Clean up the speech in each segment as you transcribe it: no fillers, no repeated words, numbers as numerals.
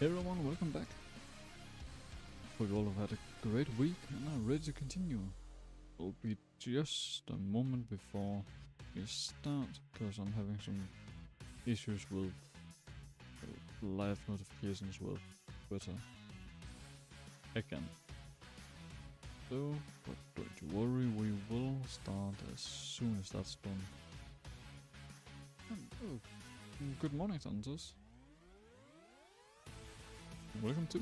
Hey everyone, welcome back. Hope you all have had a great week and are ready to continue. It'll be just a moment before we start because I'm having some issues with live notifications with Twitter again. So, but don't you worry, we will start as soon as that's done. Good morning, Santos. Welcome to.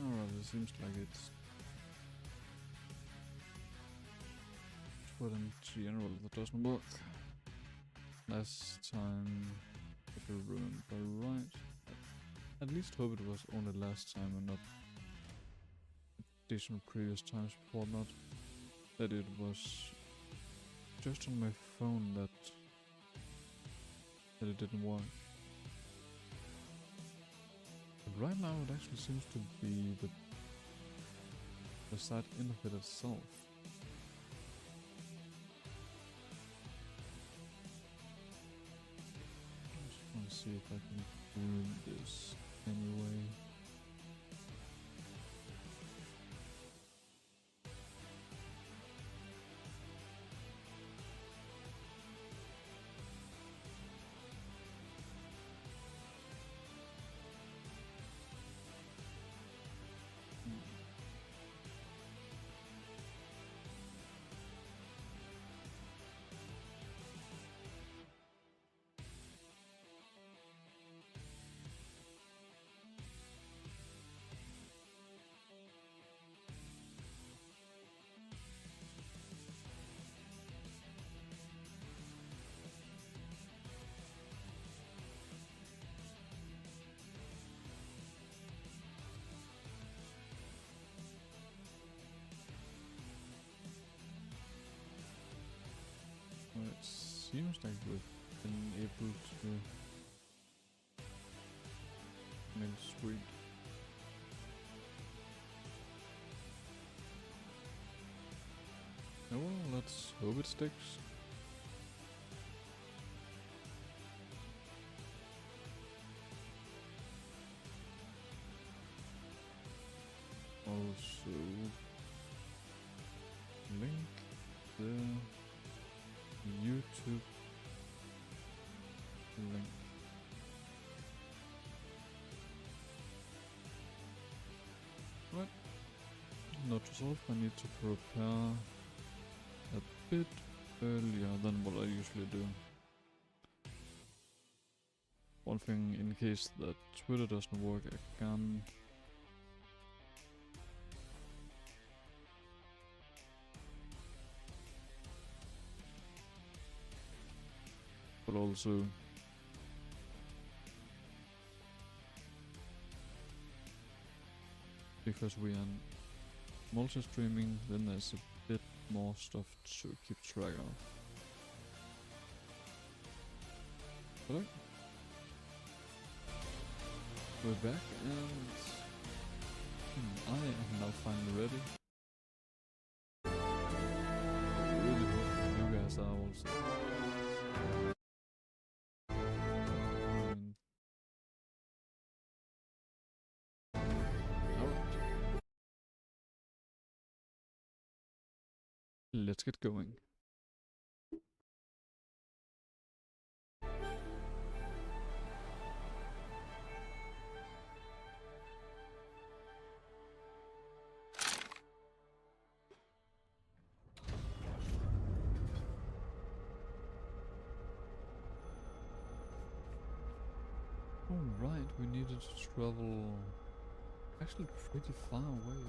Alright, it seems like it's what in general that doesn't work. Last time, if I remember right, at least hope it was only last time and not additional previous times before that it was just on my phone that it didn't work. But right now it actually seems to be the site in of it itself. I just want to see if I can do this anyway. Well, it seems like we've been able to make sweet. Oh well, let's hope it sticks. Also, link the YouTube link. Right. Not resolved. I need to prepare a bit earlier than what I usually do. One thing in case that Twitter doesn't work again. But also because we are multi-streaming, then there's a bit more stuff to keep track of. But we're back and I am now finally ready. I really hope you guys are also. Let's get going. Alright, we needed to travel actually pretty far away.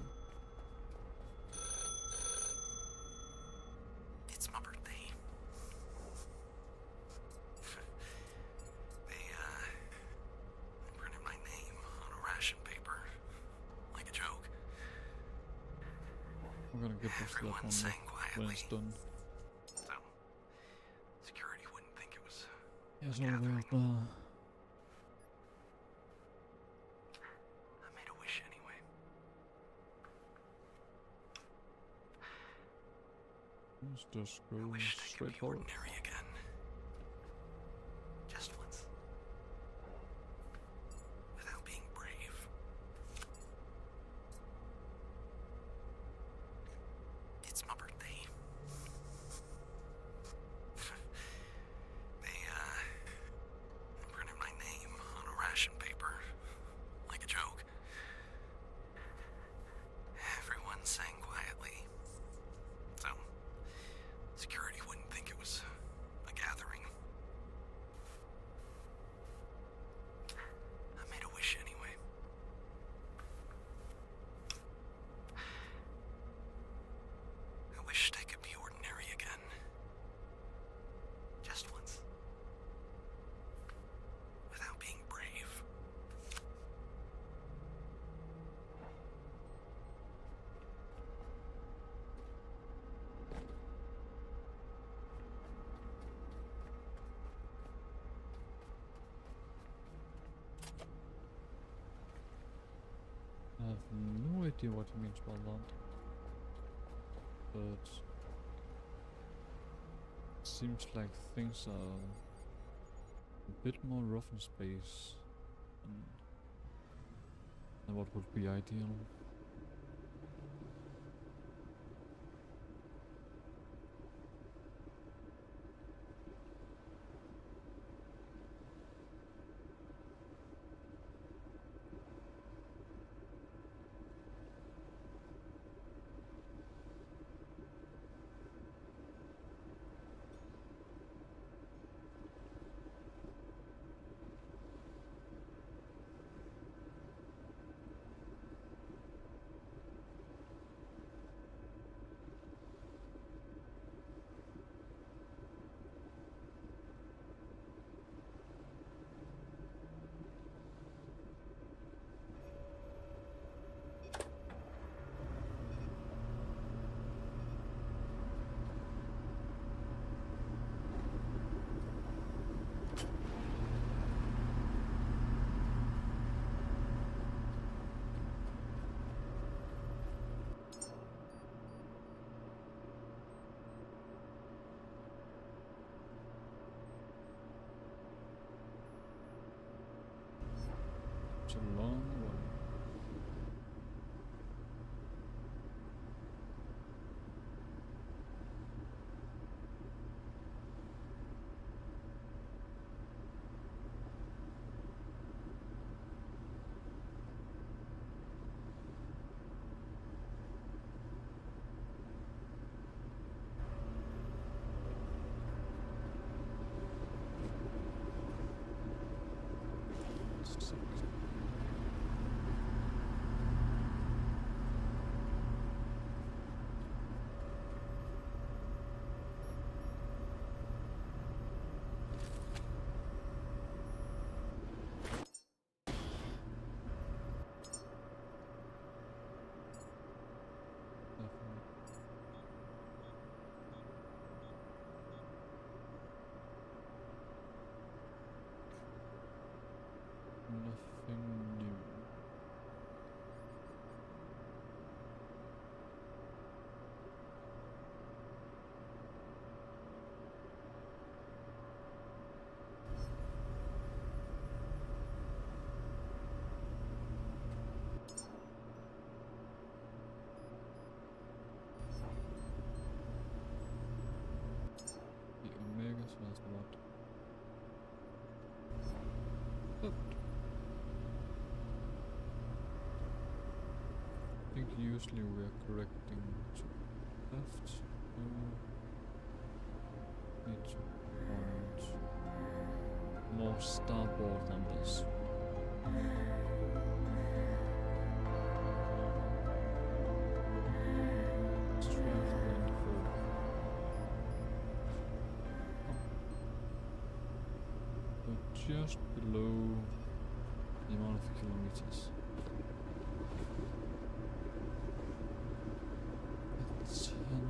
It's my birthday. They printed my name on a ration paper, like a joke. I'm gonna get this stuff Everyone on sang when quietly, it's done. so security wouldn't think it was Yes, a all the way gathering. up there. I made a wish anyway. Let's just go I wished I could straight be forward. ordinary again. Just once. Without being brave. It's my birthday. They printed my name on a ration paper, like a joke. Everyone sang quietly, so security wouldn't think it was a gathering. I made a wish anyway. I wished I could be ordinary again. Just once. Without being brave. I have no idea what he means by that. But it seems like things are a bit more rough in space than what would be ideal. It's a long way. Six. usually we are correcting to left. Need to point more starboard than this. Let's try to land for just below the amount of kilometers. At 10.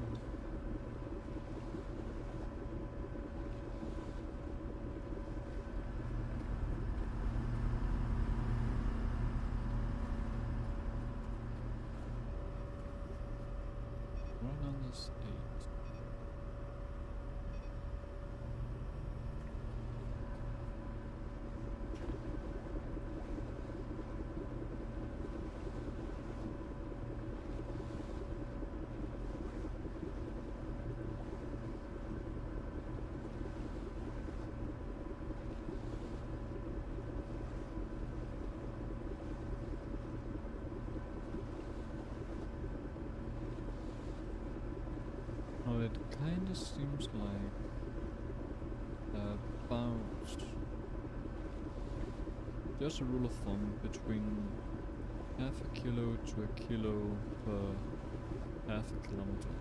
Right on this 8. Now it kinda seems like about just a rule of thumb between half a kilo to a kilo per half a kilometer.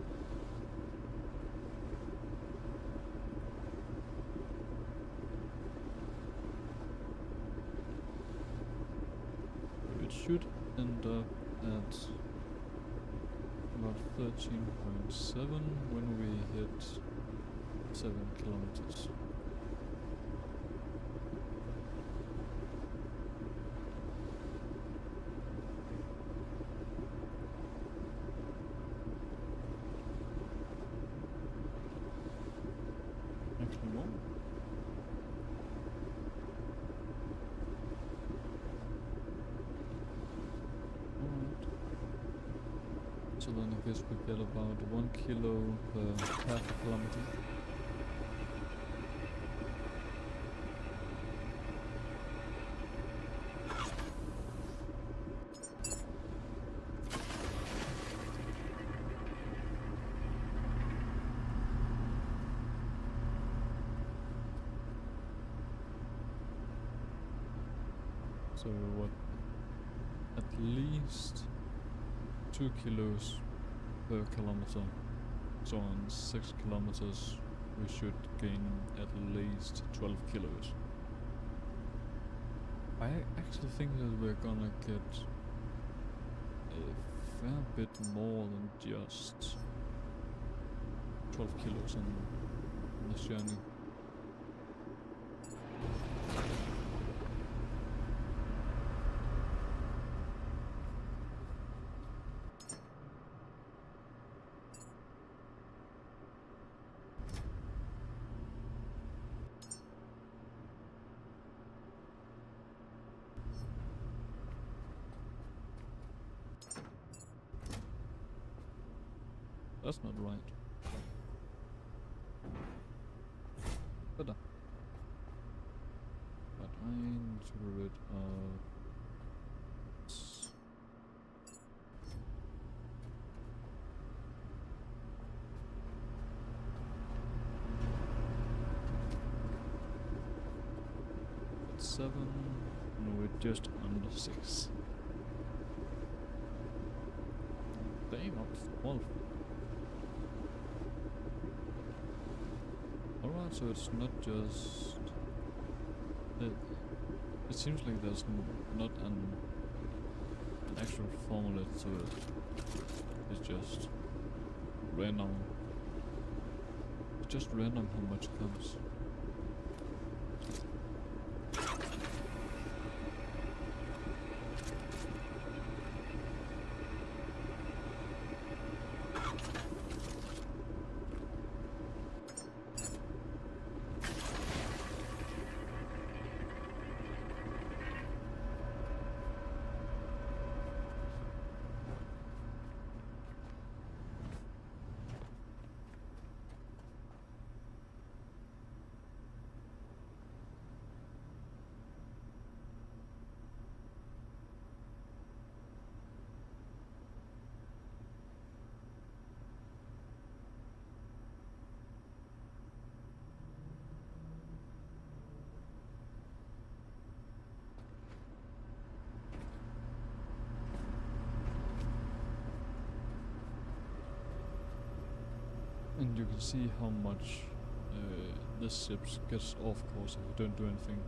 It should end up at about 13.7 when we hit 7 kilometers. Actually more. Alright. So then I guess we get about 1 kilo per half a kilometer. So what? At least 2 kilos per kilometer. So on 6 kilometers we should gain at least 12 kilos. I actually think that we're gonna get a fair bit more than just 12 kilos on this journey. That's not right. Better. But I need to get rid of... At 7, and we're just under 6. Damn, up to 12. Alright, so it's not just... It seems like there's not an actual formula to it. It's just random. It's just random how much comes. you can see how much this ship gets off course if you don't do anything.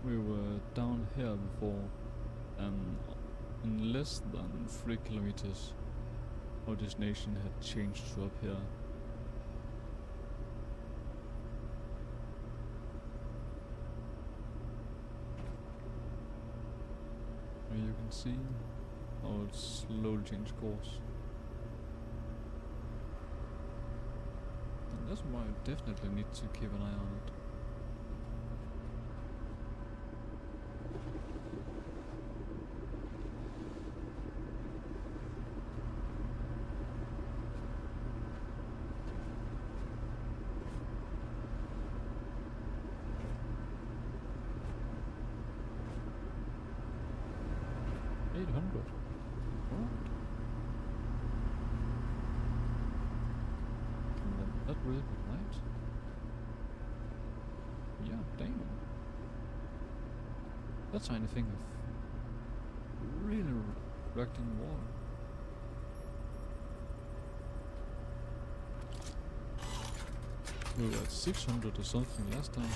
We were down here before, and in less than 3 kilometers our destination had changed to up here. And you can see how it slowly changed course. And that's why I definitely need to keep an eye on it. That really be right? Yeah, damn. That tiny thing of really wrecked in water. We were at 600 or something last time.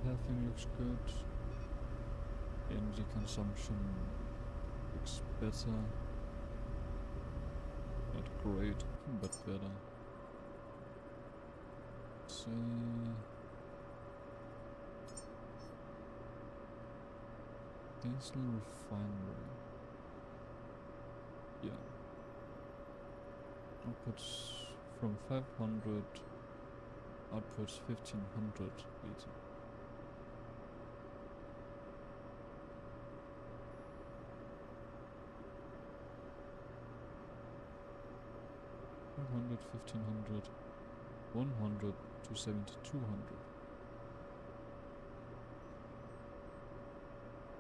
Everything looks good. Energy consumption looks better. Not great, but better. See. Diesel refinery. Yeah. Outputs from 500. Outputs 1500 liter. $100, 1500, 100 to 7200.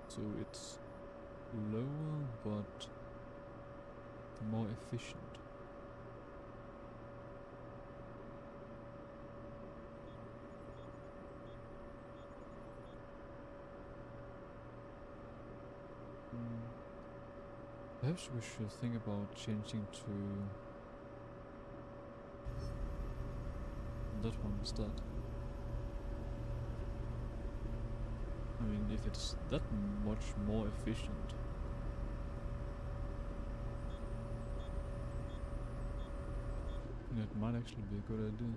So it's lower but more efficient. Perhaps we should think about changing to that one instead. I mean, if it's that much more efficient, it might actually be a good idea.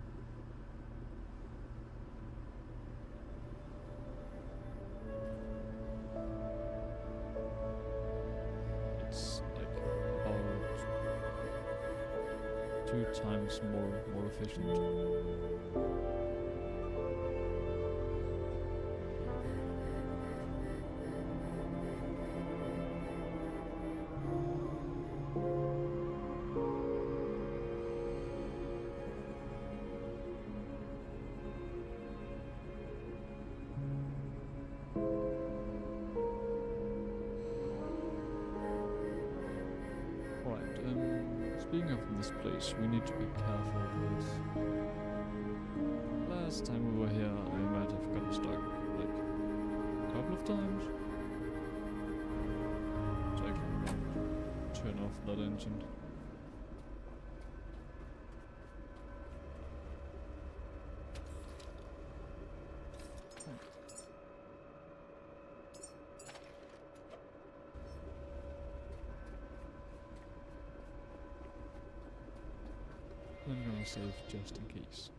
It's like about 2 times more efficient. Alright, speaking of this place, we need to be careful with. Last time we were here, I might have gotten stuck, like, a couple of times. So I can turn off that engine. I'm gonna save just in case.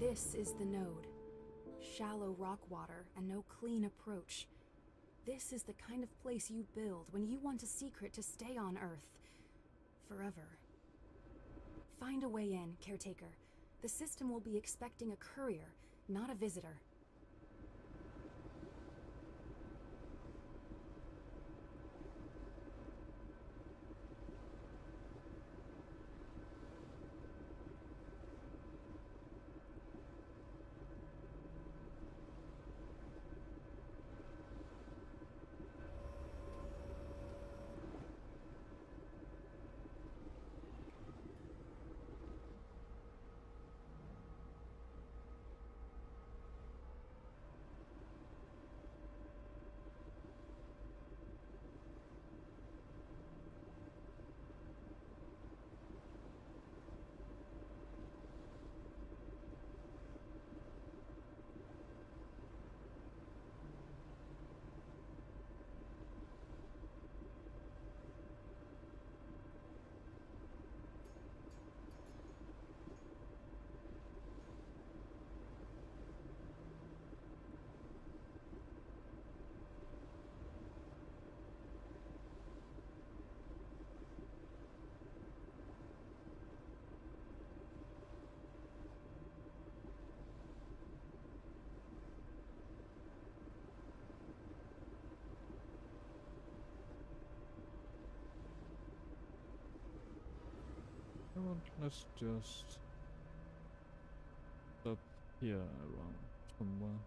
This is the node. Shallow rock water and no clean approach. This is the kind of place you build when you want a secret to stay on Earth. Forever. Find a way in, Caretaker. The system will be expecting a courier, not a visitor. Well, let's just stop here around somewhere.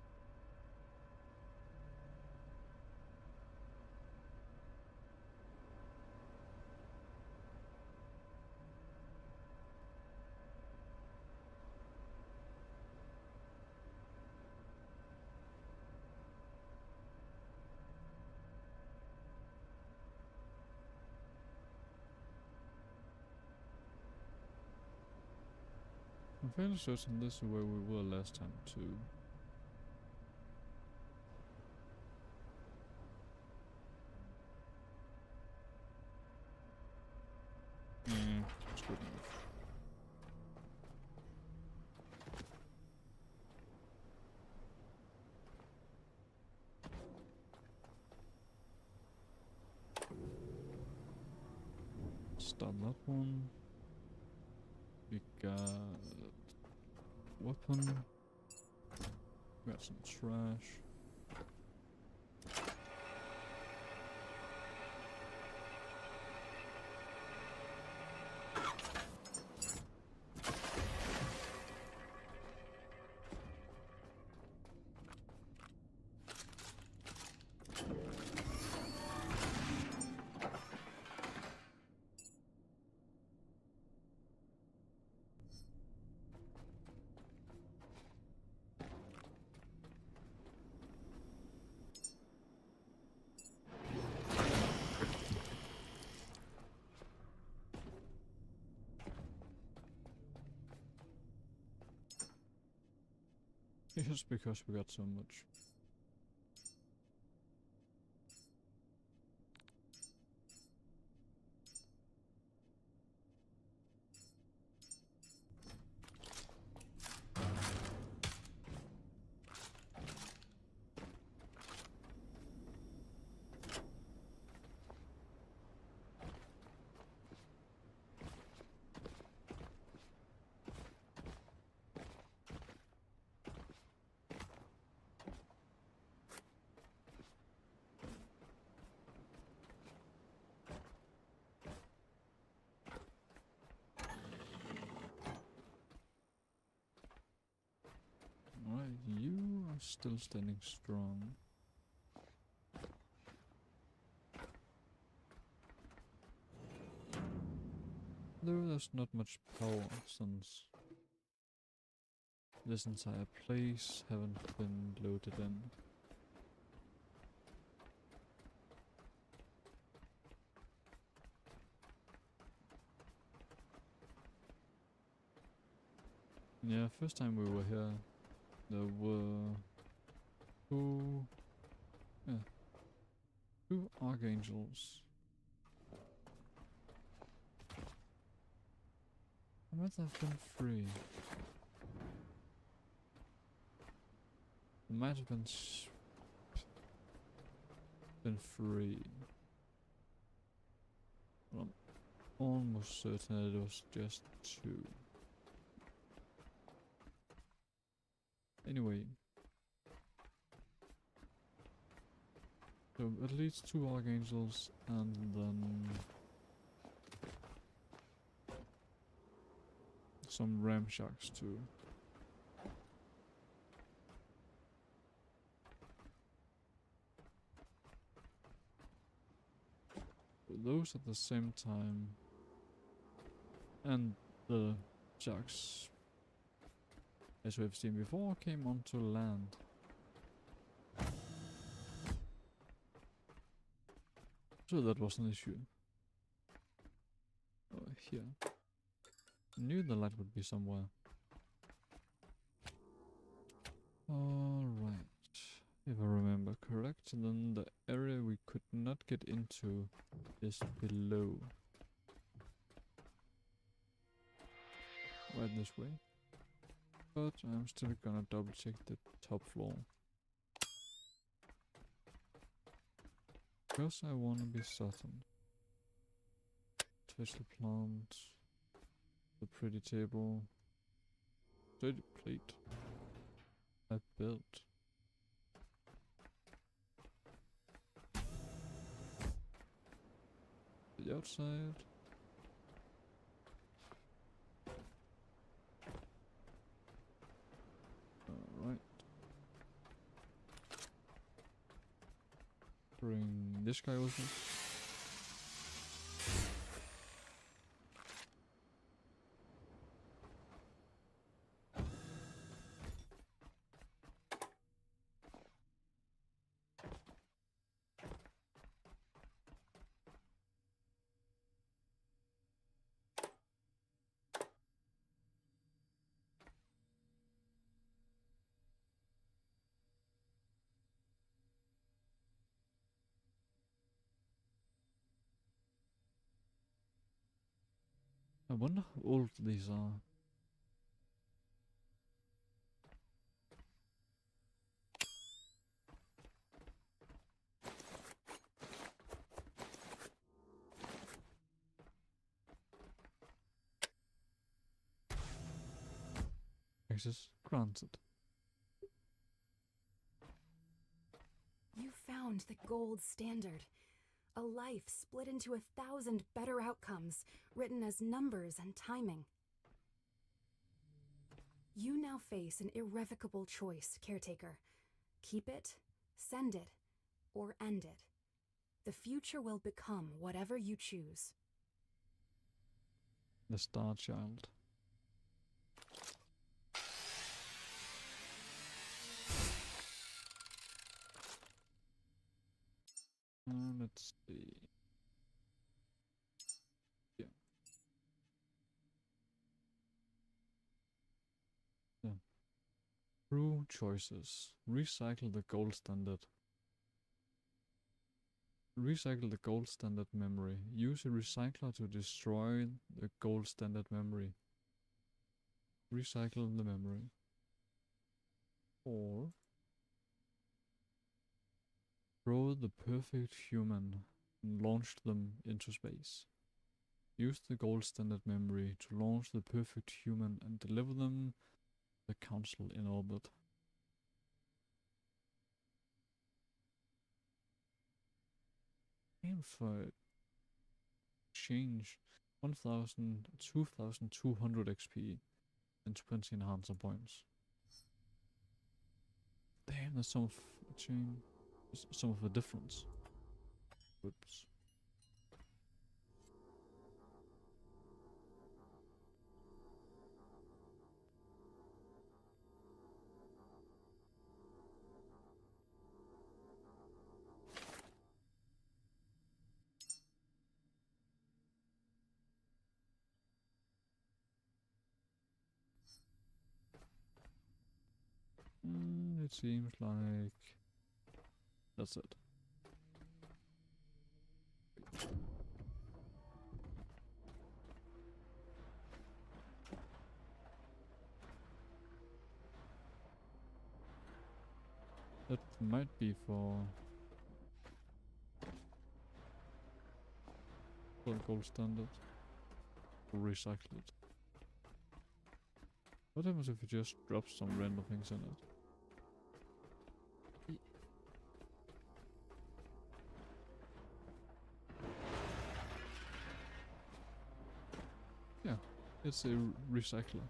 I'm fairly certain this is where we were last time too. It's good enough. Start that one. We got weapon. We got some trash. Just because we got so much. Alright, you are still standing strong. Though there's not much power since this entire place haven't been loaded in. Yeah, first time we were here, there were two archangels. There might have been three. There might have been three. But I'm almost certain it was just two. Anyway. So at least two archangels and then some ramsharks too. Those at the same time, and the sharks, as we've seen before, came onto land. So that was an issue. Oh, here. Knew the light would be somewhere. Alright. If I remember correct, then the area we could not get into is below. Right this way. But I'm still gonna double check the top floor. Because I wanna be certain. Special plant. The pretty table. Dirty plate. I built. The outside. Alright. Bring this guy with us. I wonder how old these are. Access granted. You found the gold standard. A life split into 1,000 better outcomes, written as numbers and timing. You now face an irrevocable choice, Caretaker. Keep it, send it, or end it. The future will become whatever you choose. The Star Child. Let's see. Yeah. Yeah. True choices. Recycle the gold standard. Recycle the gold standard memory. Use a recycler to destroy the gold standard memory. Recycle the memory. Or throw the perfect human and launch them into space. Use the gold standard memory to launch the perfect human and deliver them to the council in orbit. And for change 2,200 XP and 20 enhancer points. Damn, that's some of the chain. Some of the difference. Whoops. It seems like that's it. That might be for gold standard. Or recycle it. What happens if you just drop some random things in it? Yeah, it's a recycler.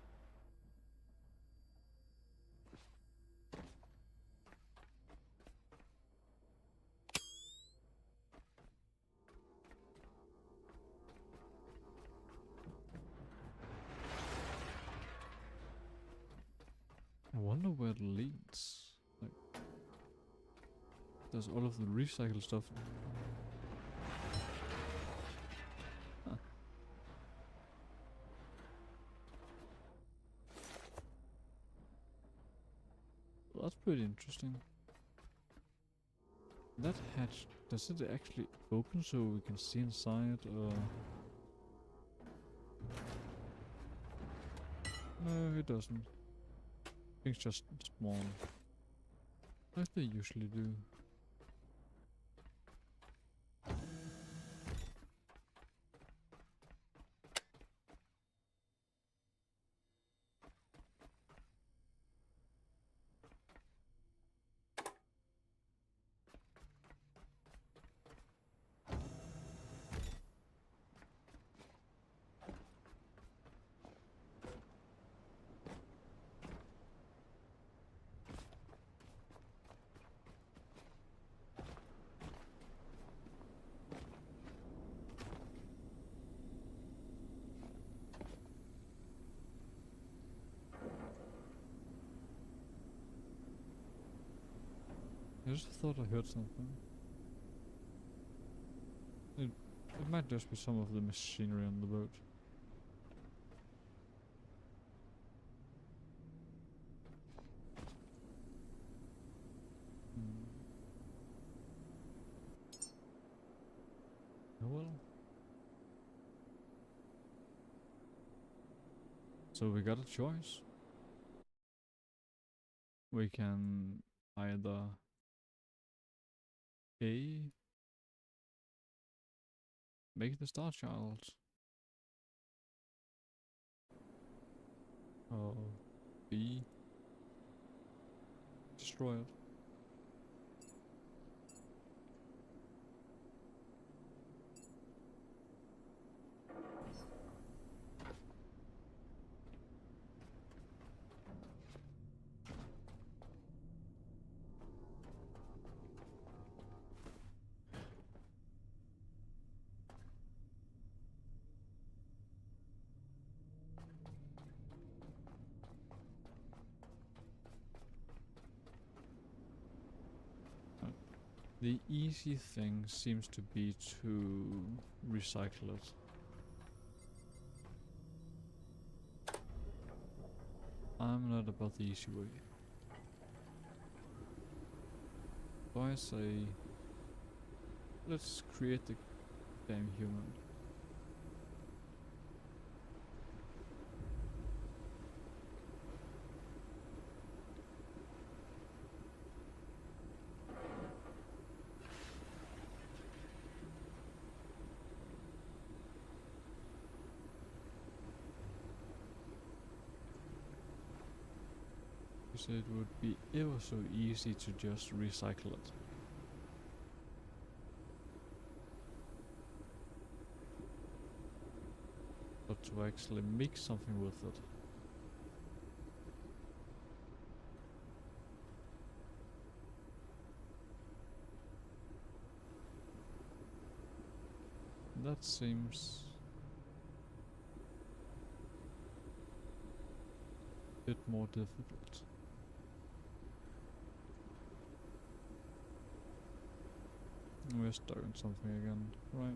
I wonder where it leads. Like, there's all of the recycled stuff. Huh. Well, that's pretty interesting. That hatch, does it actually open so we can see inside, or... No, it doesn't. Things just spawn. Like they usually do. I just thought I heard something. It might just be some of the machinery on the boat. Oh well. So we got a choice. We can either A, make the Star Child, or B, destroy it. The easy thing seems to be to recycle it. I'm not about the easy way. So I say, let's create the damn human. So it would be ever so easy to just recycle it. But to actually make something with it. That seems a bit more difficult. We're stuck on something again, right?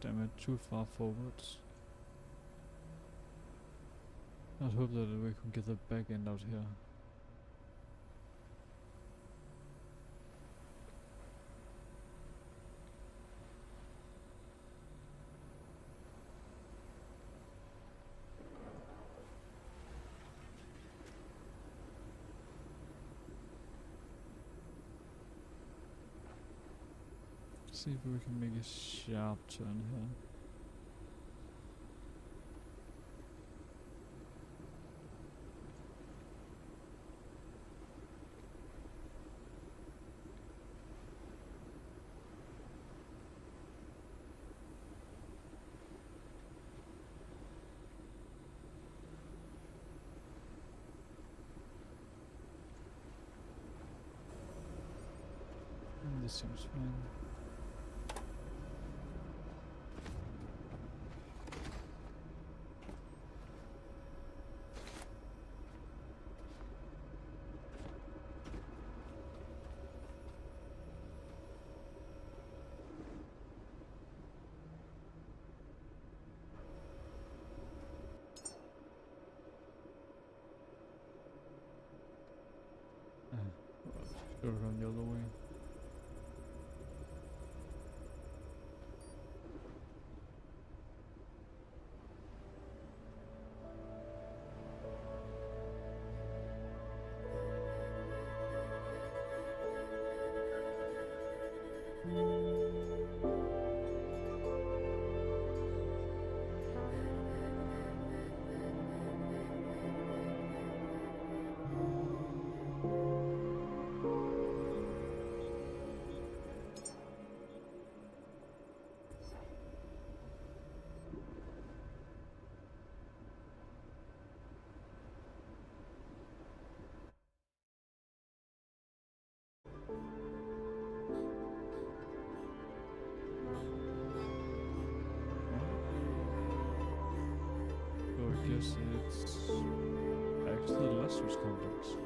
Damn it, too far forwards. I'd hope that we can get the back end out here. See if we can make a sharp turn here. This seems fine. Should have gone the other way. So I guess it's actually Lester's complex.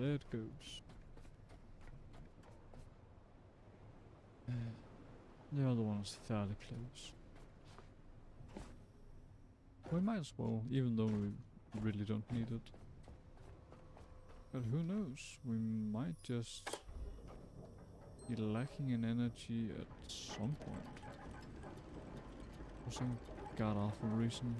there it goes. The other one's fairly close. We might as well, even though we really don't need it. But who knows? We might just be lacking in energy at some point. For some god awful reason.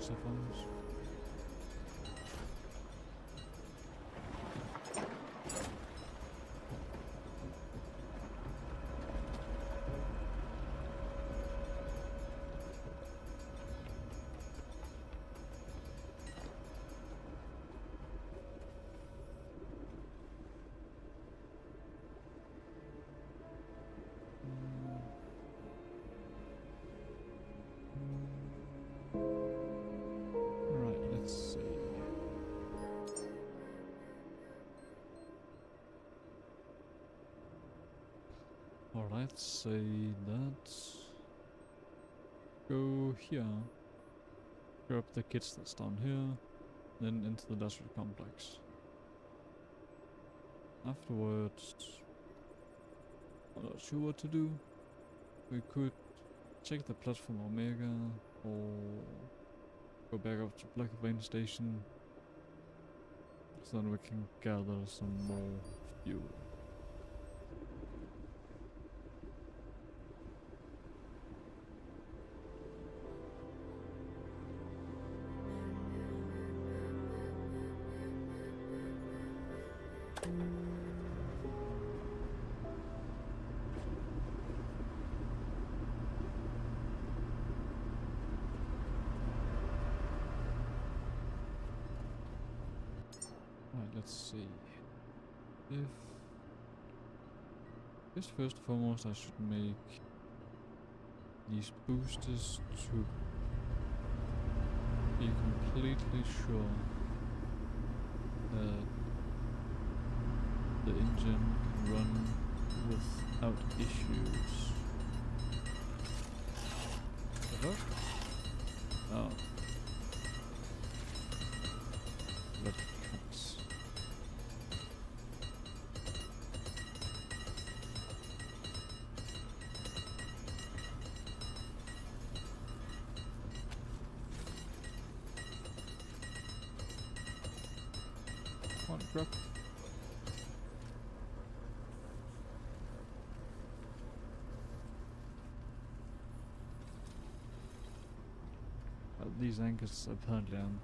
Sapphires. Let's say let's go here, grab the kids that's down here, then into the desert complex. Afterwards, I'm not sure what to do. We could check the platform Omega, or go back up to Black Vein Station, so then we can gather some more fuel. Let's see. If just first and foremost, I should make these boosters to be completely sure that the engine can run without issues. Hello? Oh. That cuts. Come on, grab. These anchors apparently aren't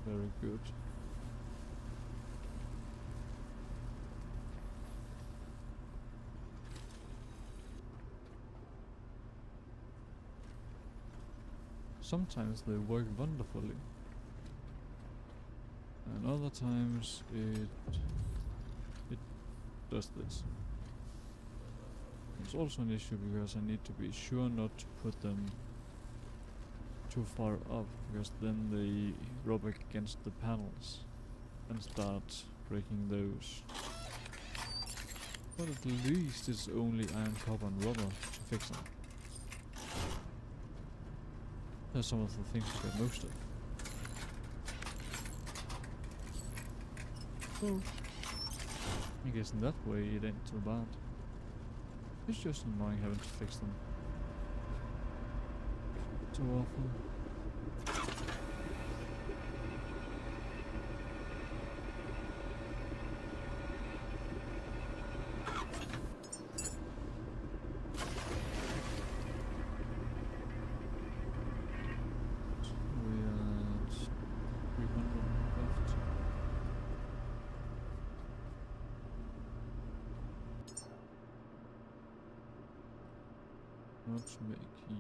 very good. Sometimes they work wonderfully, and other times it does this. It's also an issue because I need to be sure not to put them too far up, because then they rub against the panels and start breaking those. But at least it's only iron, copper and rubber to fix them. That's some of the things to get most of. So, I guess in that way it ain't too bad. It's just annoying having to fix them too often. We had 300 left. Let's make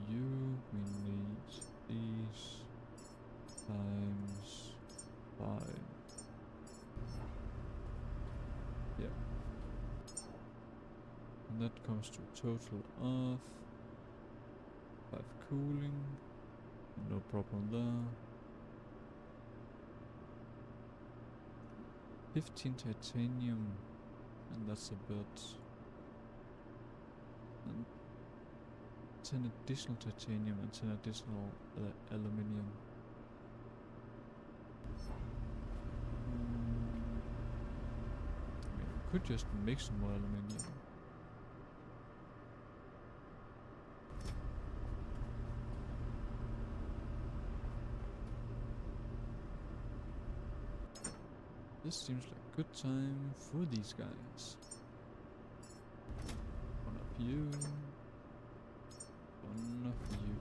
you, we need these times 5. Yeah. And that comes to a total of 5 cooling No problem there. 15 titanium, and that's a bit. And 10 additional titanium and 10 additional aluminium. I mean, we could just make some more aluminium. This seems like a good time for these guys. One of you. One of you.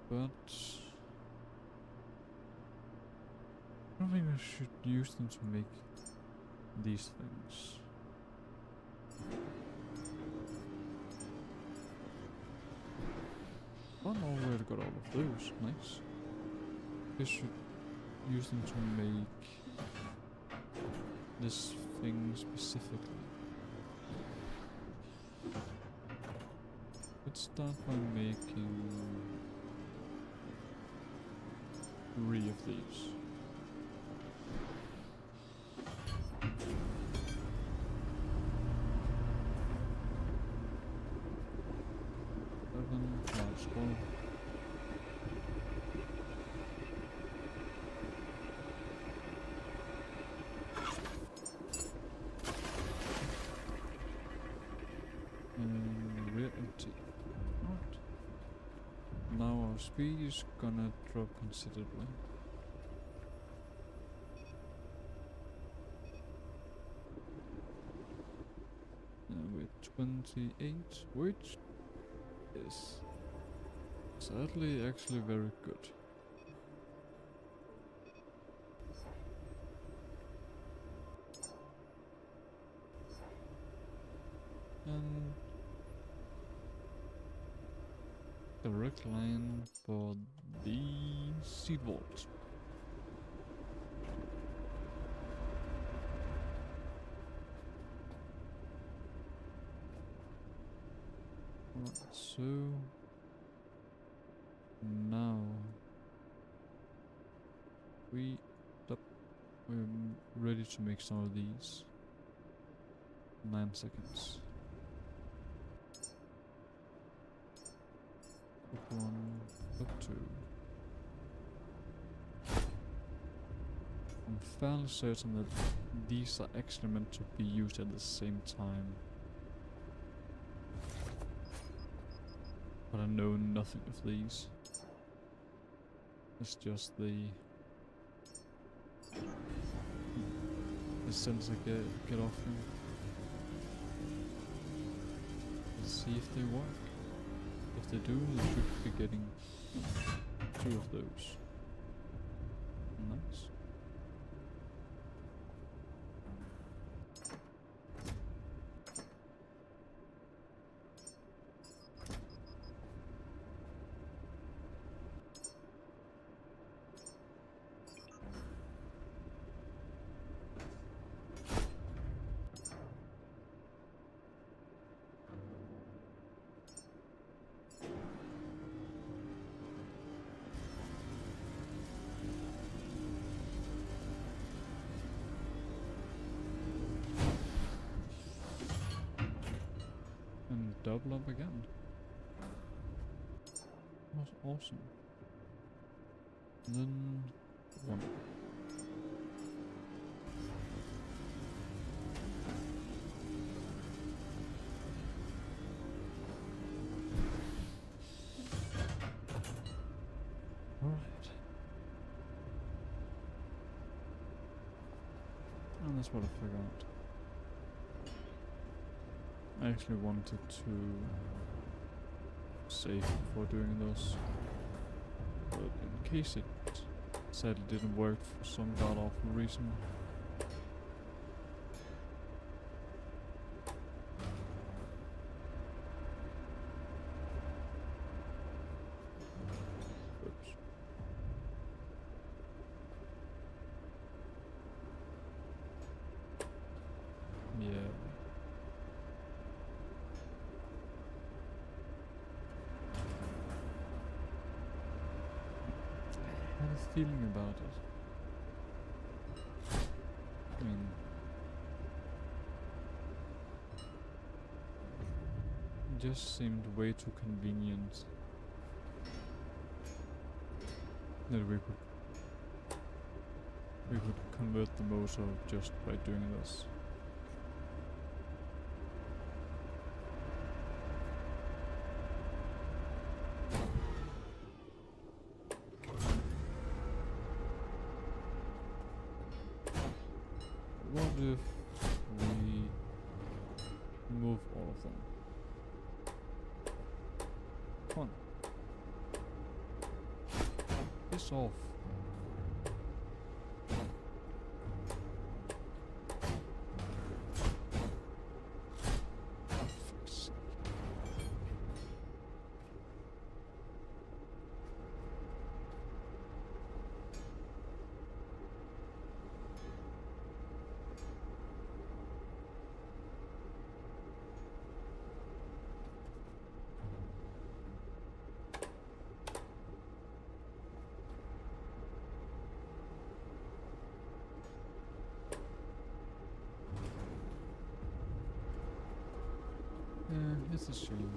But I don't think I should use them to make these things. Oh, already got all of those. Nice. I should use them to make this thing specifically. Let's start by making 3 of these. Large one. We're empty. Right. Now our speed is gonna drop considerably. We're 28, which is sadly actually very good. And direct line for the seed vault. Right, so now we're ready to make some of these. 9 seconds. Up 1, up 2. I'm fairly certain that these are actually meant to be used at the same time. But I know nothing of these. It's just the sense I get off them. Let's see if they work. If they do, you should be getting 2 of those. Nice. Double up again. That's awesome. And then 1. Alright. And that's what I figured out. I actually wanted to save before doing this, but in case it sadly didn't work for some god awful reason. Oops. Yeah. a feeling about it. I mean, it just seemed way too convenient that we could convert the motor just by doing this. What if we move all of them? Come on. Piss off. Oh, fuck's sake. Yeah, it's a shame.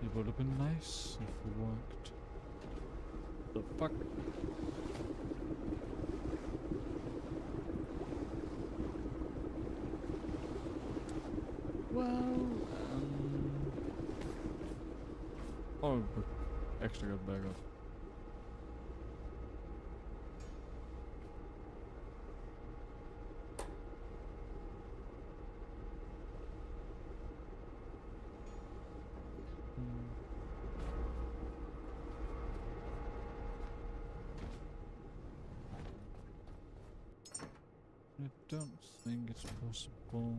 It would have been nice if we worked. The fuck? Well, oh, we actually got back up. I don't think it's possible.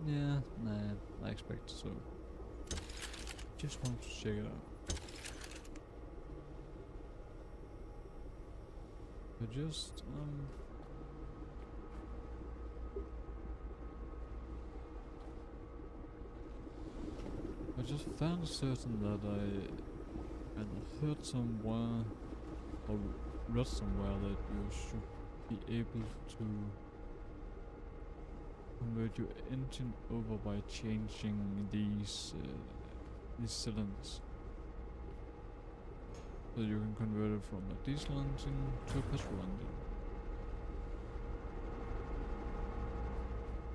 Yeah, nah, I expect so. Just want to check it out. But just, I just found certain that I heard somewhere or read somewhere that you should be able to convert your engine over by changing these cylinders. So you can convert it from a diesel engine to a petrol engine.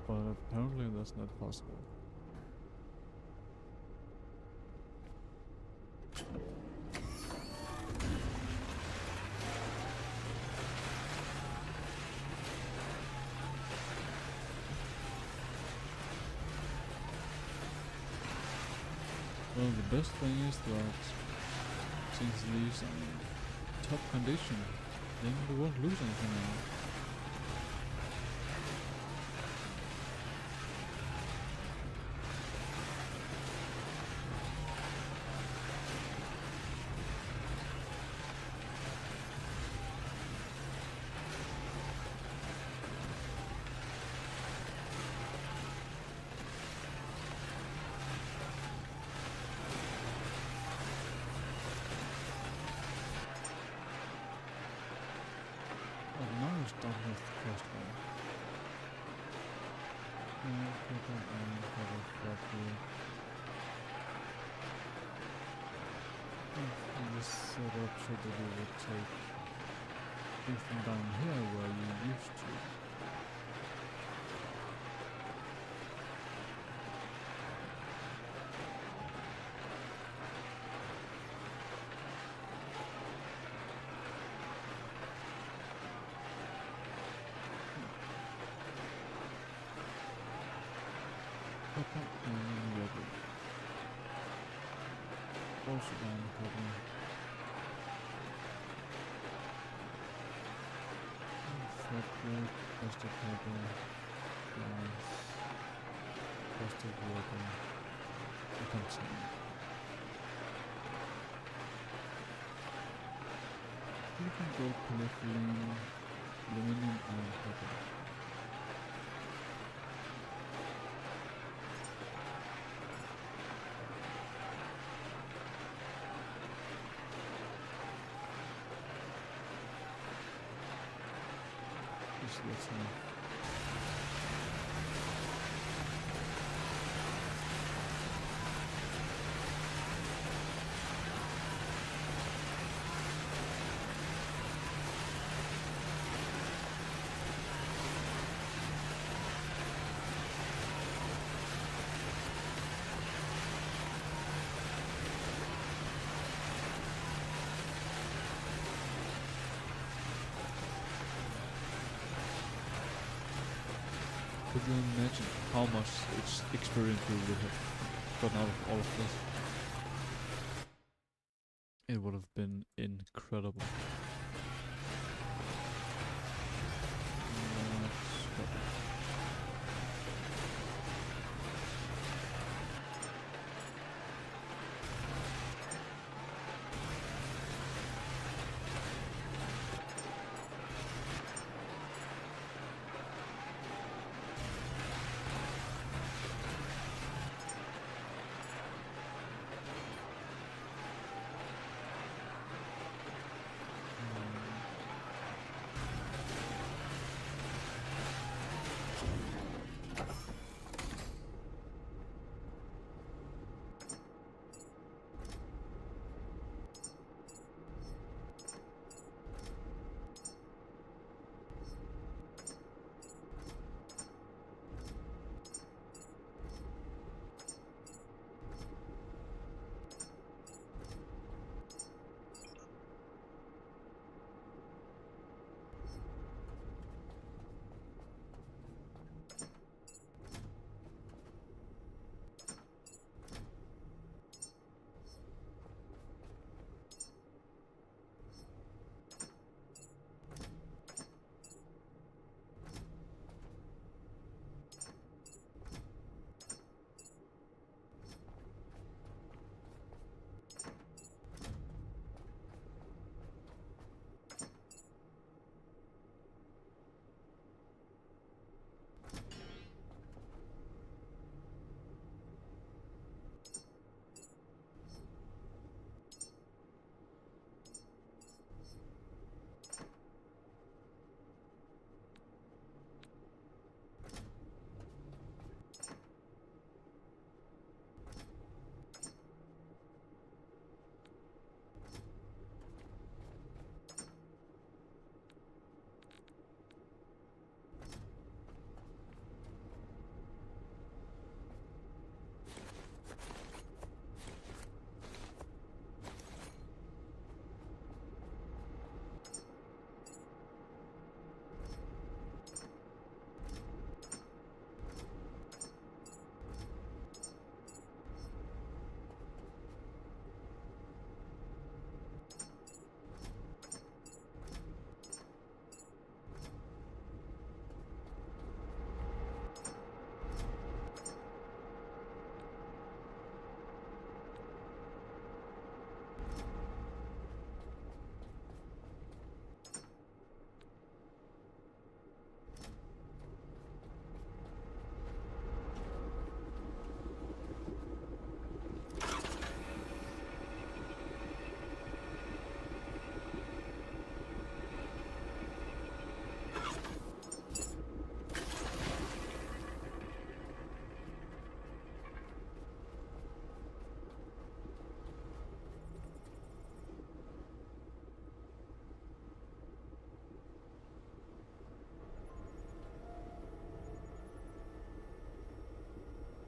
But apparently that's not possible. Well, the best thing is that since these are in top condition, then we won't lose anything now. Start with the first one. Put it on cover properly. This setup should be able to take things from down here where you used to. Rebel. Also down the couple. Frederick, Buster Pepper, Glass, Buster Rebel, and continue. You can go polyethylene, aluminum and copper. Just let's could you imagine how much experience we would have gotten out of all of this? It would have been incredible. Let's go.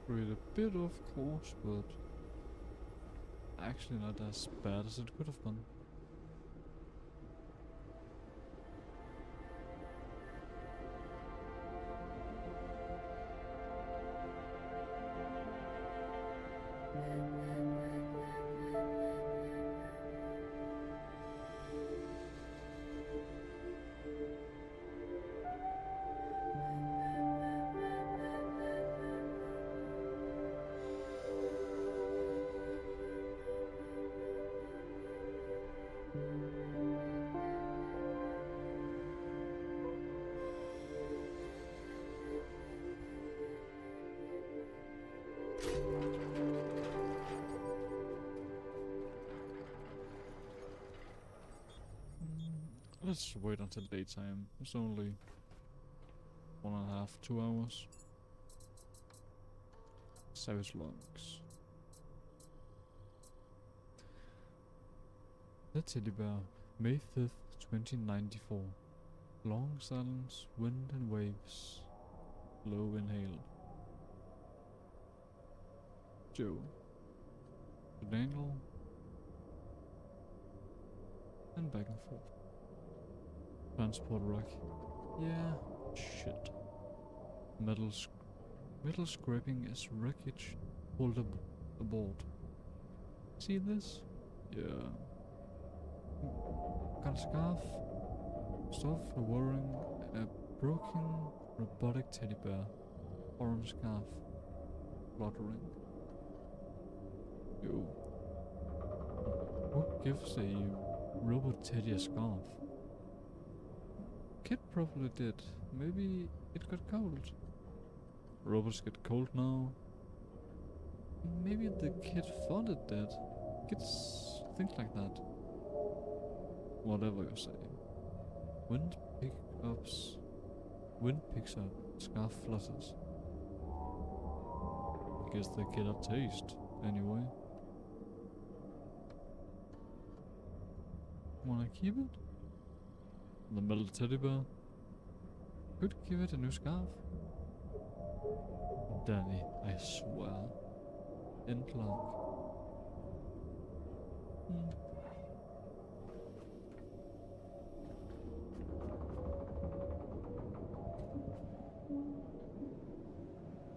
With a bit of course, but actually not as bad as it could have been. Let's wait until daytime. It's only 1.5, 2 hours. Savage Logs. The Teddy Bear, May 5th, 2094. Long silence, wind and waves. Low inhale. Joe. Daniel. And back and forth. Transport rack. Yeah, shit. Metal scraping as wreckage pulled aboard. See this? Yeah. Got a scarf. Stuff for wearing a broken robotic teddy bear. Orange scarf. Fluttering. Yo. Who gives a robot teddy a scarf? Kid probably did. Maybe it got cold. Robots get cold now. Maybe the kid thought it did. Kids think like that. Whatever you say. Wind picks up. Scarf flutters. Guess the kid a taste, anyway. Wanna keep it? The metal teddy bear? Could give it a new scarf. Danny, I swear. In Clark.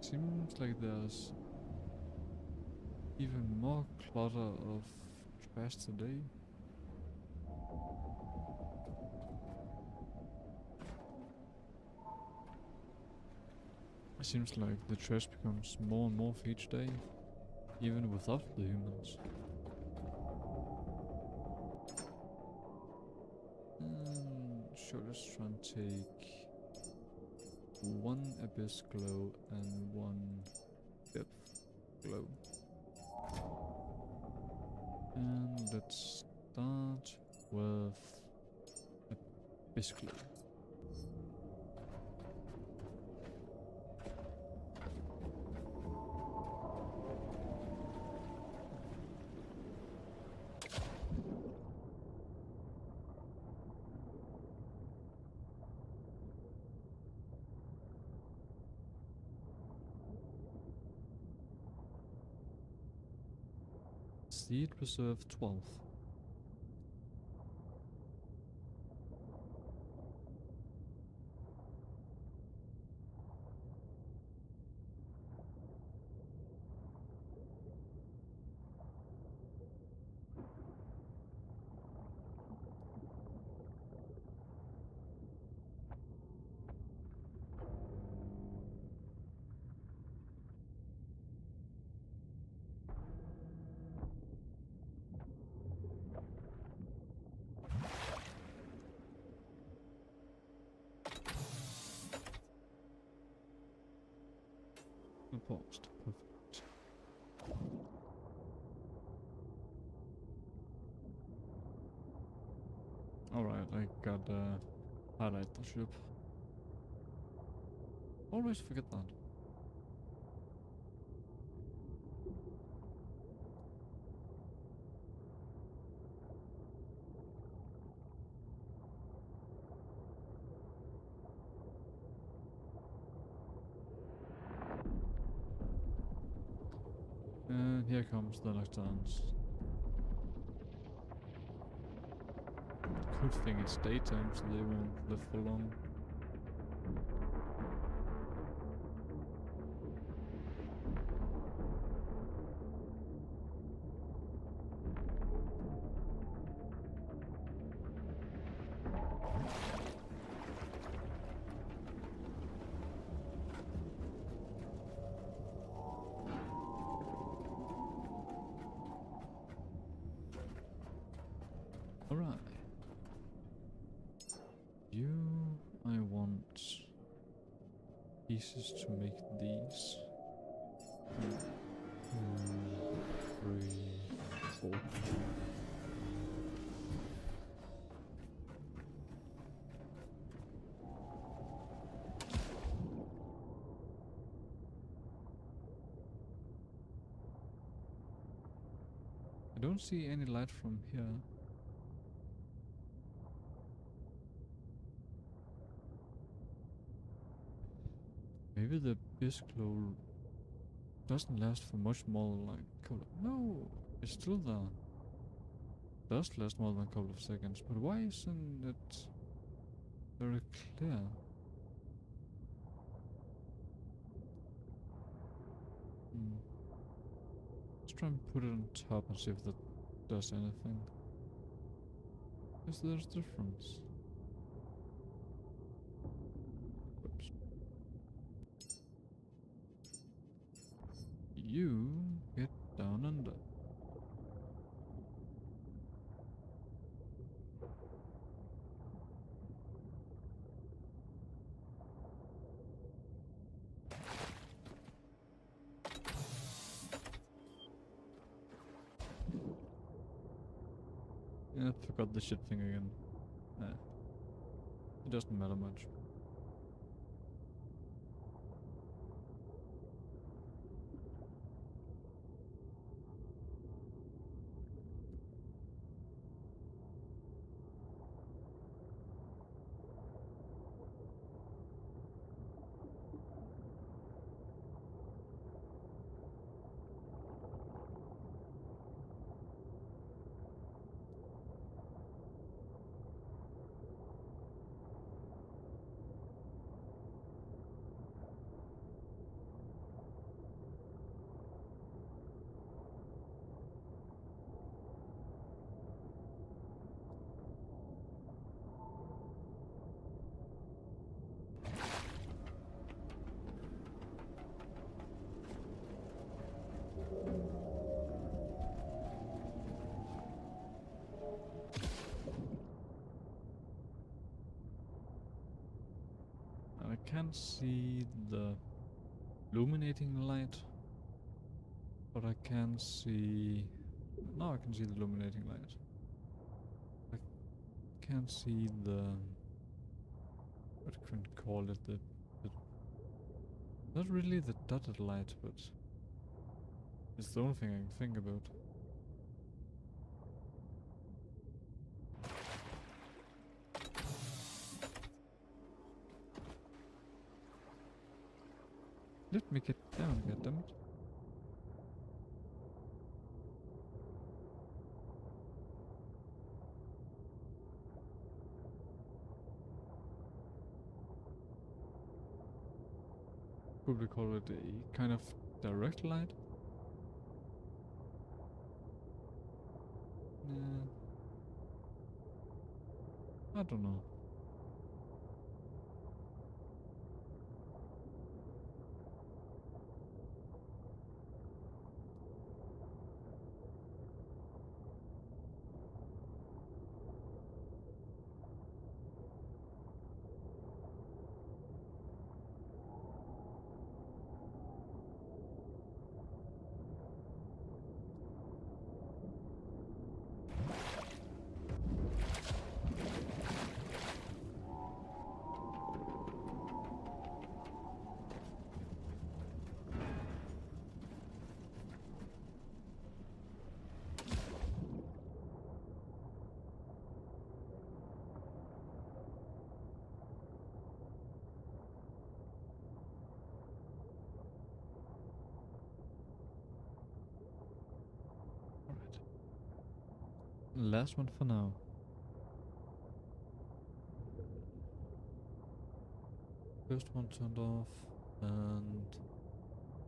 Seems like there's even more clutter of trash today. It seems like the trash becomes more and more for each day, even without the humans. Sure, let's try and take one abyss glow and one depth glow. And let's start with abyss glow. Seed Reserve 12. Paused. Perfect. Alright, I got highlight the ship. Always forget that. And here comes the Nocturnes. Good thing it's daytime, so they won't live for long. Alright. I want pieces to make these. 2, 3, 4. don't see any light from here. Maybe the abyss glow doesn't last for much more than like a couple of... No, it's still there. Does last more than a couple of seconds, but why isn't it very clear? Let's try and put it on top and see if that does anything. Is there a difference? Whoops. You get down under. I forgot the shit thing again. It doesn't matter much. I can't see the illuminating light, but I can see... Now I can see the illuminating light. I can't see the... what can we call it? The not really the dotted light, but it's the only thing I can think about. Let me get down, goddammit. Could we call it a kind of direct light? I don't know. Last one for now. First one turned off, and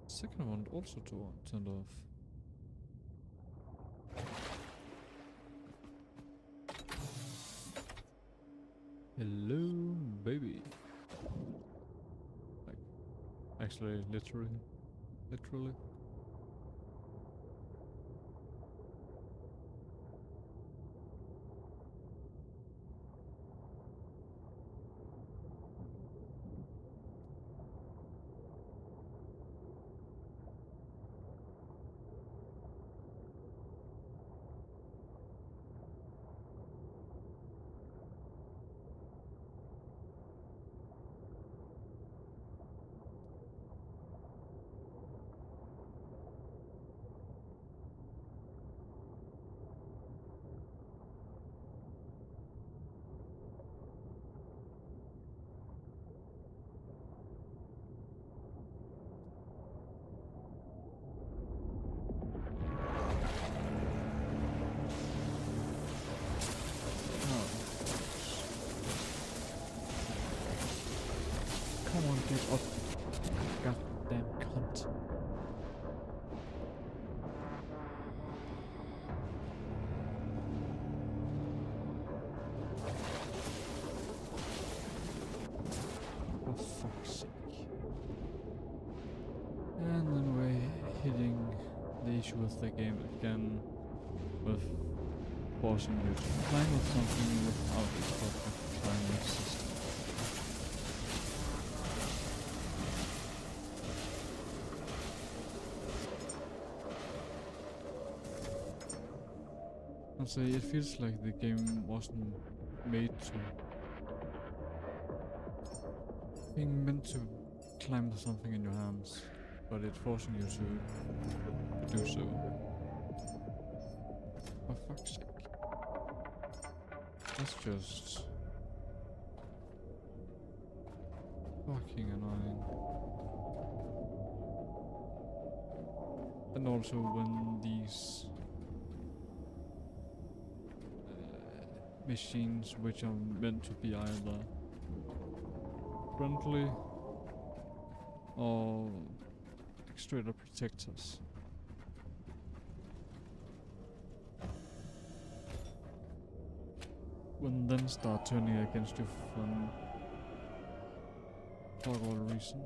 second one also turned off. Hello, baby. Like, actually, literally. Get up, goddamn cunt. For fuck's sake. And then we're hitting the issue with the game again with forcing you to climb with something without a proper climbing system. I'd say it feels like the game wasn't made to being meant to climb to something in your hands, but it's forcing you to do so. For fuck's sake. That's just fucking annoying. And also when these machines which are meant to be either friendly or straight up protect us. When then start turning against you for all reason.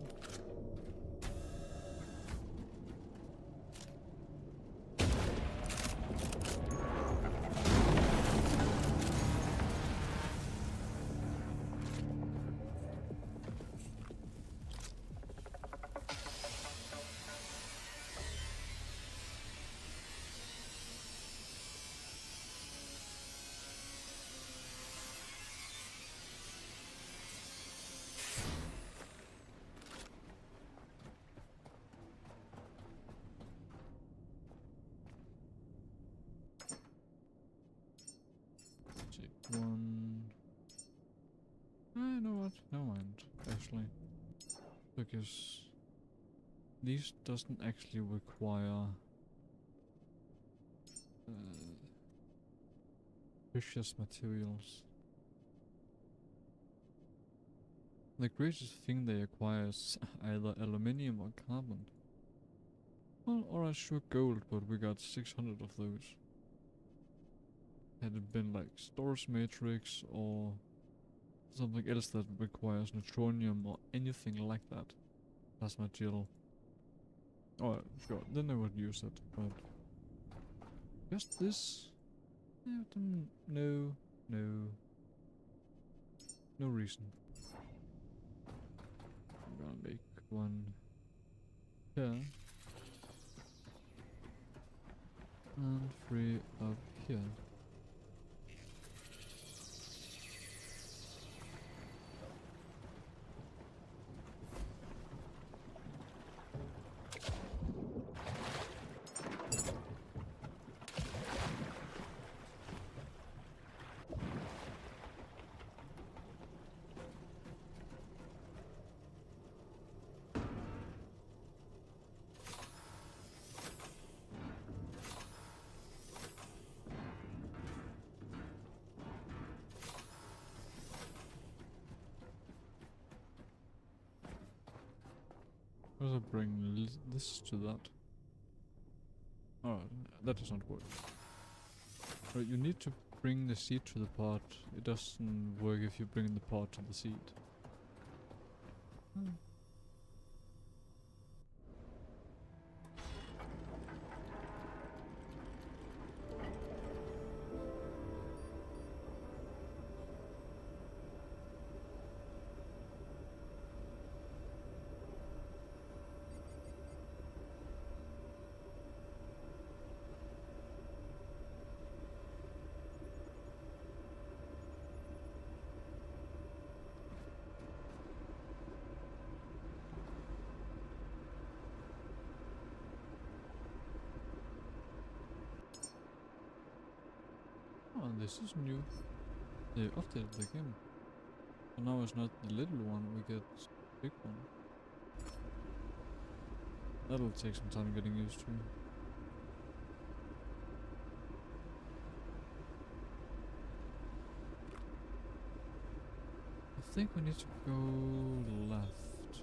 One. I know what? Never mind. Actually, because these doesn't actually require precious materials. The greatest thing they acquire is either aluminium or carbon. Well, alright, sure, gold, but we got 600 of those. Had it been like storage matrix or something else that requires neutronium or anything like that, plasma gel. Oh, sure, then I would use it, but just this? No reason. I'm gonna make one here and 3 up here. Also bring this to that. Oh, that does not work. But you need to bring the seed to the pot. It doesn't work if you bring the pot to the seed. Oh, this is new. They updated the game. So now it's not the little one, we get the big one. That'll take some time getting used to. I think we need to go left.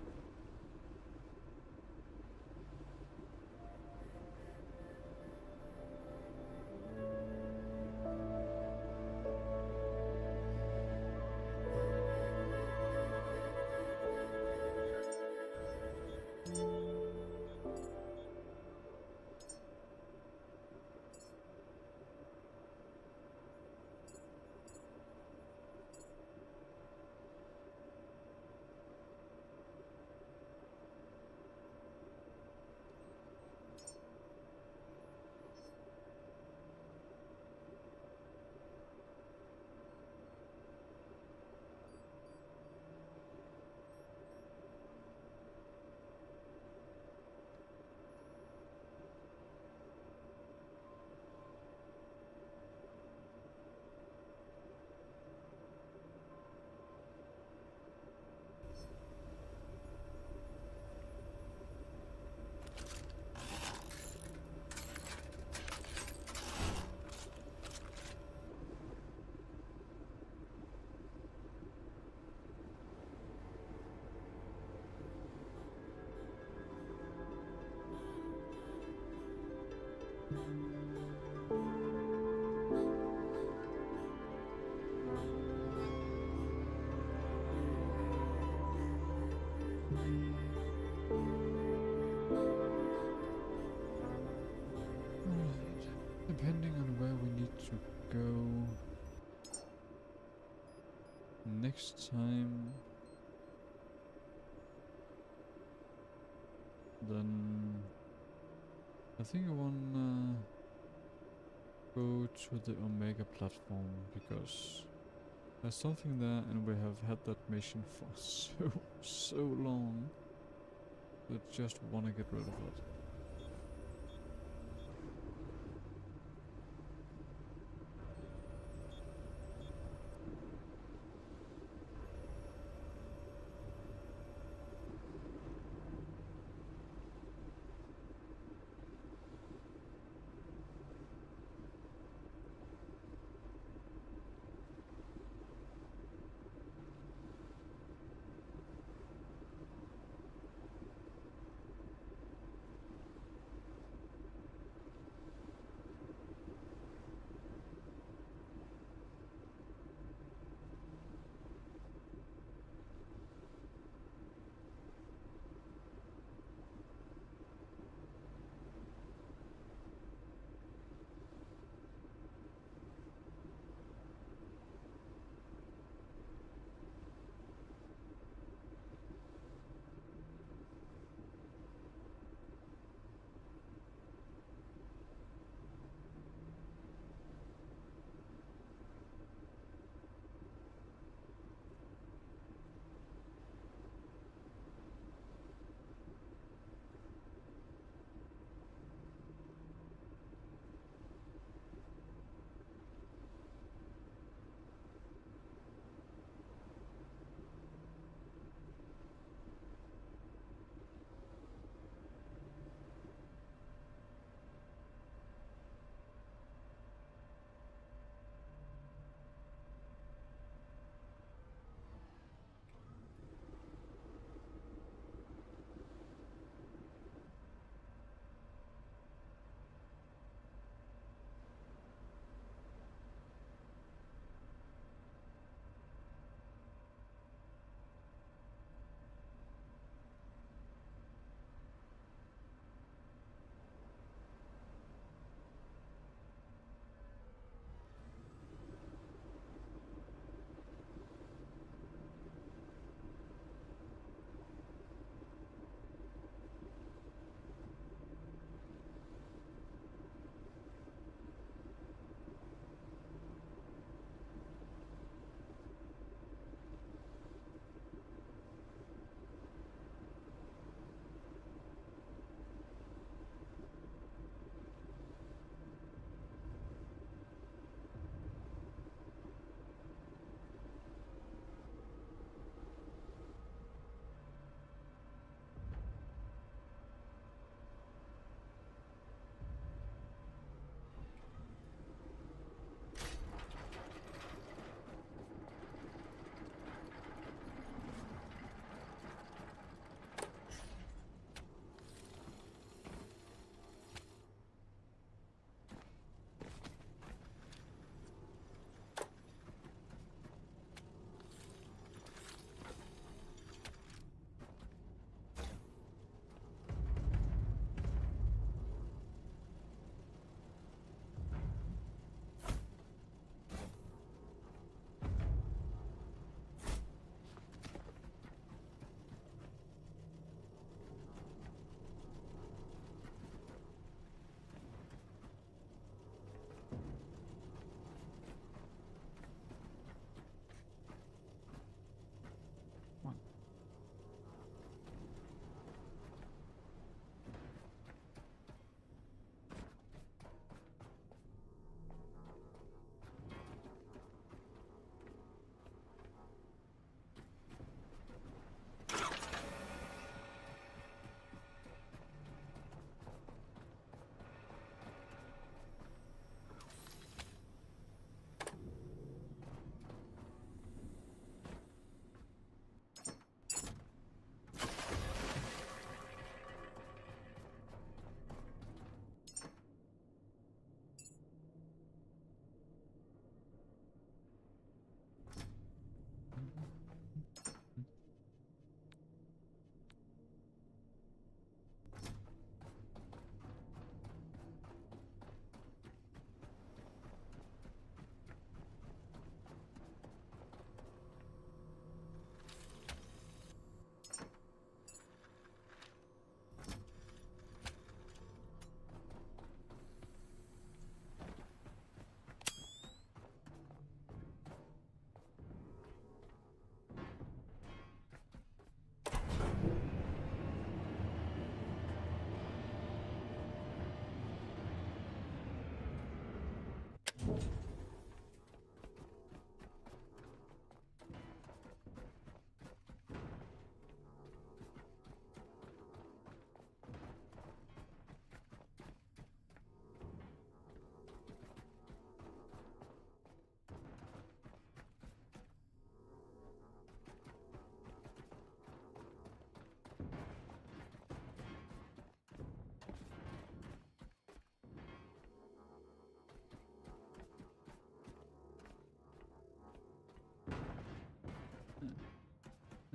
next time, then I think I wanna go to the Omega platform because there's something there and we have had that mission for so long. I just wanna get rid of it.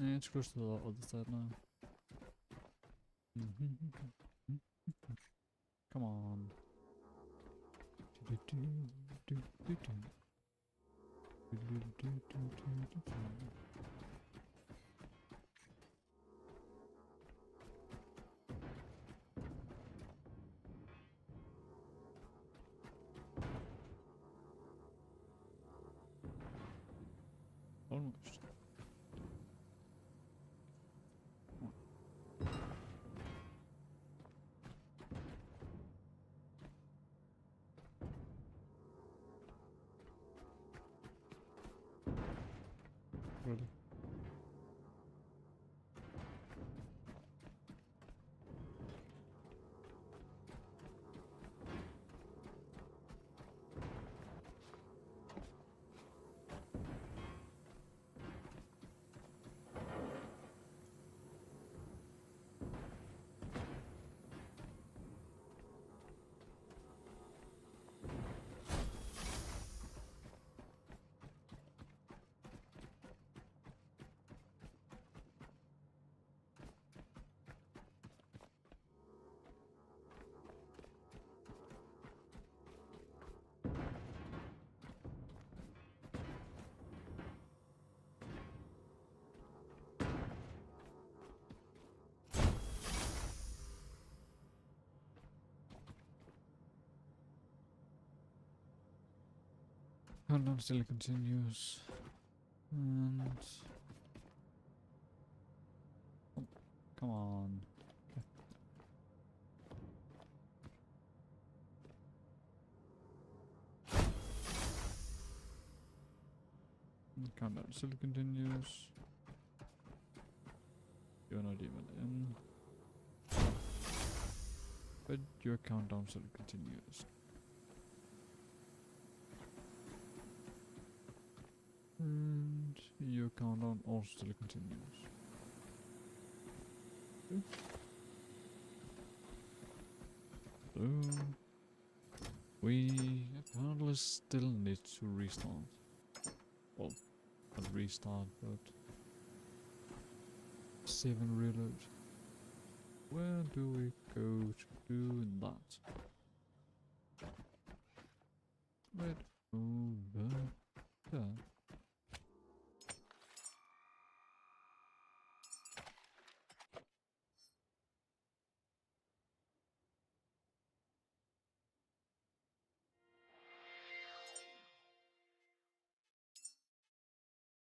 It's close to the other side now. Come on. Almost. Really? Countdown still continues. And oh, come on. Countdown still continues. You're not even in. But your countdown still continues. And your countdown also still continues. Okay. So we apparently still need to restart. Well, not restart, but save and reload. Where do we go to do that? Right over there.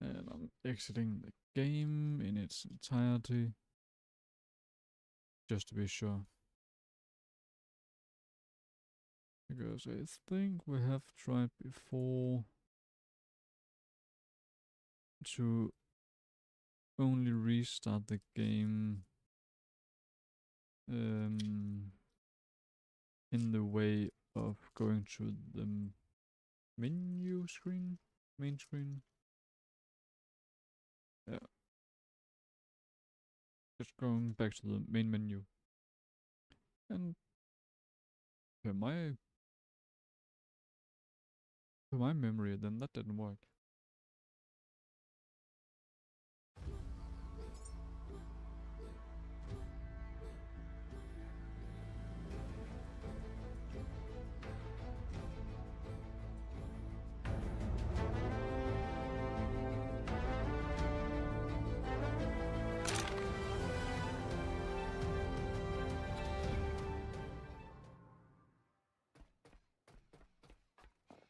And I'm exiting the game in its entirety, just to be sure. Because I think we have tried before to only restart the game in the way of going to the menu screen, main screen. Yeah. Just going back to the main menu. And per my memory, then that didn't work.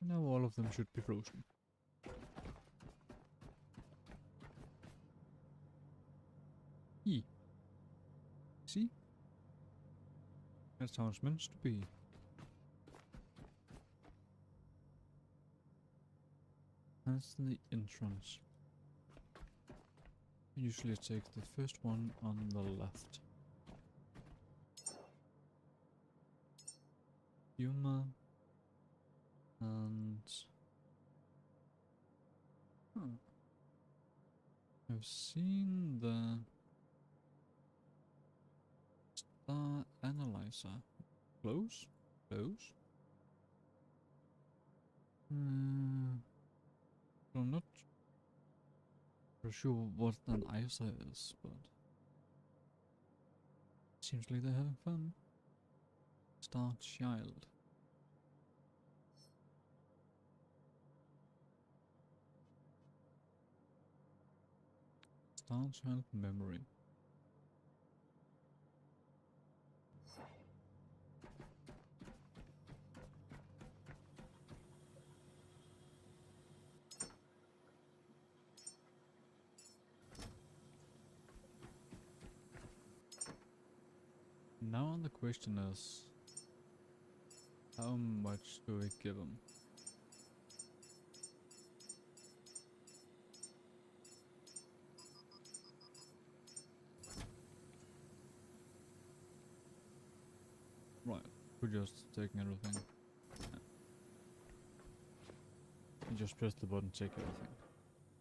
Now all of them should be frozen. E. See? That's how it's meant to be. That's the entrance. I usually take the first one on the left. Yuma. And I've seen the Star Analyzer. Close? Close? I'm not Not sure what an ISA is, but seems like they're having fun. Star Child. Star Child memory. Now the question is, how much do we give him? Right, we're just taking everything. Yeah. You just press the button, take everything.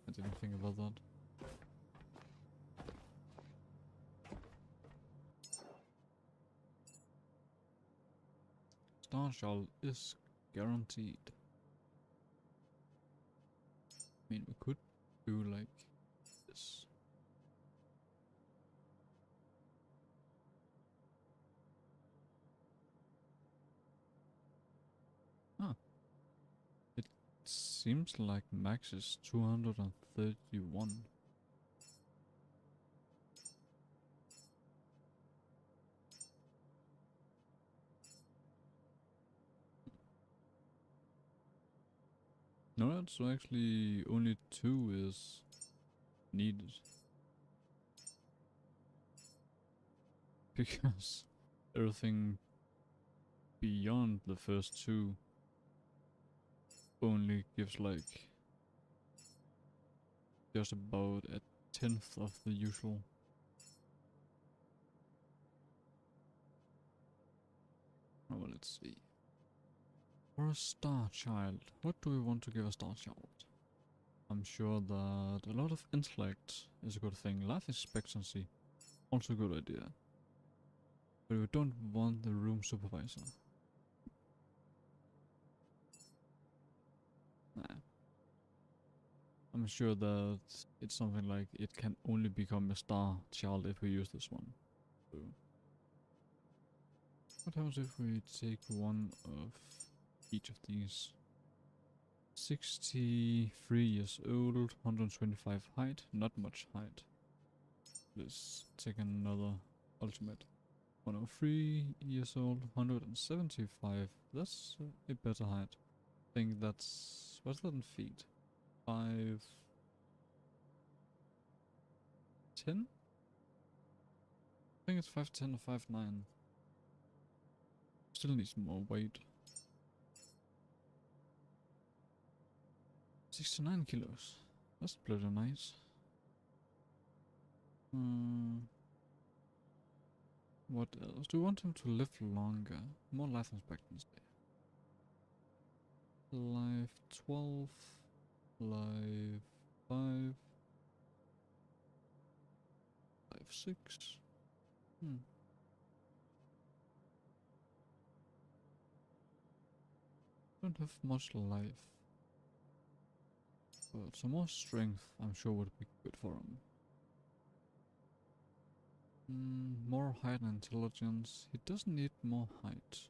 I didn't think about that. Star Child is guaranteed. I mean, we could do like this. Ah, it seems like max is 231. No, that's actually only 2 is needed. Because everything beyond the first 2 only gives like just about a 10th of the usual. Oh, well, let's see. For a Star Child, what do we want to give a Star Child? I'm sure that a lot of intellect is a good thing. Life expectancy, also a good idea. But we don't want the room supervisor. Nah. I'm sure that it's something like it can only become a Star Child if we use this one. So what happens if we take one of each of these? 63 years old, 125 height, not much height. Let's take another ultimate. 103 years old, 175. That's a better height. I think that's, what's that in feet? 5, 10? I think it's 5'10" or 5'9". Still needs more weight. 69 kilos. That's bloody nice. What else? Do we want him to live longer? More life expectancy. Life 12. Life 5. Life 6. Don't have much life. But some more strength I'm sure would be good for him. More height and intelligence. He doesn't need more height.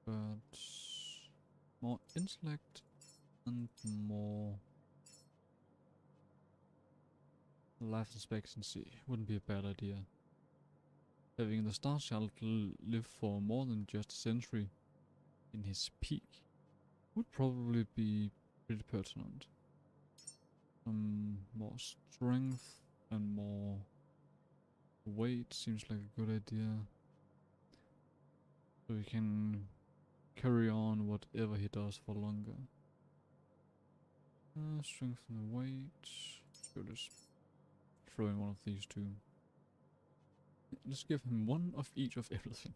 But more intellect and more life expectancy wouldn't be a bad idea. Having the Star Child live for more than just a century in his peak would probably be pretty pertinent. Some more strength and more weight seems like a good idea. So he can carry on whatever he does for longer. Strength and weight. So let's throw in one of these two. Let's give him one of each of everything.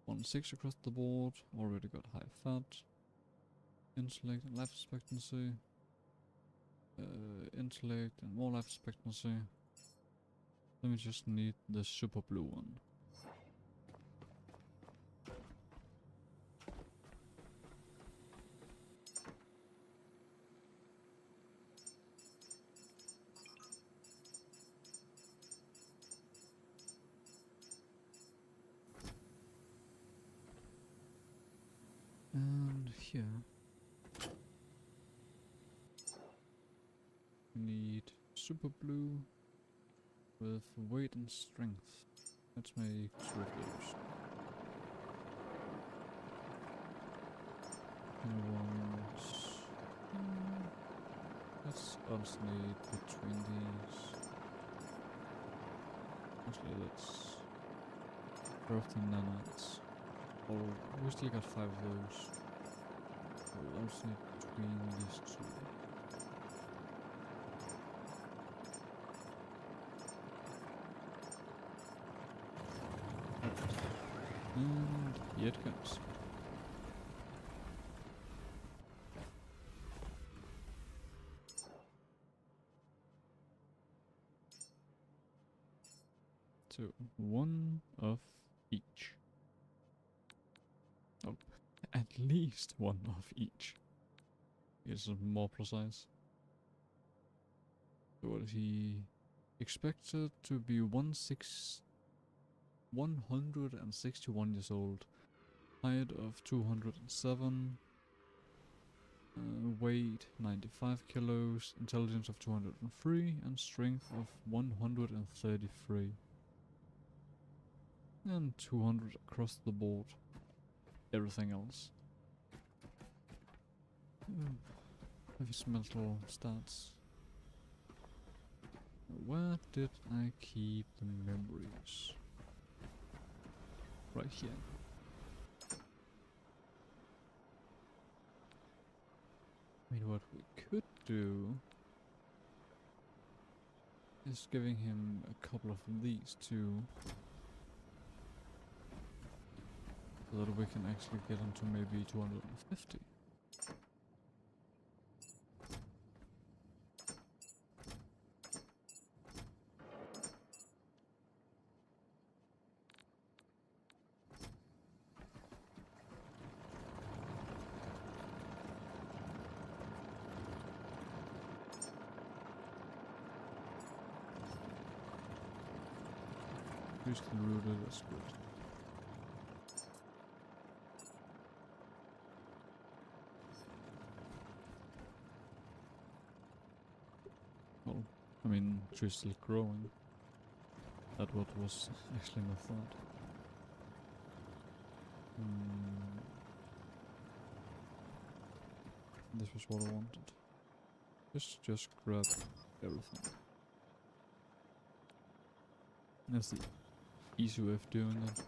1/6 across the board. Already got high fat. Intellect and life expectancy. Intellect and more life expectancy. Then we just need the super blue one. super blue with weight and strength. Let's make 2 of those. And let's alternate between these. Actually, let's craft the nanites. Oh, we still got 5 of those. We'll alternate between these 2. And here it comes. So, 1 of each. Oh, at least 1 of each. It's more precise. So what is he expected to be 161 years old, height of 207, weight 95 kilos, intelligence of 203, and strength of 133. And 200 across the board. Everything else. Have his mental stats. Where did I keep the memories? Right here. I mean, what we could do is giving him a couple of these too. So that we can actually get him to maybe 250. Crystal rooted, that's good. Well, I mean, tree's still growing. That what was actually my thought. This was what I wanted. Just grab everything. That's the easy way of doing it.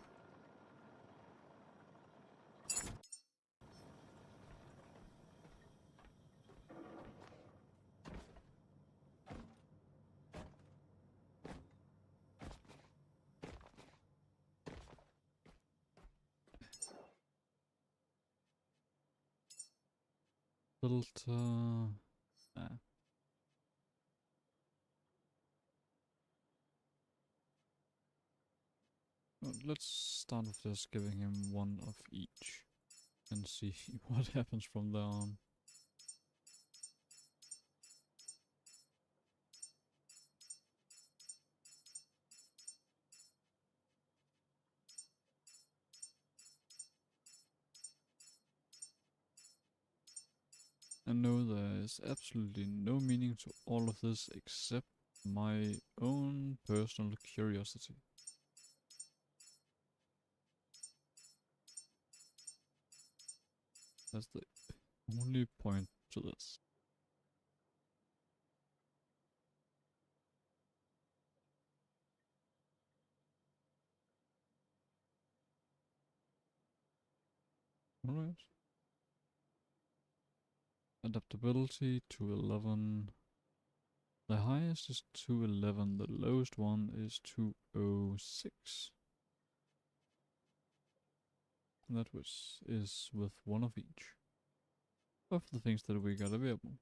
Filter. Well, let's start with just giving him 1 of each and see what happens from there on. I know there is absolutely no meaning to all of this except my own personal curiosity. That's the only point to this. Alright. Adaptability 211. The highest is 211, the lowest one is 206. That is with 1 of each. Of the things that we got available.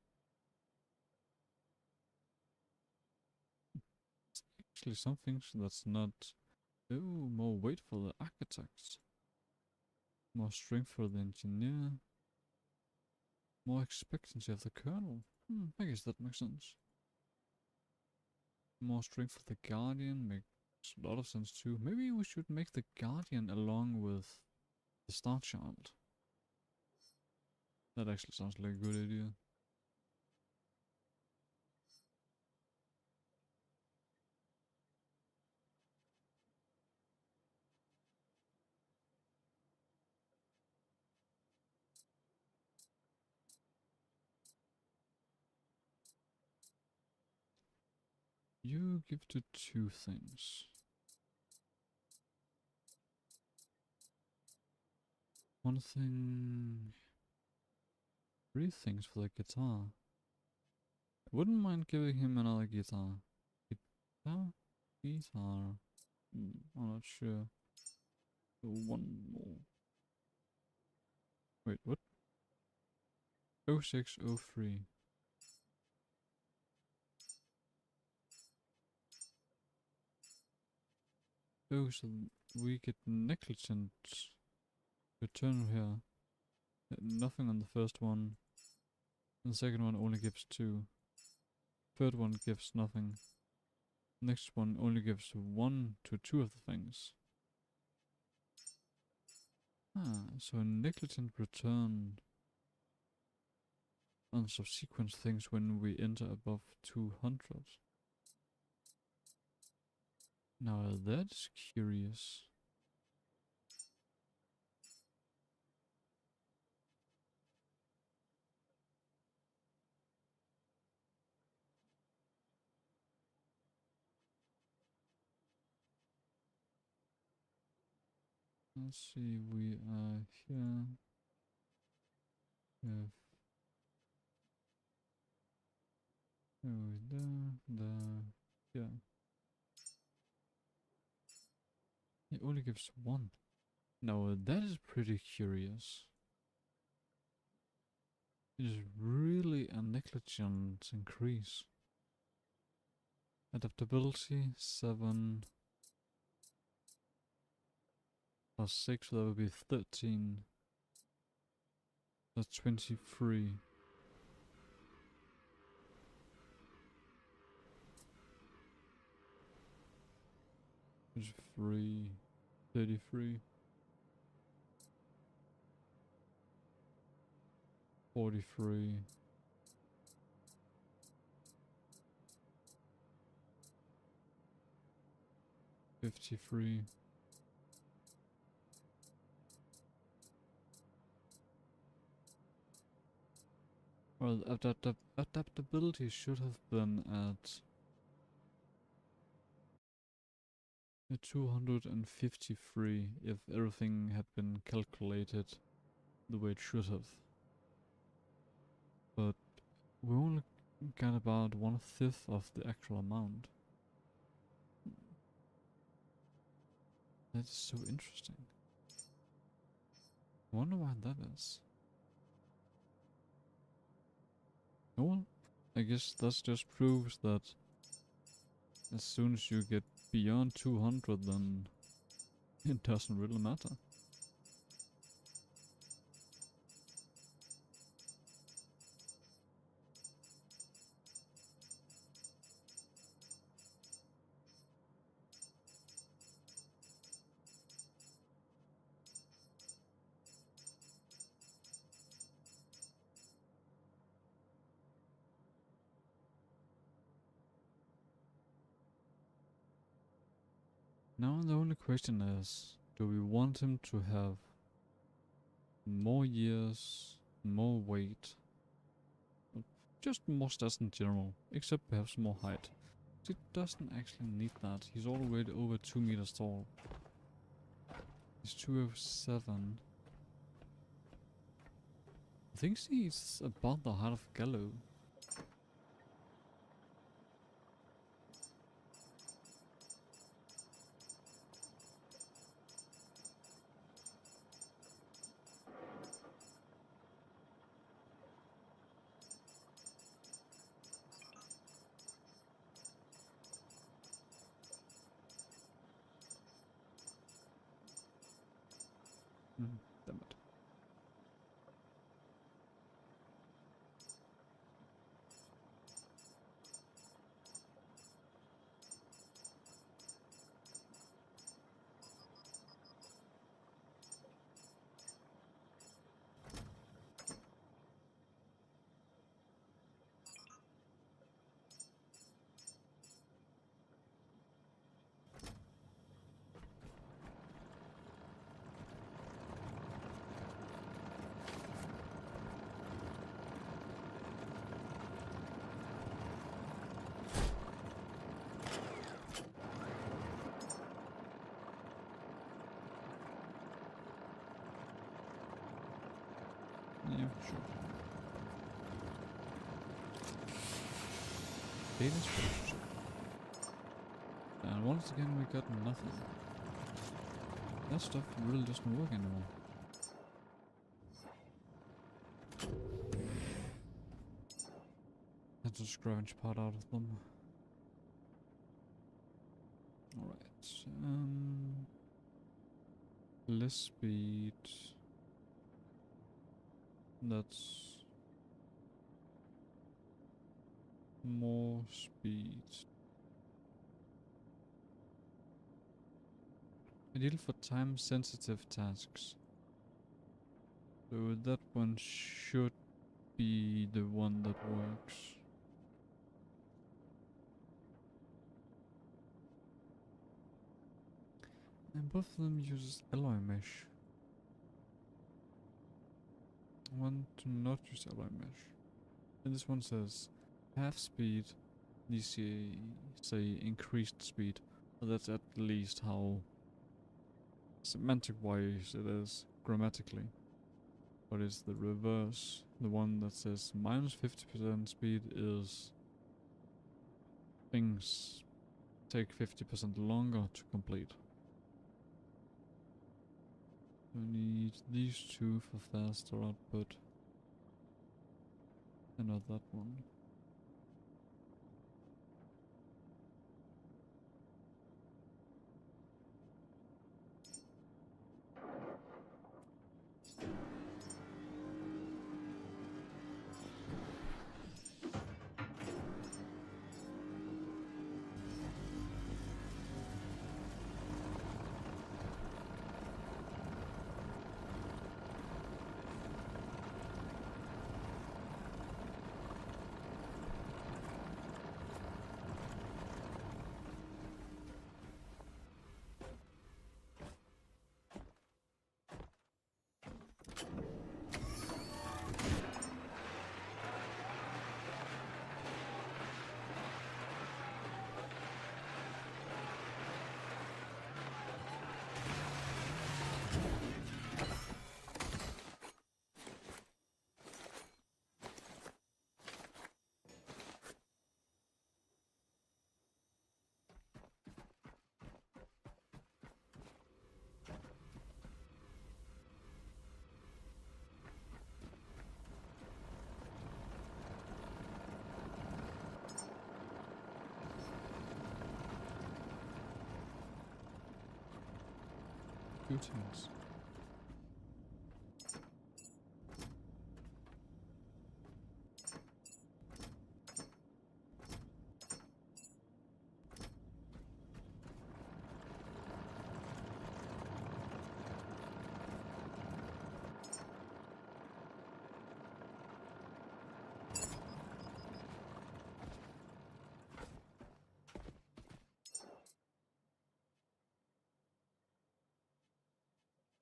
Actually some things that's not... Oh, more weight for the architects. More strength for the engineer. More expectancy of the colonel. I guess that makes sense. More strength for the guardian makes a lot of sense too. Maybe we should make the guardian along with the Star Child. That actually sounds like a good idea. You give to 2 things. 1 thing. 3 things for the guitar. I wouldn't mind giving him another guitar. Guitar? Guitar. I'm not sure. 1 more. Wait, what? 0603. Oh, so we get negligent return here. Nothing on the first one. The second one only gives 2. Third one gives nothing. Next one only gives 1 to 2 of the things. So a negligent return on subsequent things when we enter above 200. Now that's curious. Let's see, we are here. We have yeah. It only gives 1. Now that is pretty curious. It is really a negligent increase. Adaptability 7 plus 6, so that would be 13. That's 23. There's 3, 33. 43. 53. Well, adaptability should have been at 253 if everything had been calculated the way it should have. But we only got about 1/5 of the actual amount. That is so interesting. I wonder why that is. Oh well, I guess that just proves that as soon as you get beyond 200, then it doesn't really matter. Now the only question is, do we want him to have more years, more weight, or just more stats in general, except perhaps more height? He doesn't actually need that, he's already over 2 meters tall. He's 207. I think he's about the height of Gallo. Damn it. Yeah, sure. Danish post. And once again we got nothing. That stuff really doesn't work anymore. Had to scavenge part out of them. Alright. Less speed. That's more speed. Ideal for time sensitive tasks. So that one should be the one that works. And both of them uses alloy mesh. One to not use alloy mesh. And this one says half speed, these say increased speed. But that's at least how semantic wise it is grammatically. But it's the reverse. The one that says minus 50% speed is things take 50% longer to complete. We need these two for faster output. And not that one. Two things.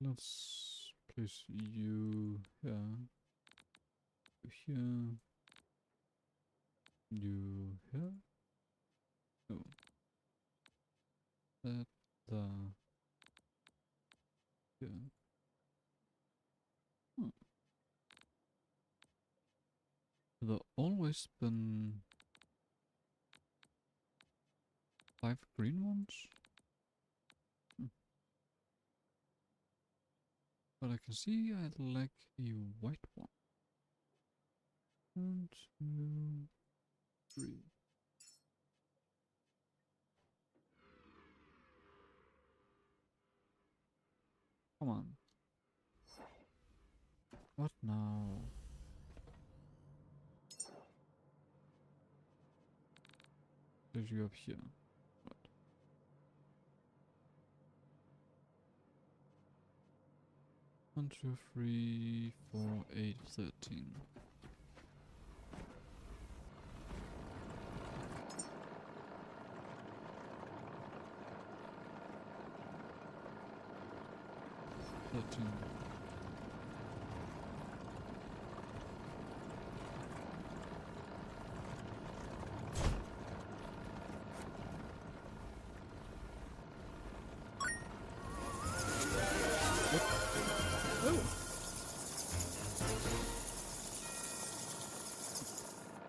Let's place you here, you here. Oh, that here. There always been 5 green ones. But I can see I'd like a white one. 1, 2, 3. Come on. What now? There's you up here. 1, 2, 3, 4, 8, 13.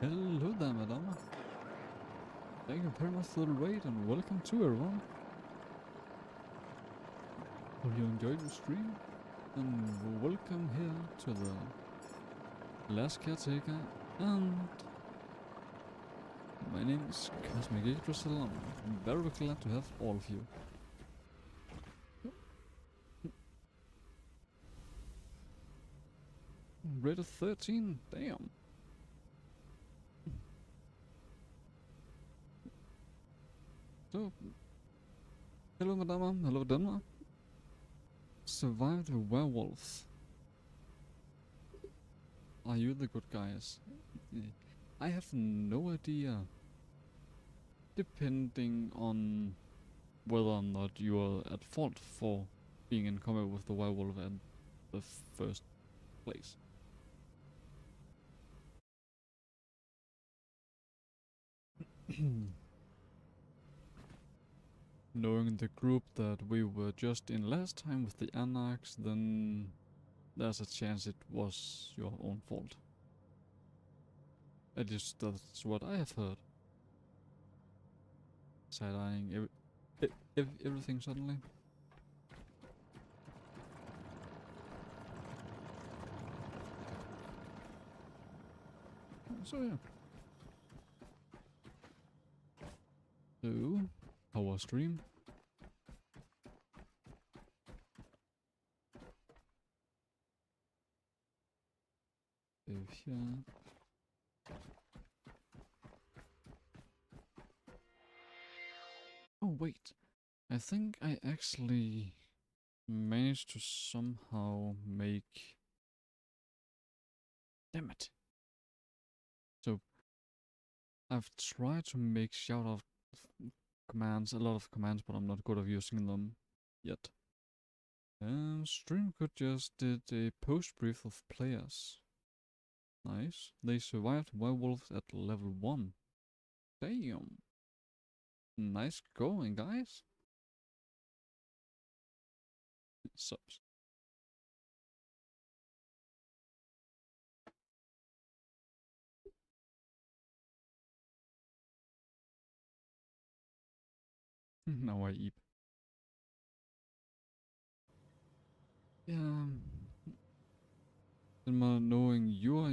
Hello there, madama. Thank you very much for the raid and welcome to everyone. Hope you enjoyed the stream and welcome here to the Last Caretaker, and my name is Cosmic Yggdrasil. I'm very glad to have all of you. Rated 13, damn. So, hello madama, hello Denmark. Survived the werewolves. Are you the good guys? I have no idea. Depending on whether or not you are at fault for being in combat with the werewolf at the first place. Knowing the group that we were just in last time with the Anarchs, then there's a chance it was your own fault. At least that's what I have heard. Side-eyeing everything suddenly. So yeah. So, how was stream? Here. Oh wait, I think I actually managed to somehow make... Damn it. So, I've tried to make shout-out commands, a lot of commands, but I'm not good at using them yet. And stream could just did a post brief of players. Nice. They survived werewolves at level 1. Damn. Nice going, guys. Subs. Now I eat. Yeah. Knowing your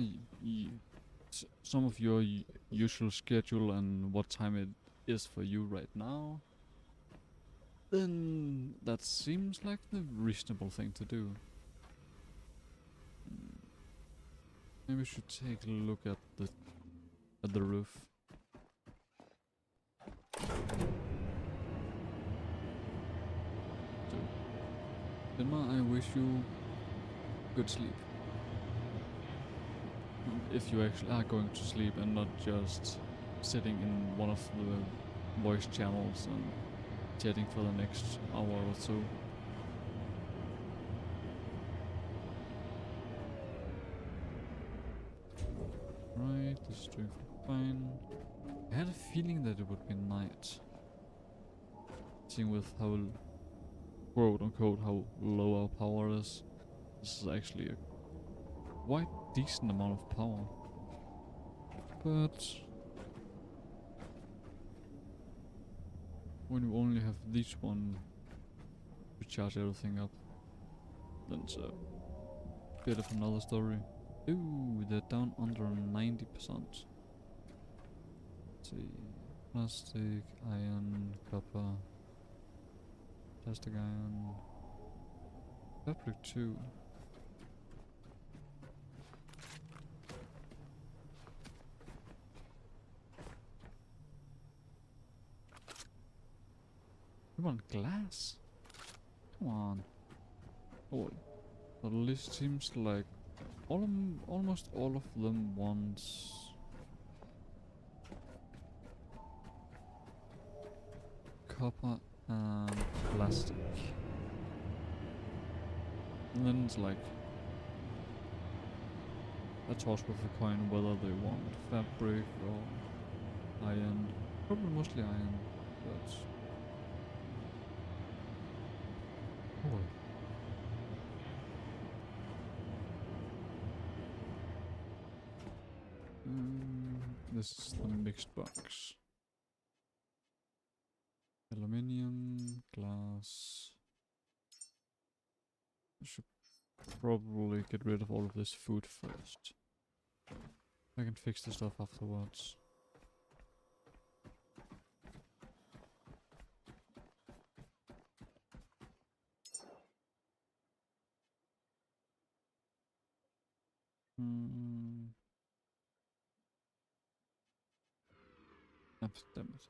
some of your usual schedule and what time it is for you right now, then that seems like the reasonable thing to do. Maybe we should take a look at the roof. So, Emma, I wish you good sleep. If you actually are going to sleep and not just sitting in one of the voice channels and chatting for the next hour or so. Right, this is doing fine. I had a feeling that it would be night. Seeing with how, quote unquote, how low our power is. This is actually a quite decent amount of power. But when you only have this one to charge everything up, then it's a bit of another story. Ooh, they're down under 90%. Let's see. Plastic, iron, copper, plastic, iron, fabric 2. You want glass? Come on. Oh, at least seems like almost all of them want copper and plastic. And then it's like a toss with a coin whether they want fabric or iron. Probably mostly iron, but oh. This is the mixed box. Aluminium, glass. I should probably get rid of all of this food first. I can fix the stuff afterwards. Damn it.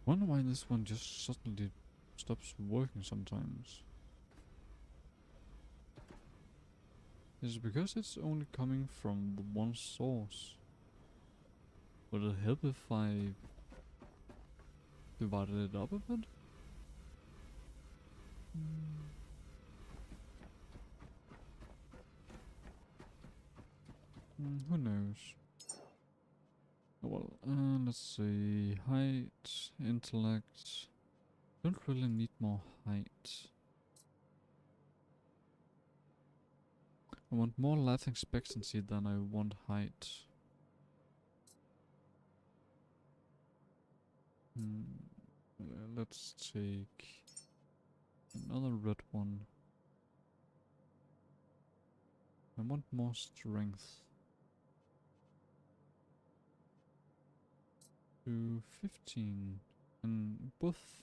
Wonder why this one just suddenly stops working sometimes. Is it because it's only coming from the one source? Would it help if I divided it up a bit? Who knows? Oh, well, let's see. Height, intellect. Don't really need more height. I want more life expectancy than I want height. Let's take another red one. I want more strength. To 15. And both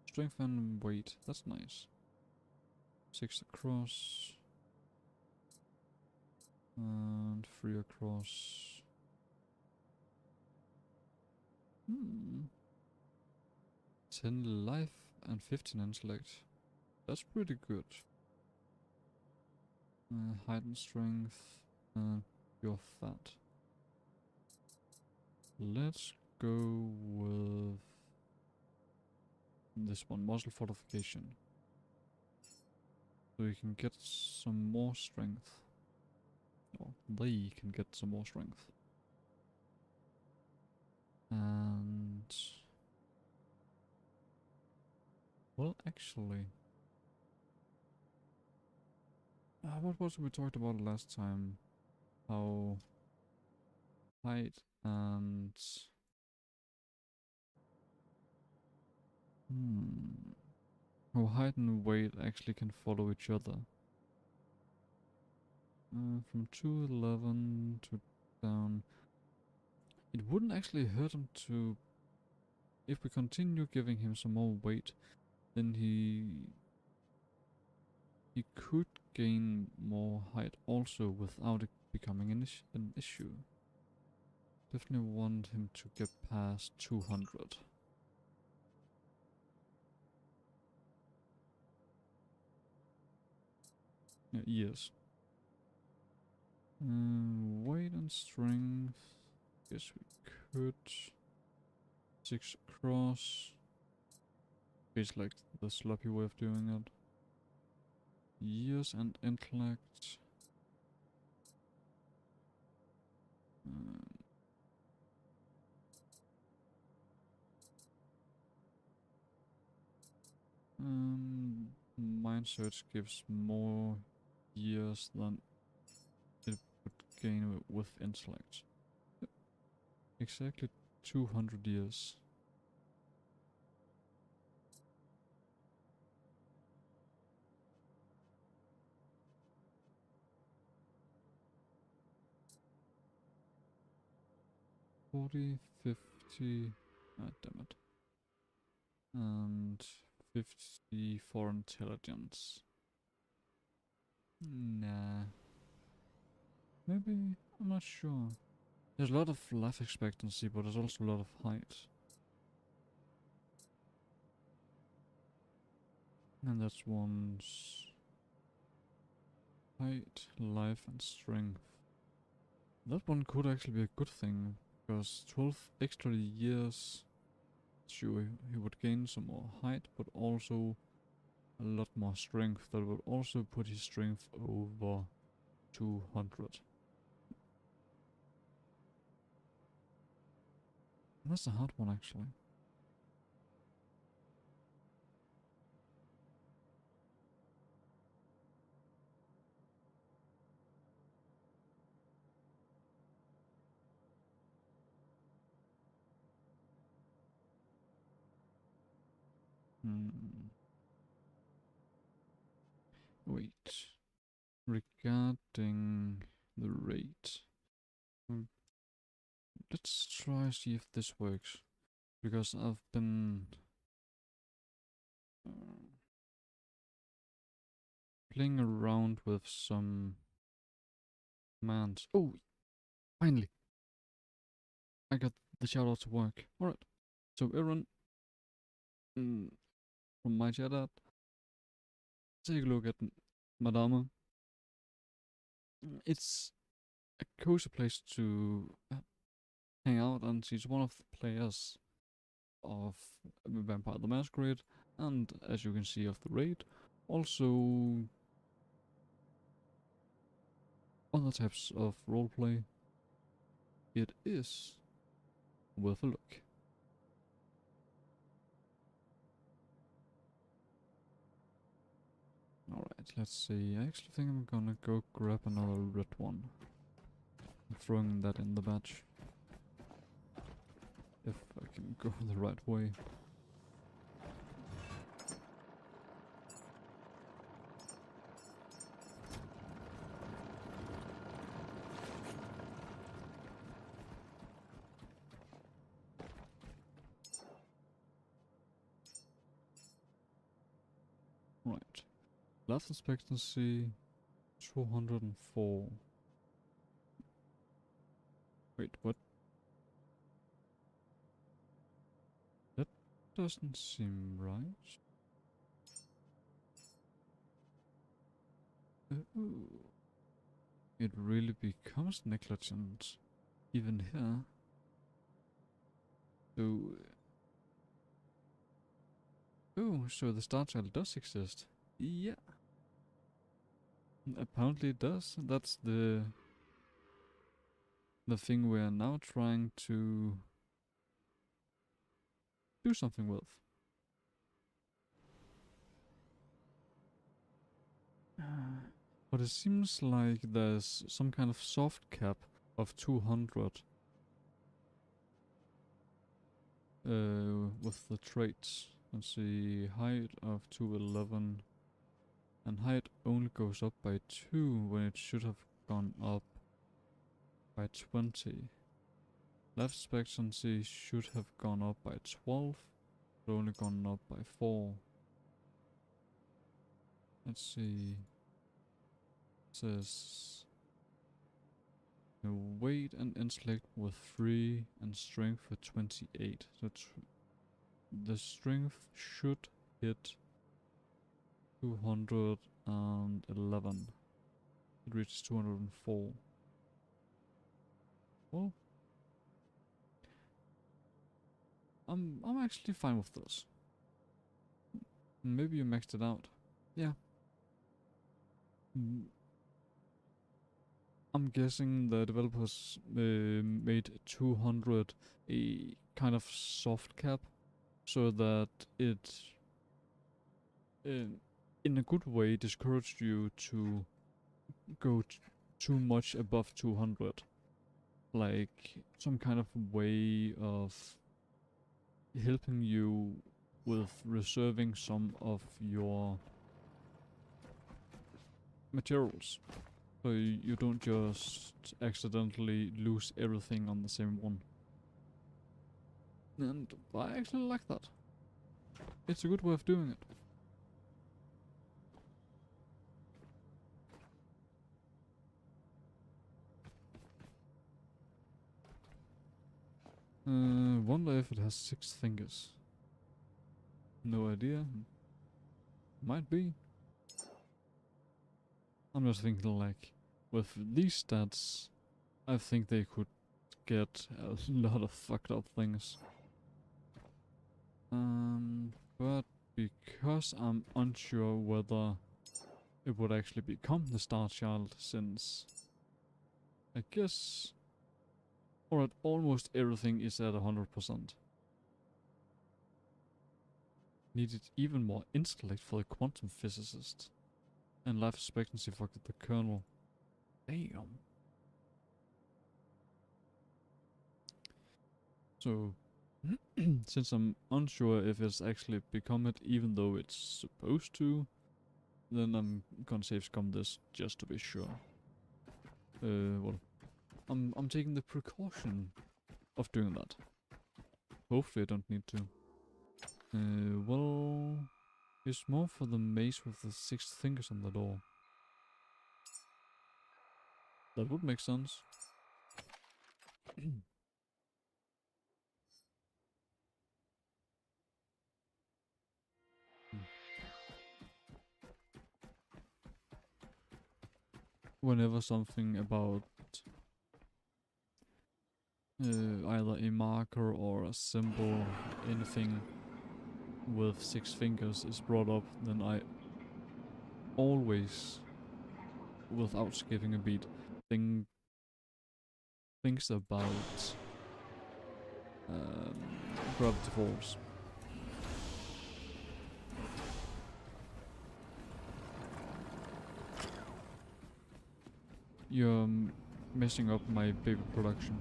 strength and weight. That's nice. 6 across. And 3 across. 10 life and 15 intellect. That's pretty good. Height and strength. You're fat. Let's go with this one, muscle fortification. So you can get some more strength. Or they can get some more strength. And well, actually, what was we talked about last time? How height and how height and weight actually can follow each other. From 211 to down. It wouldn't actually hurt him to, if we continue giving him some more weight, then he could gain more height also without it becoming an issue. Definitely want him to get past 200. Yes. Weight and strength. Guess we could. 6 across. It's like the sloppy way of doing it. Years and intellect. Mind search gives more years than it would gain with intellect. Yep. Exactly 200 years. Damn it. And 50 for intelligence. Nah. Maybe, I'm not sure. There's a lot of life expectancy, but there's also a lot of height. And that's one's height, life and strength. That one could actually be a good thing, because 12 extra years, sure, he would gain some more height, but also a lot more strength. That would also put his strength over 200. That's a hard one, actually. Hmm. Wait. Regarding the rate. Hmm, let's try see if this works. Because I've been playing around with some commands. Oh, finally! I got the shoutout to work. Alright. So, Aaron, from my chat, take a look at Madama. It's a cozy place to hang out, and she's one of the players of Vampire the Masquerade, and as you can see of the raid, also other types of roleplay. It is worth a look. Alright, let's see. I actually think I'm gonna go grab another red one. I'm throwing that in the batch. If I can go the right way. Right. Life expectancy 204. Wait, what? That doesn't seem right. Ooh. It really becomes negligent even here. So, oh, so the star child does exist. Yeah. Apparently it does. That's the thing we're now trying to do something with. But it seems like there's some kind of soft cap of 200 with the traits. Let's see, height of 211, and height only goes up by 2 when it should have gone up by 20. Life expectancy should have gone up by 12, but only gone up by 4. Let's see. It says weight and intellect with 3 and strength with 28. So the strength should hit 211. It reaches 204. Well, I'm actually fine with this. Maybe you maxed it out. Yeah. I'm guessing the developers made 200 a kind of soft cap, so that it, in a good way, discouraged you to go too much above 200. Like some kind of way of helping you with reserving some of your materials. So you don't just accidentally lose everything on the same one. And I actually like that. It's a good way of doing it. Wonder if it has 6 fingers. No idea. Might be. I'm just thinking, like, with these stats, I think they could get a lot of fucked up things. But because I'm unsure whether it would actually become the Star Child, since I guess Alright, almost everything is at 100%. Needed even more intellect for the quantum physicist. And life expectancy for the colonel. Damn. So, since I'm unsure if it's actually become it, even though it's supposed to, then I'm gonna save scum this just to be sure. Well, I'm taking the precaution of doing that. Hopefully I don't need to. Well, it's more for the maze with the 6 fingers on the door. That would make sense. Whenever something about either a marker or a symbol, anything with 6 fingers is brought up, then I always, without skipping a beat, thinks about Gravity Falls. You're messing up my baby production.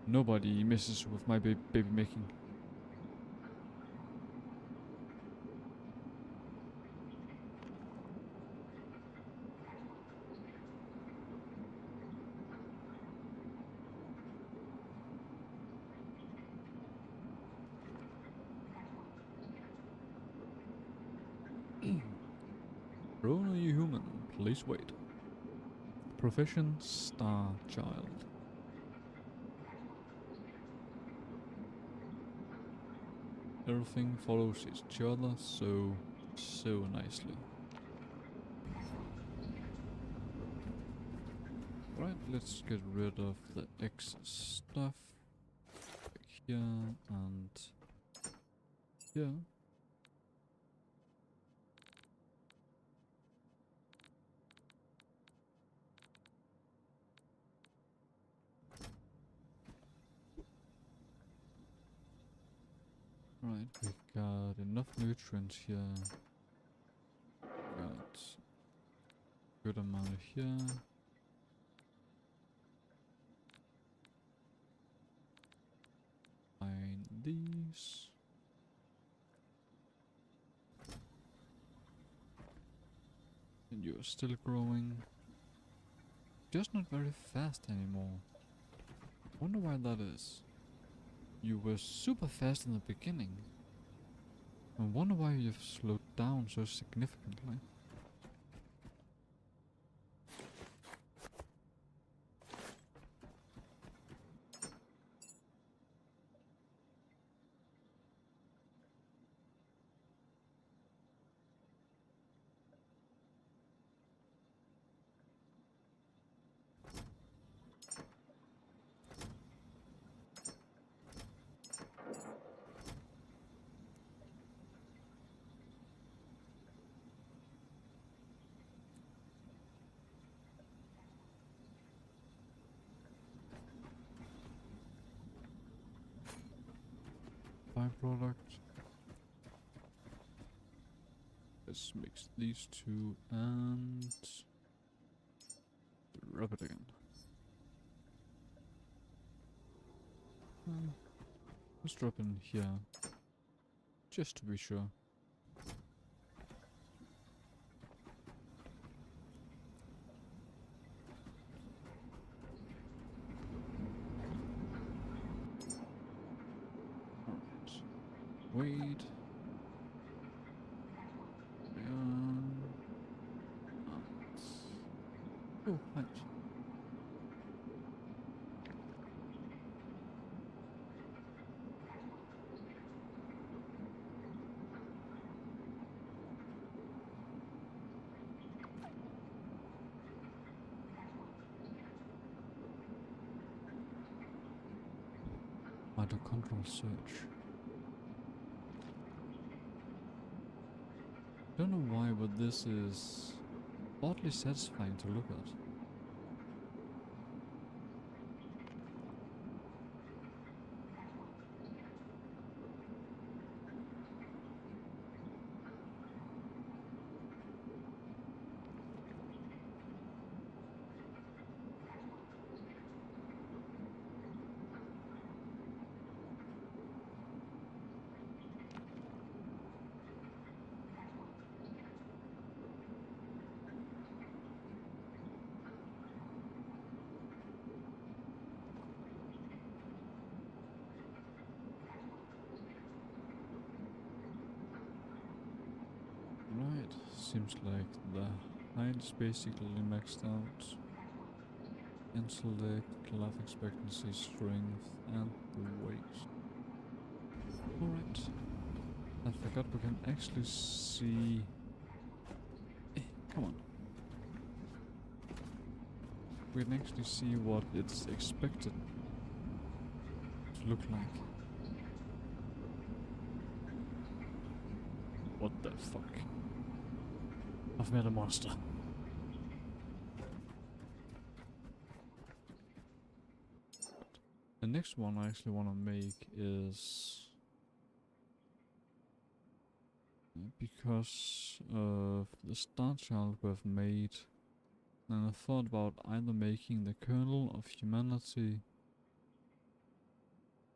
Nobody messes with my baby making. Rona, you human, please wait. Profession Star Child. Everything follows each other so nicely. Right, let's get rid of the excess stuff. Here and here. Right, we've got enough nutrients here. Got good amount here. Find these. And you're still growing. Just not very fast anymore. Wonder why that is. You were super fast in the beginning. I wonder why you've slowed down so significantly. Byproduct. Let's mix these two and rub it again. Let's drop in here, just to be sure. Wait. Oh, right. Mitochondrial search. Don't know why, but this is oddly satisfying to look at. Right, seems like the height is basically maxed out. Intellect, life expectancy, strength, and the weight. Alright. I forgot we can actually see... come on. We can actually see what it's expected to look like. What the fuck? I've met a monster. The next one I actually want to make is... because of the Star Child we've made, and I thought about either making the kernel of humanity.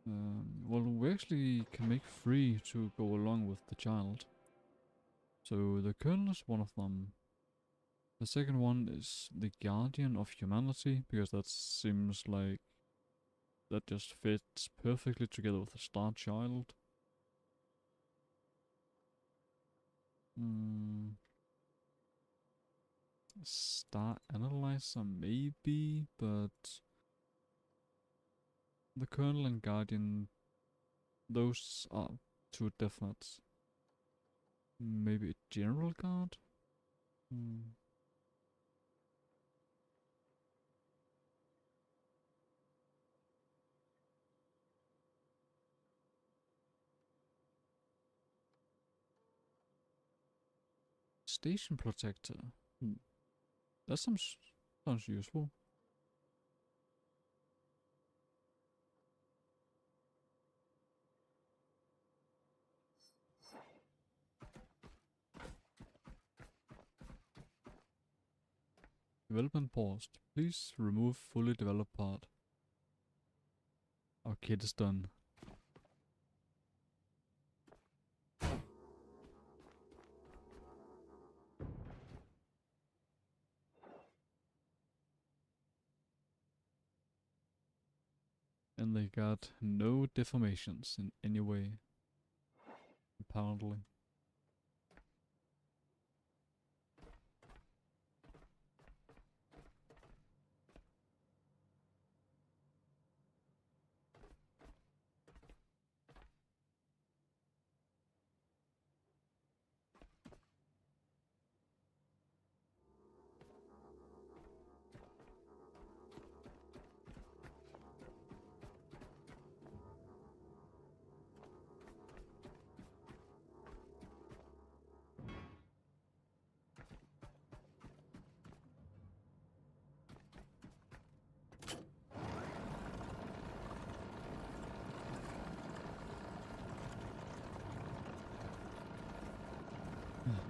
Well, we actually can make 3 to go along with the child. So the kernel is one of them. The second one is the guardian of humanity, because that seems like that just fits perfectly together with the Star Child. Star Analyzer maybe, but the kernel and guardian, those are 2 definites. Maybe a general guard? Station protector. That sounds useful. Development paused. Please remove fully developed part. Our kit is done. And they got no deformations in any way. Apparently.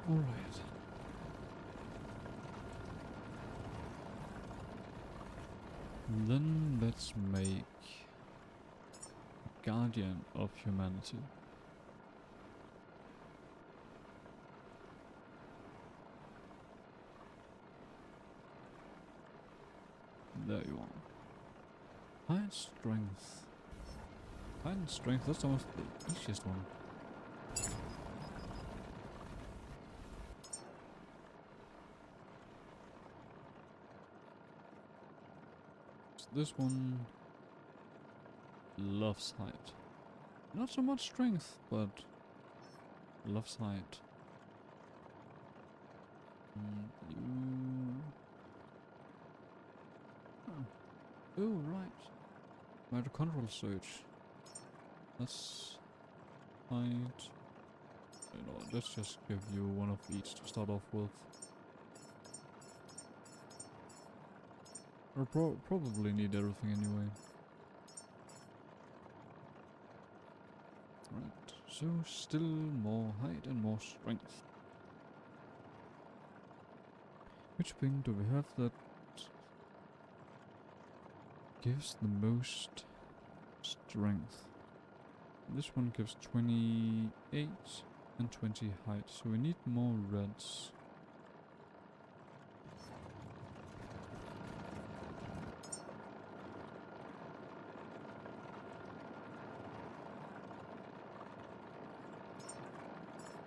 Alright. Then let's make Guardian of Humanity. There you are. High strength. High strength, that's almost the easiest one. This one loves height. Not so much strength, but loves height. Oh, right. Mitochondrial surge. That's height. You know, let's just give you one of each to start off with. I'll probably need everything anyway. Right, so still more height and more strength. Which wing do we have that gives the most strength? This one gives 28 and 20 height, so we need more reds.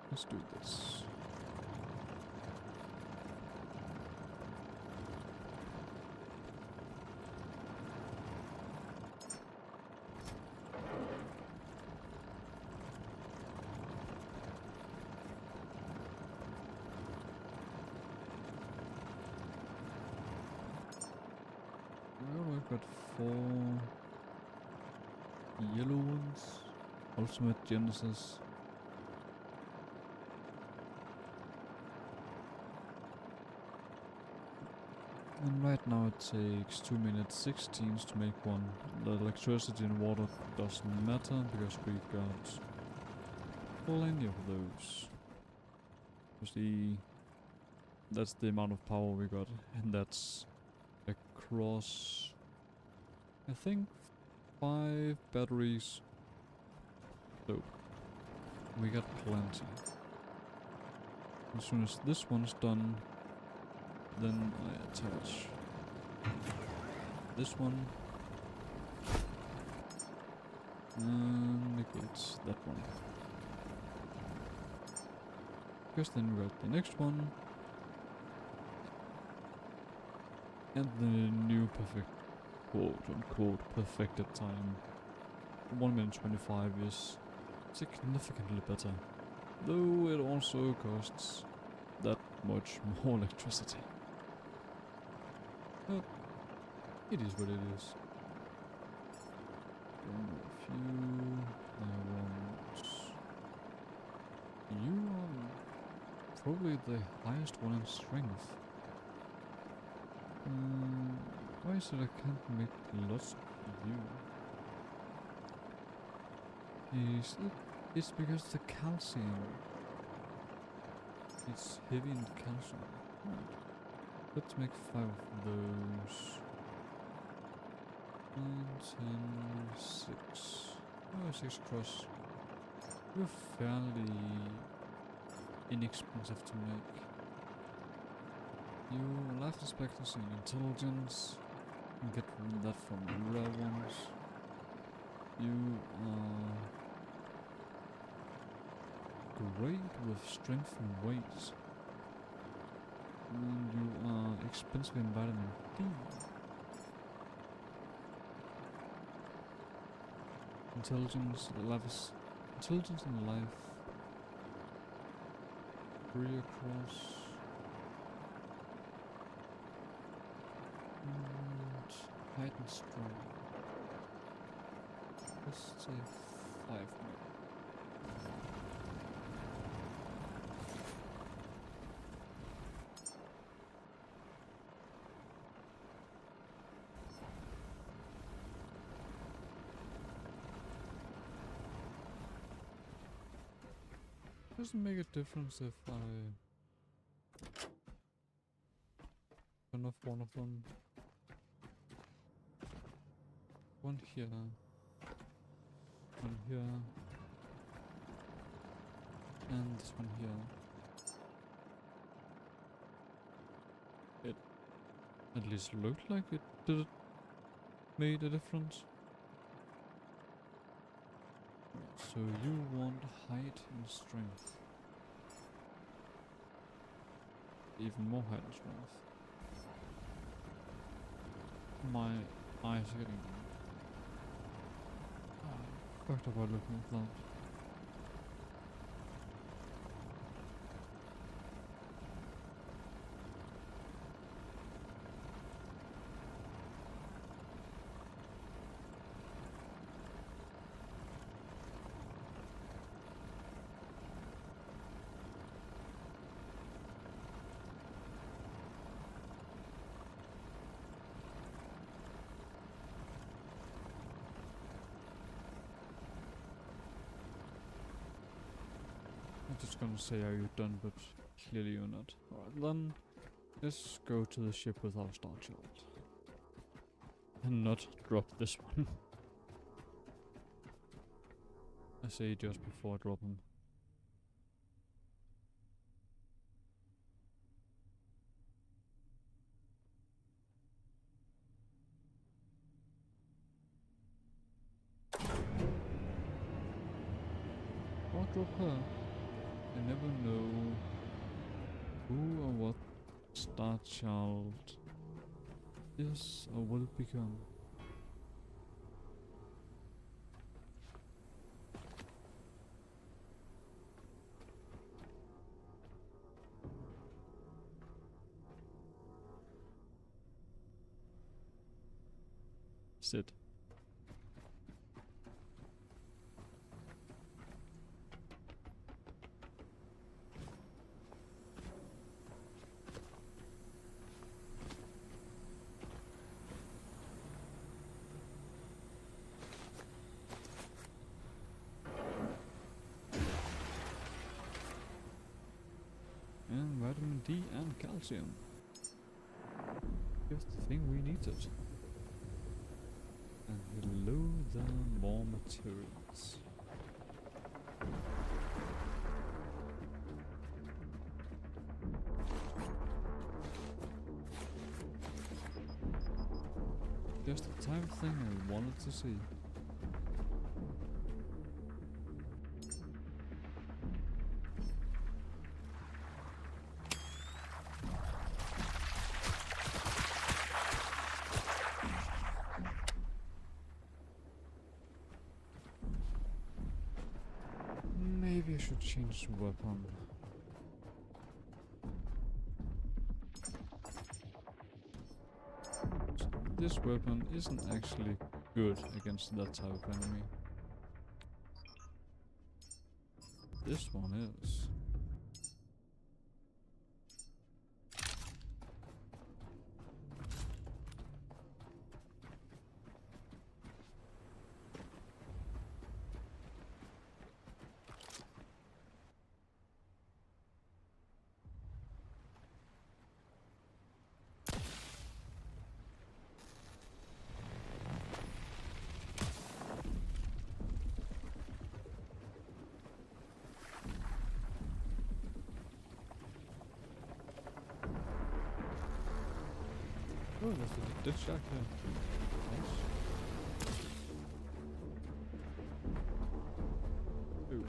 Let's do this. I've got 4 yellow ones. Ultimate Genesis. And right now it takes 2 minutes 16 to make one. The electricity and water doesn't matter because we got plenty of those. You see, that's the amount of power we got, and that's across, I think, 5 batteries. So we got plenty. As soon as this one's done, then I attach this one and negates that one. Because then we got the next one and the new perfect, quote unquote, perfected time. 1 minute 25 is significantly better, though it also costs that much more electricity. But it is what it is. A few. I want. You are probably the highest one in strength. Why is it I can't make lots of you? It's because the calcium. It's heavy in calcium. Right. Let's make 5 of those. 9, 10, 6. Oh, 6 cross. You're fairly inexpensive to make. Your life expectancy and intelligence. You get that from the rare ones. You are great with strength and weight. And you are expensive in vitamin D. Intelligence and life. 3 across. And height and strength. Let's say 5 more. Doesn't make a difference if I turn off one of them. One here. One here. And this one here. It at least looked like it made a difference. So you want height and strength. Even more height and strength. My eyes are getting fucked up by looking at that. I'm just gonna say, are you done? But clearly you're not. Alright, then let's go to the ship with our Star Child. And not drop this one. I say just before I drop him. Or drop her. I never know who or what Star Child is or will become. Sit. And vitamin D and calcium. Just the thing we needed. And hello there, more materials. Just the type of thing I wanted to see. Maybe I should change the weapon. This weapon isn't actually good against that type of enemy. This one is. Oh, there's a dead shack there. Nice. Ooh.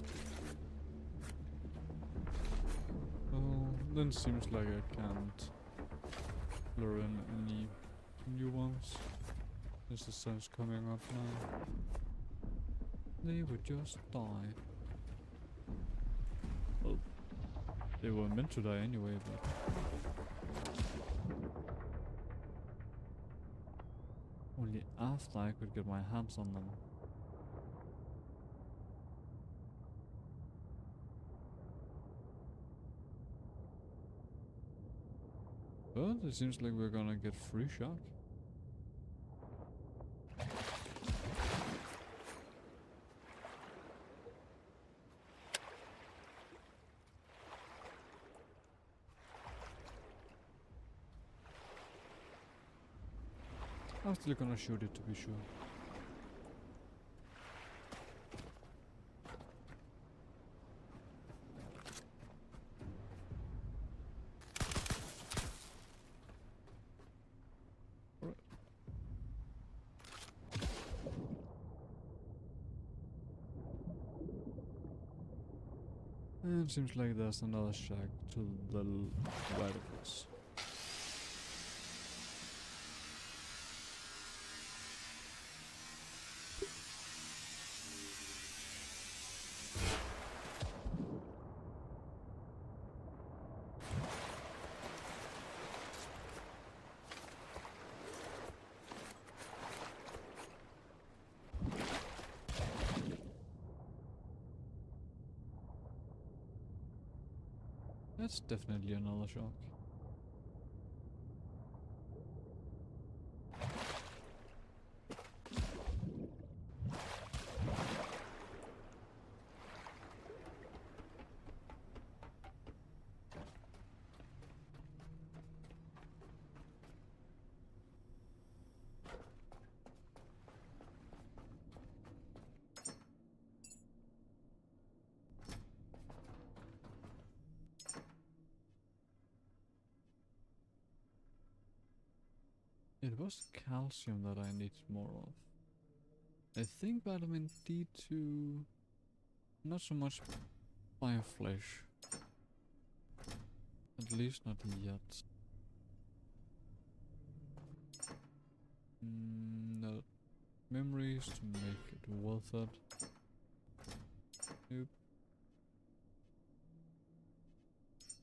Oh, then seems like I can't lure in any new ones. As the sun's coming up now. They would just die. Well, they were meant to die anyway, but... only after I could get my hands on them. But it seems like we're gonna get free shock. I'm still gonna shoot it to be sure. Alright. And seems like there's another shack to the right of us. That's definitely another shock. It was calcium that I need more of. I think vitamin D2, not so much bioflesh. At least not yet. No memories to make it worth it. Nope.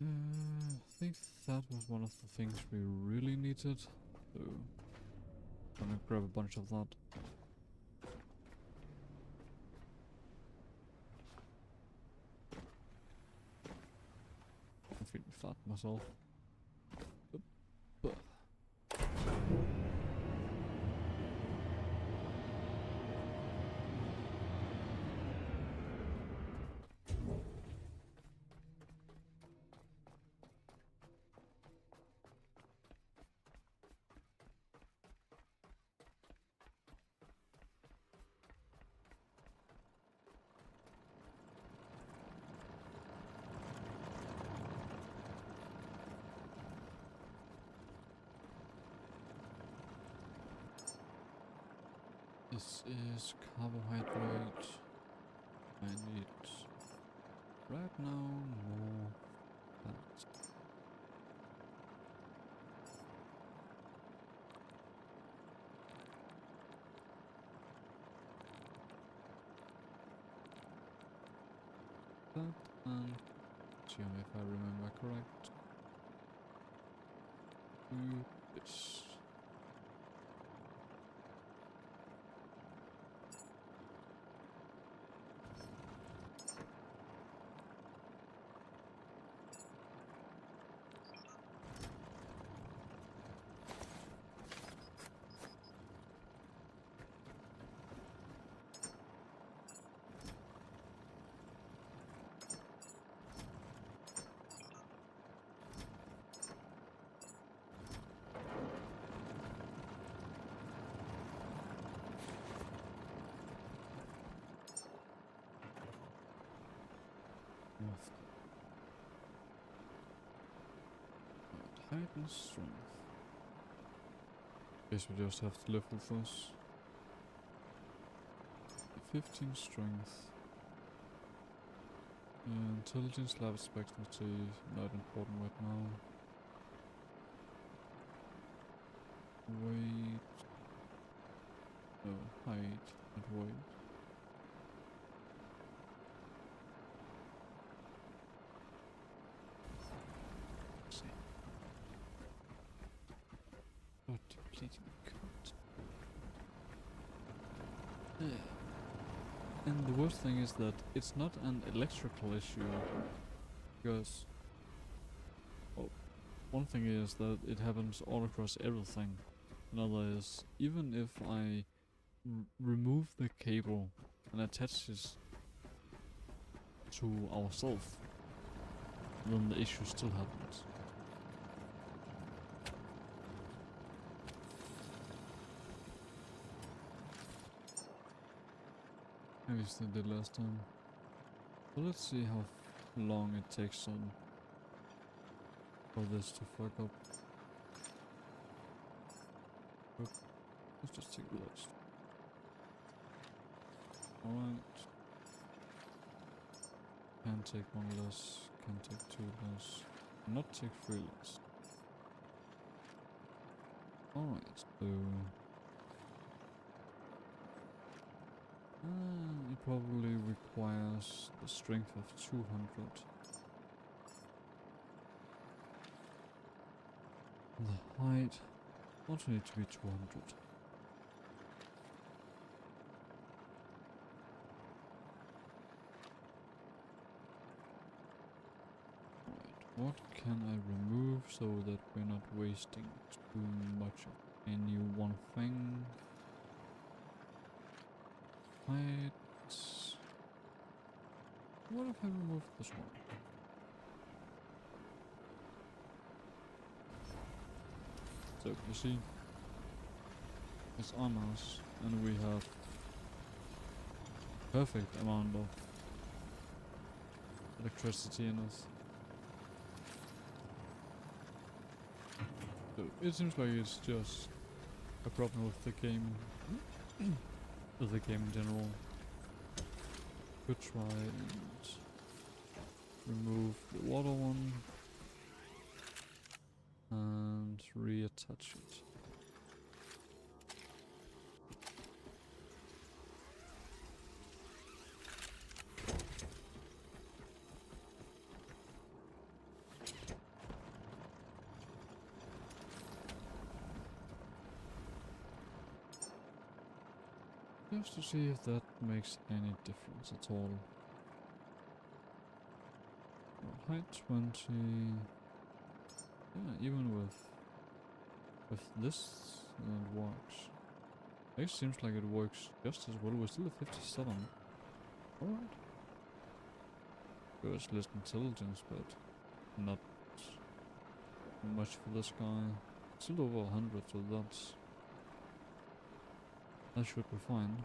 I think that was one of the things we really needed. So Gonna grab a bunch of that. I'm feeling fat myself. But this is carbohydrate. I need right now more fat. That and gum, if I remember correct. This. Height and strength. Guess we just have to live with this. 15 strength. Intelligence, life expectancy, not important right now. Weight. No, height, not weight. And the worst thing is that it's not an electrical issue, because one thing is that it happens all across everything. Another is, even if I remove the cable and attach this to ourselves, then the issue still happens. I guess they did last time. So let's see how long it takes on for this to fuck up. Let's just take the last. Alright. Can take one less, can take two less, not take three less. Alright, so it probably requires the strength of 200. The height also need to be 200. Right, what can I remove so that we're not wasting too much of any one thing? Height. What if I remove this one? So you see, it's on us, and we have perfect amount of electricity in us. So it seems like it's just a problem with the game. With the game in general. Could try and remove the water one and reattach it. Just to see if that makes any difference at all. Well, height 20. Yeah, even with this, it works. It seems like it works just as well. We're still at 57. Alright. There's less intelligence, but not much for this guy. Still over 100, so that should be fine.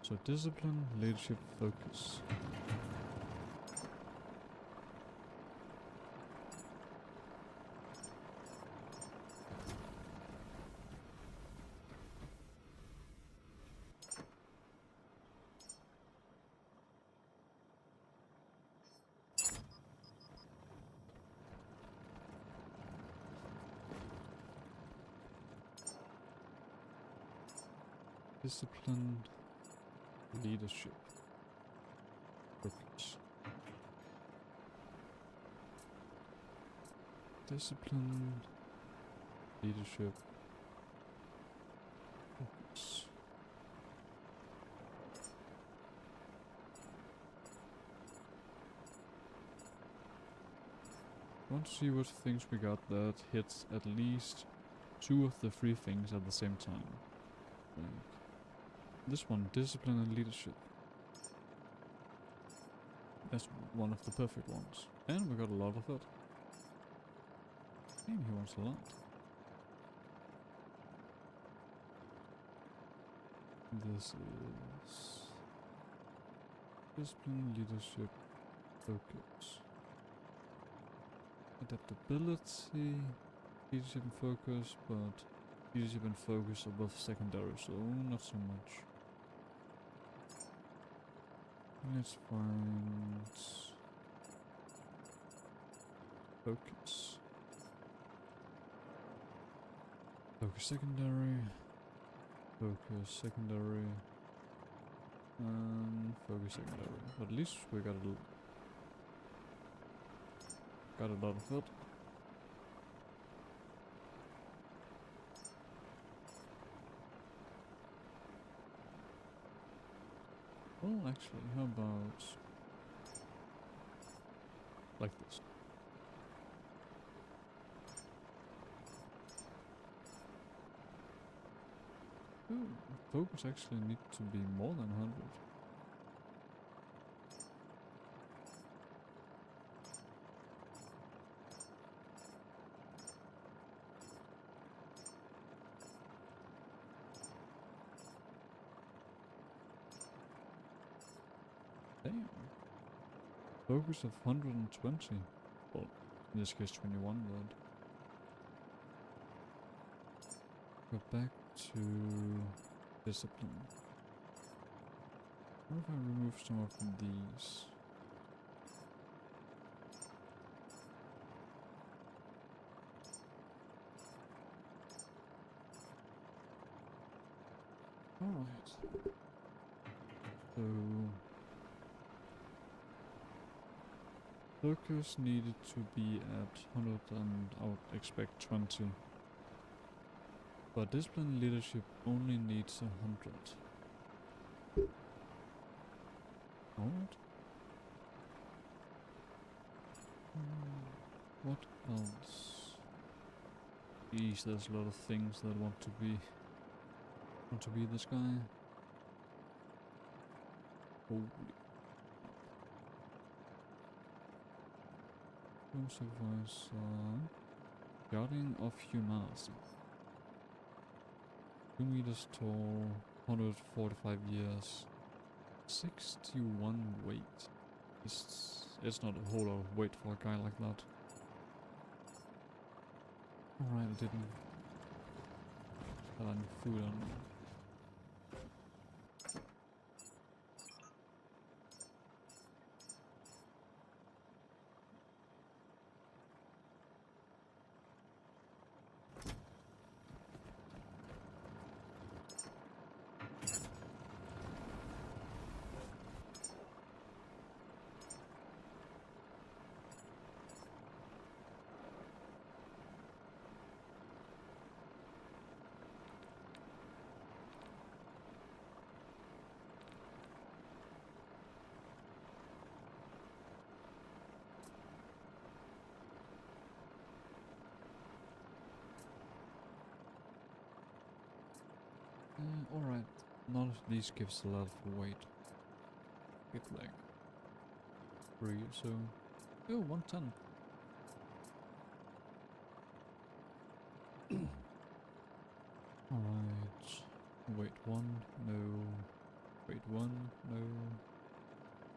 So discipline, leadership, focus. Discipline, leadership, focus. Discipline, leadership, focus. I want to see what things we got that hits at least 2 of the 3 things at the same time. Like this one, discipline and leadership. That's one of the perfect ones. And we got a lot of it. Damn, he wants a lot. This is discipline, leadership, focus. Adaptability, leadership and focus, but leadership and focus are both secondary, so not so much. Let's find focus. Focus secondary. Focus secondary. And focus secondary. At least we got a lot of it. Well, actually, how about like this? Ooh, focus actually need to be more than 100. Damn. Focus of 120. Well, in this case 21, but go back to discipline. What if I remove some of these? Alright. So focus needed to be at 100 and I would expect 20. But discipline leadership only needs 100. Alright. What else? Jeez, there's a lot of things that want to be this guy. Holy. Supervisor. Guardian of Humanity. 2 meters tall, 145 years, 61 weight. It's not a whole lot of weight for a guy like that. Alright, I didn't have any food on me. Alright. None of these gives a lot of weight. Get like 3 or so. Oh, 110. Alright. Weight 1, no. Weight 1, no.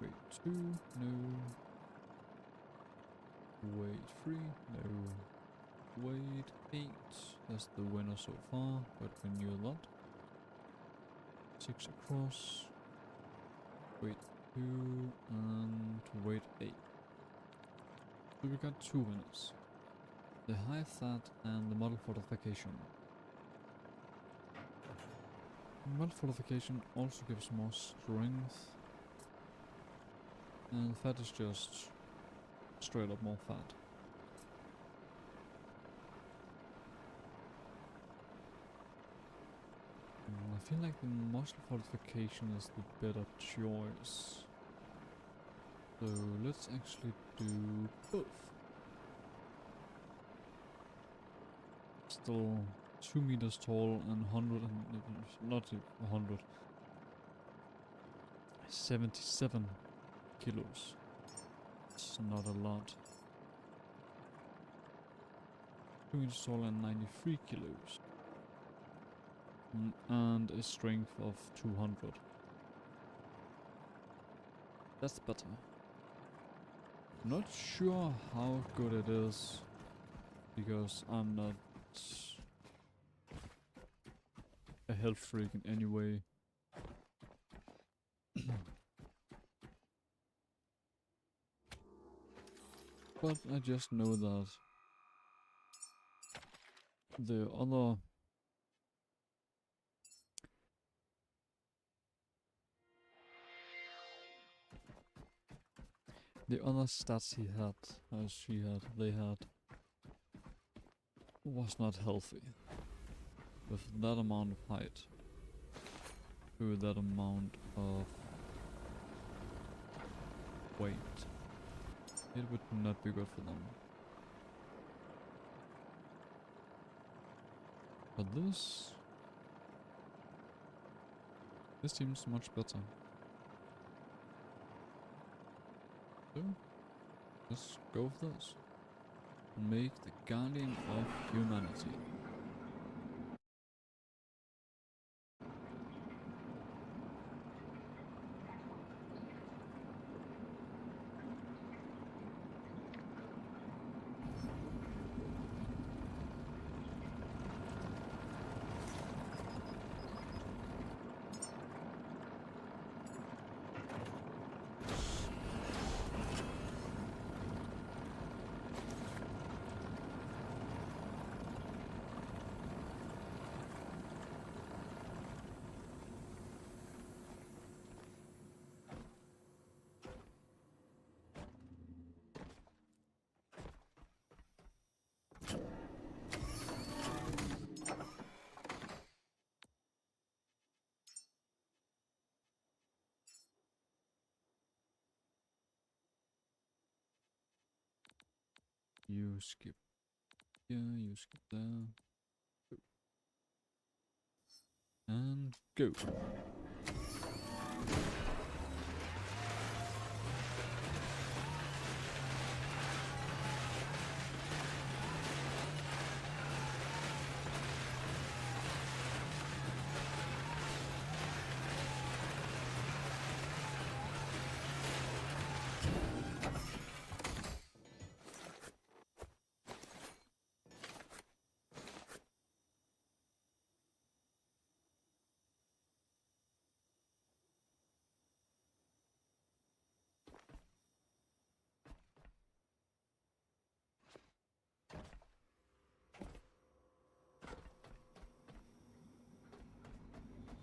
Weight 2, no. Weight 3, no. Weight 8, that's the winner so far, but we knew a lot. 6 across. Weight 2 and weight 8. So we got 2 winners. The high fat and the model fortification. Model fortification also gives more strength. And fat is just straight up more fat. I feel like the muscle fortification is the better choice. So let's actually do both. Still 2 meters tall and 100 and not 100. 77 kilos. It's not a lot. 2 meters tall and 93 kilos. And a strength of 200. That's better. Not sure how good it is, because I'm not a health freak in any way. But I just know that the other stats he had, they had, was not healthy. With that amount of height, with that amount of weight, it would not be good for them. But this seems much better. So, let's go with this. Make the Guardian of Humanity. You skip here, you skip there. Go. And go.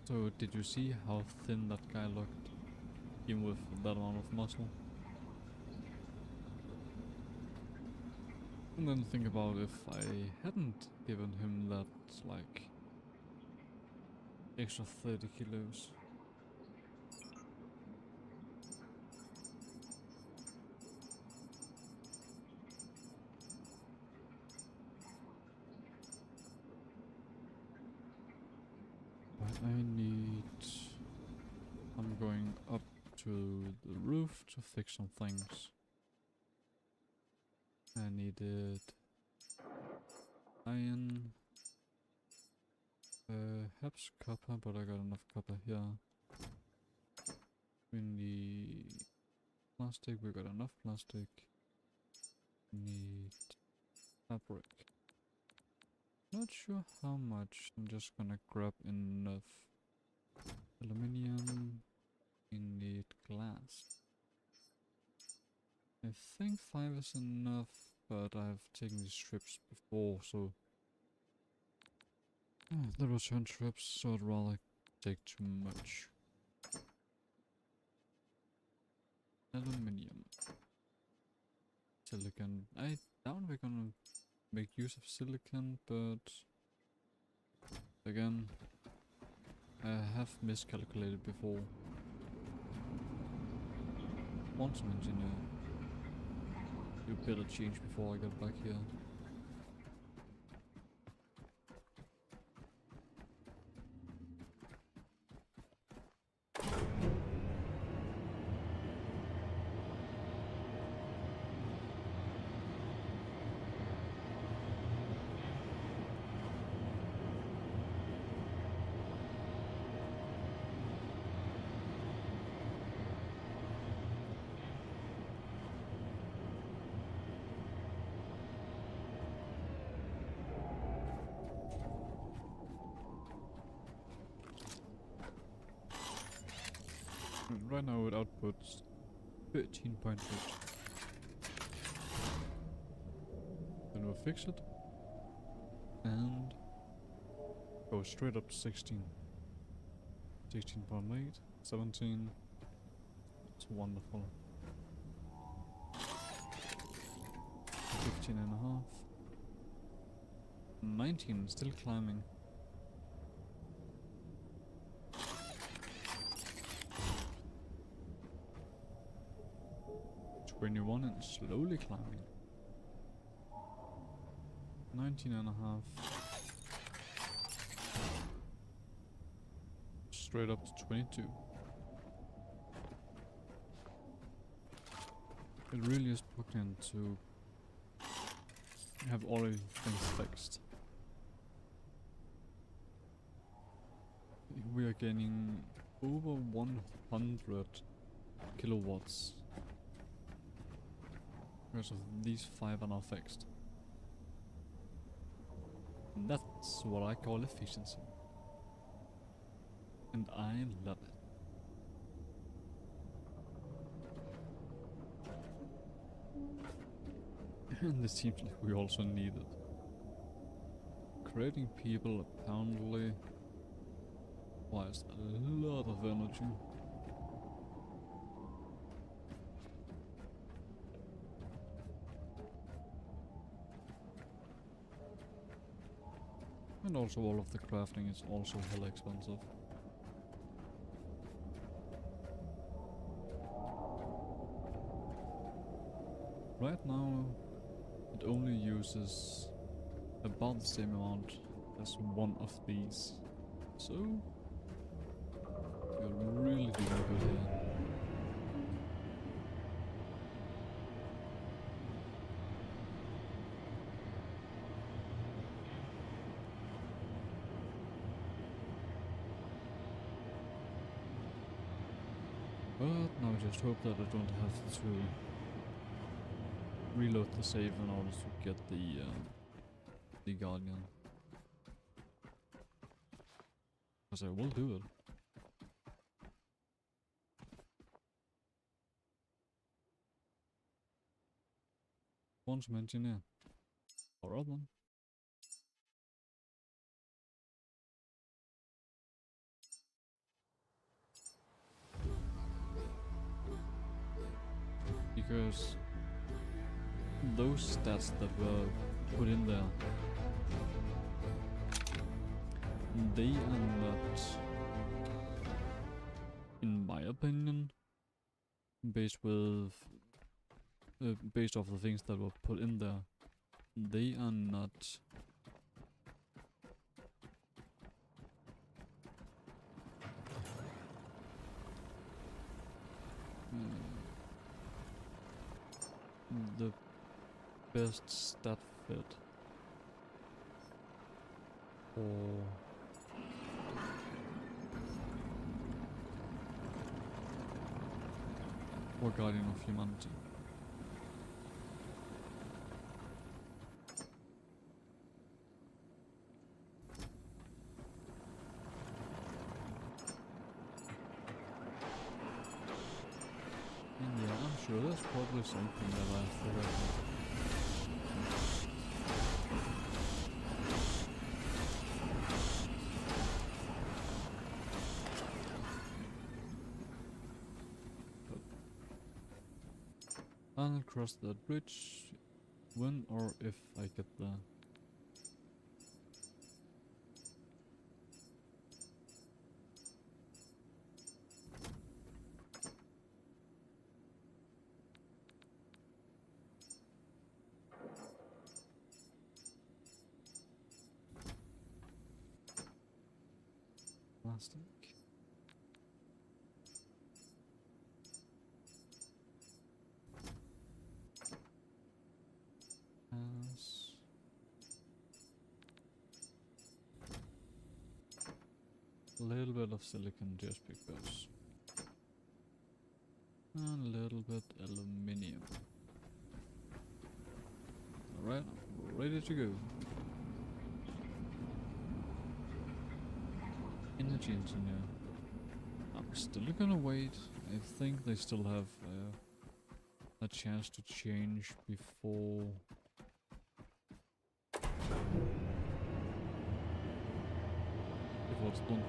So did you see how thin that guy looked, even with that amount of muscle? And then think about if I hadn't given him that, like, extra 30 kilos. But I need... I'm going up to the roof to fix some things. I needed iron, perhaps copper, but I got enough copper here. We need plastic, we got enough plastic. Need fabric. Not sure how much, I'm just gonna grab enough aluminium. We need glass. I think 5 is enough, but I've taken these trips before, so the return trips, so I'd rather take too much. Aluminium. Silicon. I doubt we're gonna make use of silicon, but again, I have miscalculated before. Quantum engineer. You better change before I get back here. Right now it outputs 13.8. Then we'll fix it and go straight up to 16. 16.8, 17. It's wonderful. 15 and a half. 19, still climbing. 21 and slowly climbing. 19 and a half. Straight up to 22. It really is potent to have all of these things fixed. We are gaining over 100 kilowatts. Because of these 5 are now fixed. And that's what I call efficiency. And I love it. And it seems like we also need it. Creating people apparently requires a lot of energy. And also all of the crafting is also hella expensive. Right now it only uses about the same amount as one of these. So you're really doing good here. But now I just hope that I don't have to reload the save in order to get the Guardian. Because I will do it. Quantum engineer. Alright then. Because those stats that were put in there, they are not, in my opinion, based off the things that were put in there, they are not the best stat fit for Guardian of Humanity. And yeah, I'm sure there's probably something that I forgot. I'll cross that bridge when or if I get there. Plastic. Has a little bit of silicon just because. And a little bit aluminium. Alright, ready to go. Energy engineer. I'm still gonna wait. I think they still have a chance to change before it's done.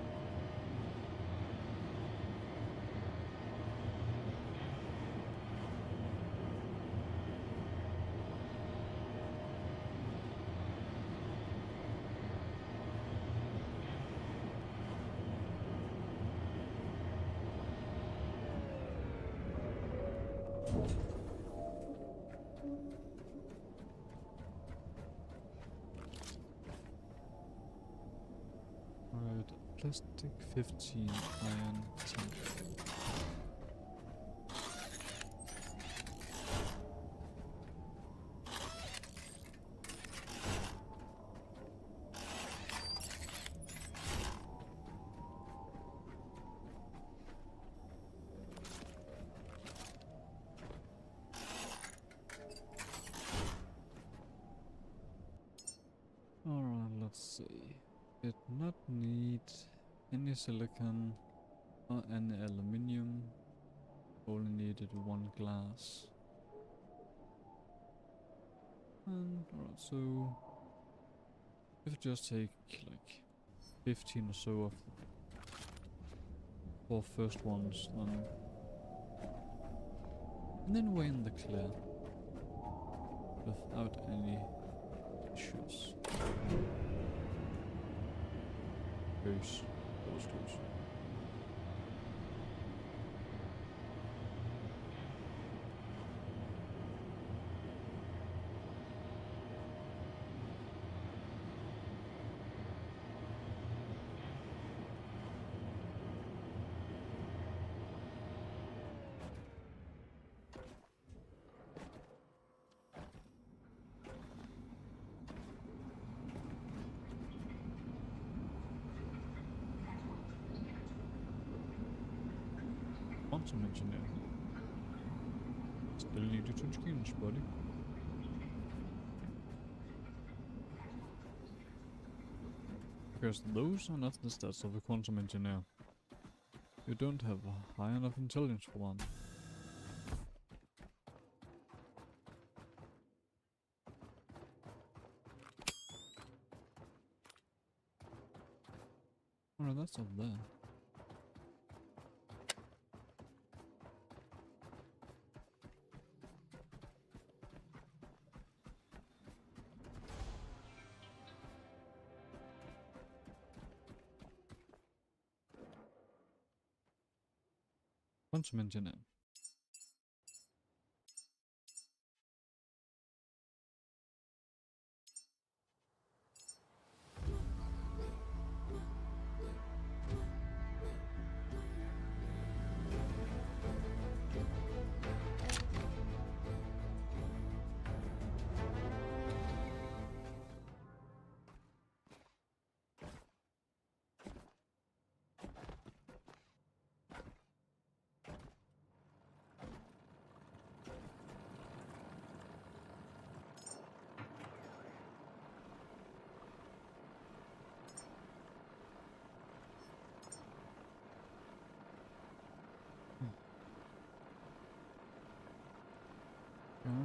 Alright, plastic 15, iron 10. Alright, let's see. Did not need any silicon or any aluminium. Only needed one glass. And alright, so if you just take like 15 or so of the 4 first ones, then we're in the clear without any issues. Close. That was close. Quantum engineer. Still need to change skins, buddy. Because those are not the stats of a quantum engineer. You don't have a high enough intelligence for one. Oh, that's up there. Quantum engineer.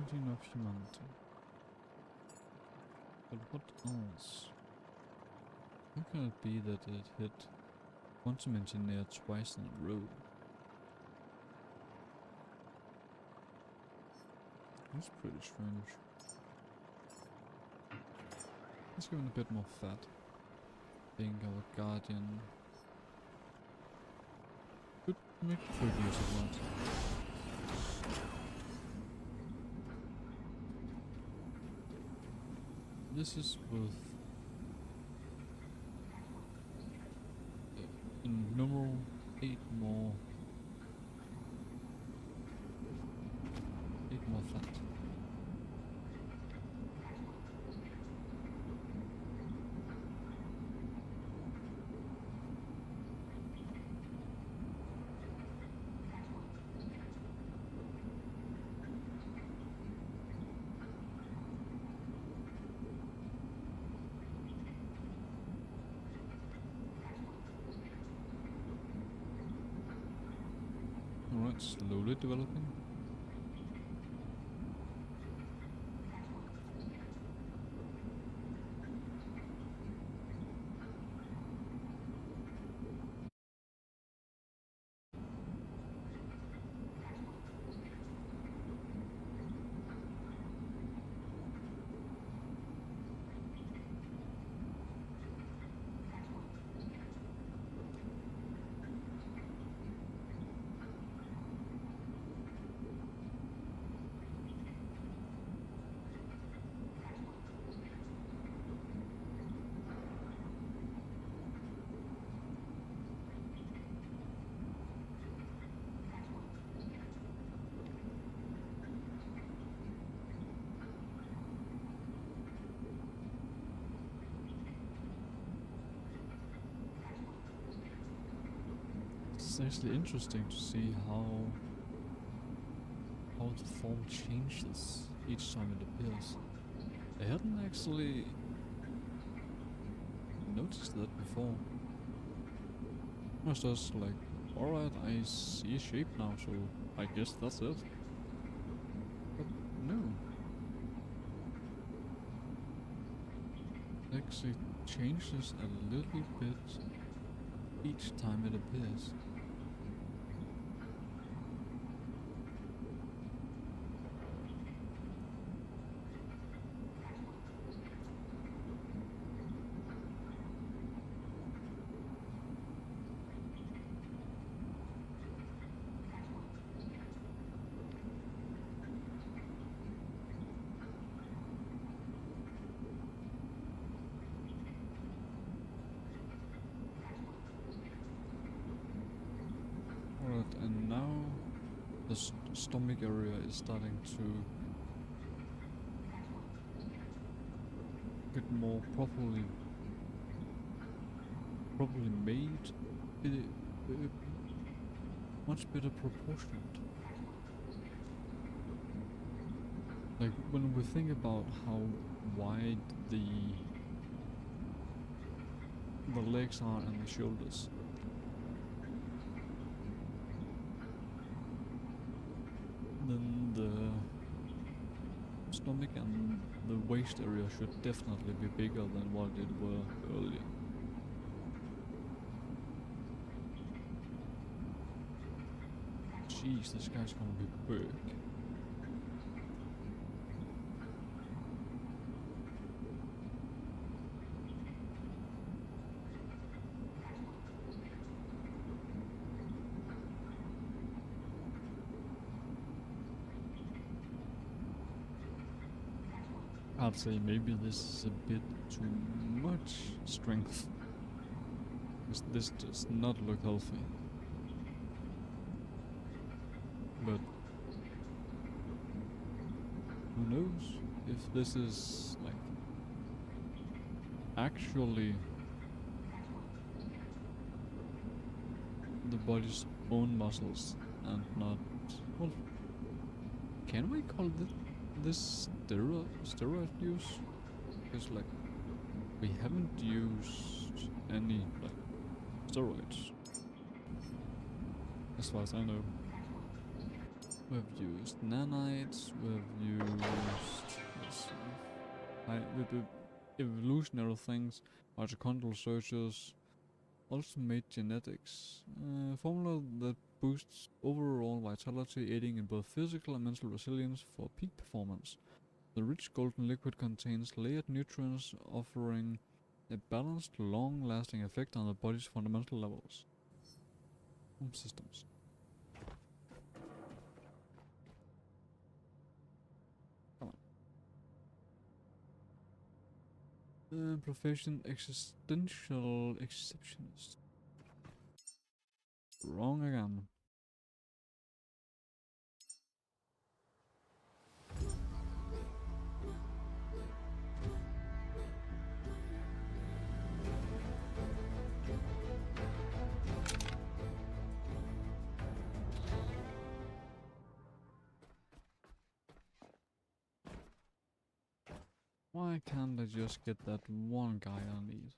origin of humanity. But what else? How can it be that it hit quantum engineer twice in a row? That's pretty strange. Let's give him a bit more fat. Being our guardian. Could make quick use of that. This is with numeral 8 more fat. Alright, slowly developing. It's actually interesting to see how the form changes each time it appears. I hadn't actually noticed that before. I was just like, alright, I see a shape now, so I guess that's it. But no. It actually changes a little bit each time it appears. Alright, and now the stomach area is starting to get more properly made, much better proportioned. Like when we think about how wide the legs are and the shoulders. Then the stomach and the waist area should definitely be bigger than what it were earlier. Jeez, this guy's gonna be big. I'd say maybe this is a bit too much strength. This does not look healthy. But who knows if this is like actually the body's own muscles and not, well, can we call this steroid use? Because like we haven't used any like steroids as far as I know. We've used nanites, we've used, let's see, evolutionary things, mitochondrial searches, ultimate genetics, formula that boosts overall vitality, aiding in both physical and mental resilience for peak performance. The rich golden liquid contains layered nutrients, offering a balanced, long-lasting effect on the body's fundamental levels. Home systems. Come on. Profession existential exceptionist. Wrong again. Why can't I just get that one guy I need?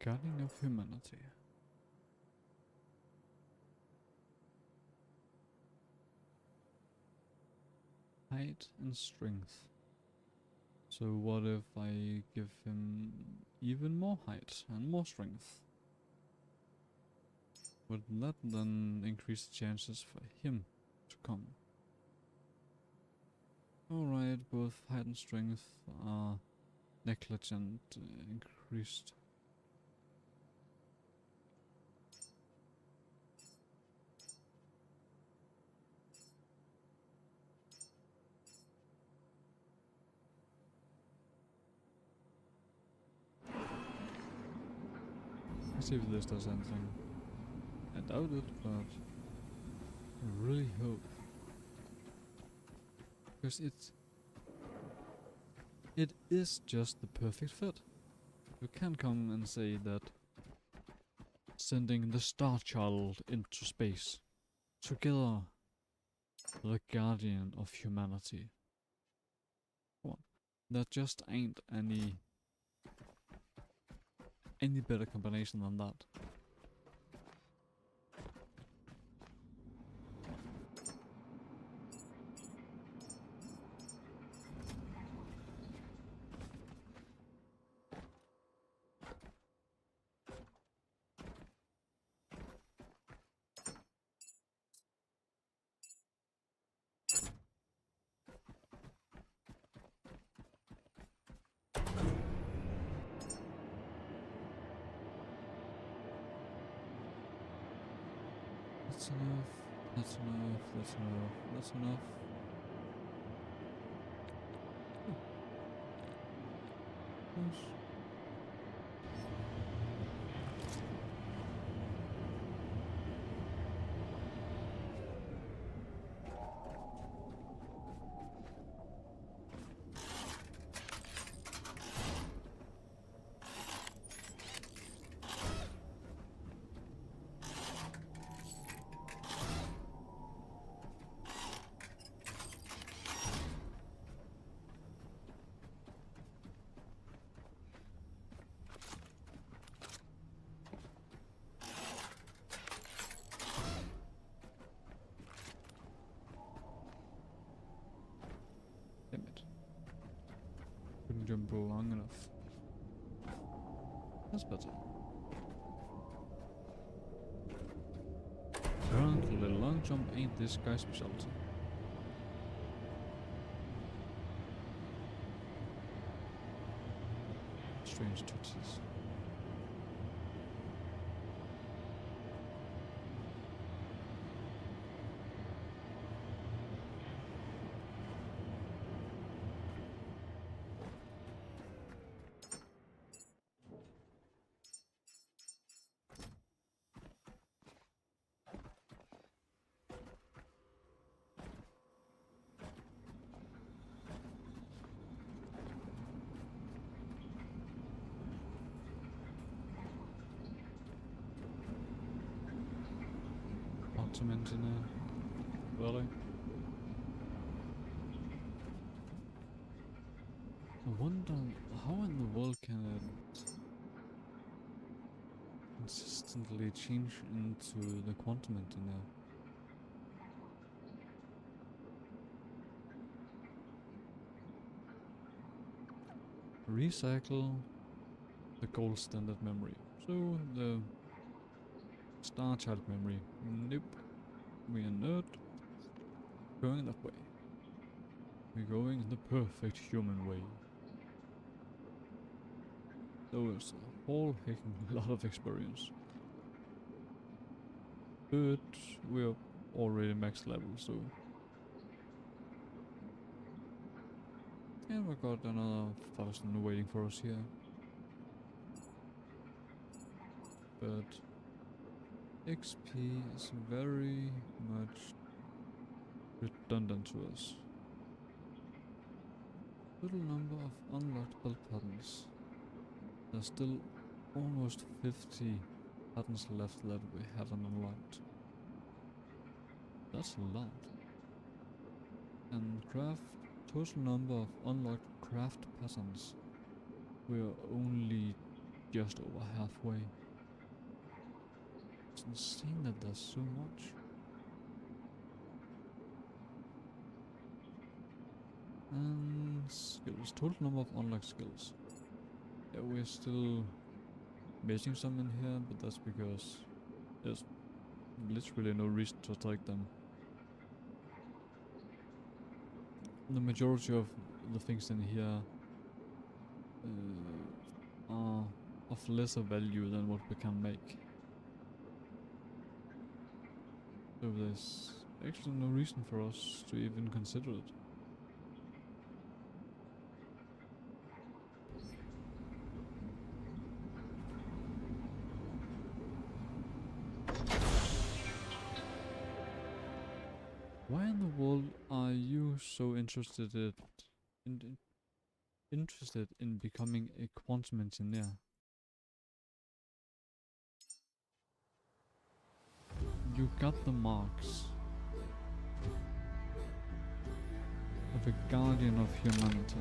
Guardian of Humanity. Height and strength. So what if I give him even more height and more strength? Would that then increase the chances for him to come? Alright, both height and strength are negligent, increased. Let's see if this does anything. I doubt it, but I really hope. Because it is just the perfect fit. You can come and say that sending the Star Child into space, together the Guardian of Humanity. Come on. That just ain't any better combination than that. That's enough, that's enough, that's enough, that's enough. Yes. Damn it. Couldn't jump long enough. That's better. Apparently, long jump ain't this guy's specialty. Strange touches. Autumn engineer. Really? I wonder how in the world can it consistently change into the quantum engineer? Recycle the gold standard memory. So the Star Child memory. Nope. We are not going that way. We're going the perfect human way. So it's a whole heckin' lot of experience. But we're already max level, so. And we got another 1,000 waiting for us here. But XP is very much redundant to us. Total number of unlocked build patterns. There's still almost 50 patterns left that we haven't unlocked. That's a lot. And craft, total number of unlocked craft patterns. We're only just over halfway. It's insane that there's so much. And skills, total number of unlocked skills. Yeah, we're still missing some in here, but that's because there's literally no reason to take them. The majority of the things in here are of lesser value than what we can make. So there's actually no reason for us to even consider it. Why in the world are you so interested in becoming a quantum engineer? You got the marks of a guardian of humanity.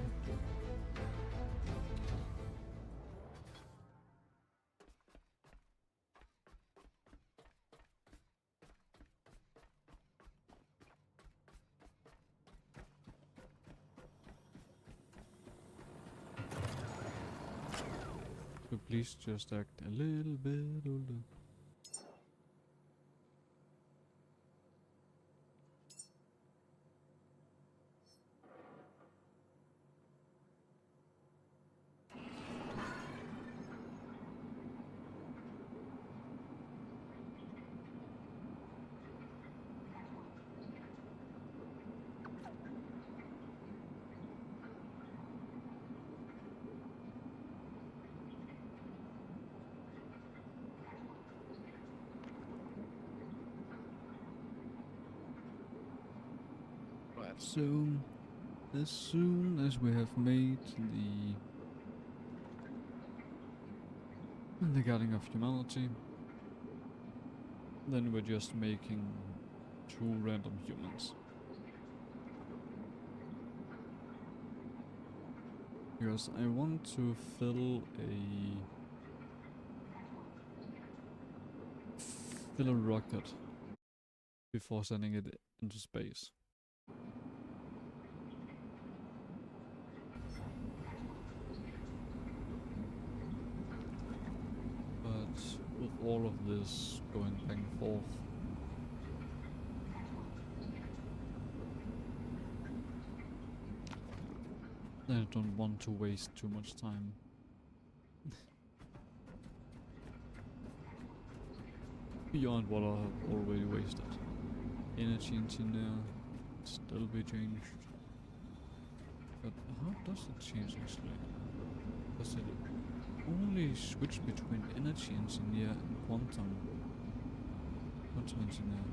So please just act a little bit older. So, as soon as we have made the guardian of humanity, then we're just making 2 random humans. Because I want to fill a rocket before sending it into space. With all of this going back and forth, I don't want to waste too much time. Beyond what I have already wasted. Energy engineer still be changed. But how does it change actually? Does it only switch between energy engineer and quantum engineer?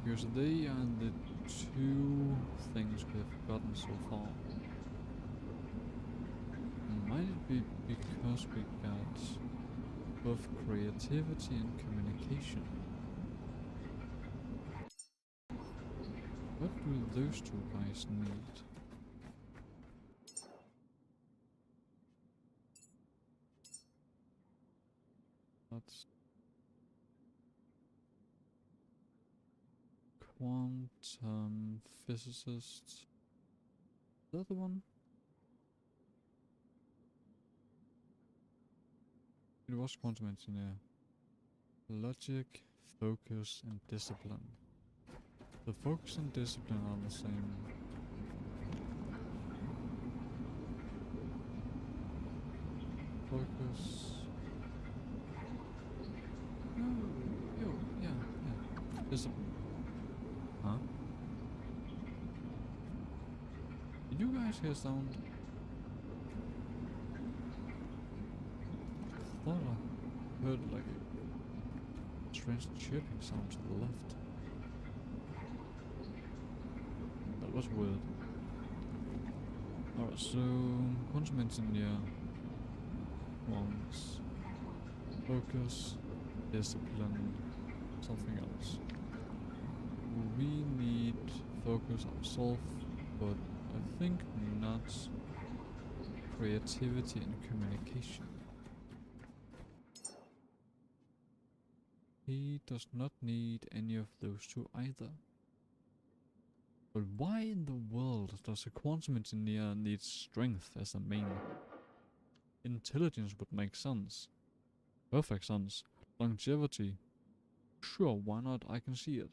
Because they are the 2 things we have gotten so far. Might it be because we got of creativity and communication. What do those two guys need? That's quantum physicist. Is that the one? It was quantum engineer. Logic, focus, and discipline. The focus and discipline are the same. Focus. No, yeah. Discipline. Huh? Did you guys hear sound? I thought I heard like a strange chirping sound to the left. That was weird. Alright, so quantum engineer wants focus, discipline, something else. We need focus ourselves, but I think not creativity and communication. He does not need any of those two either. But why in the world does a quantum engineer need strength as a main? Intelligence would make sense. Perfect sense. Longevity. Sure, why not? I can see it.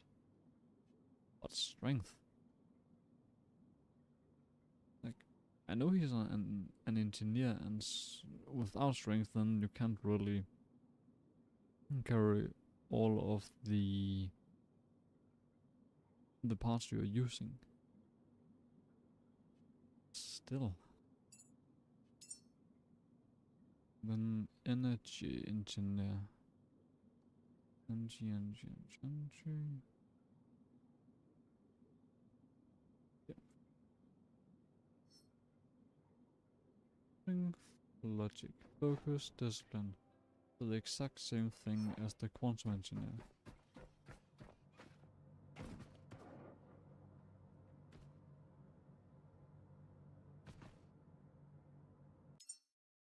But strength. Like, I know he's an engineer, and without strength then you can't really carry all of the parts you're using. Still. Then energy engineer. Energy. Yeah. Strength, logic, focus, discipline. So the exact same thing as the quantum engineer.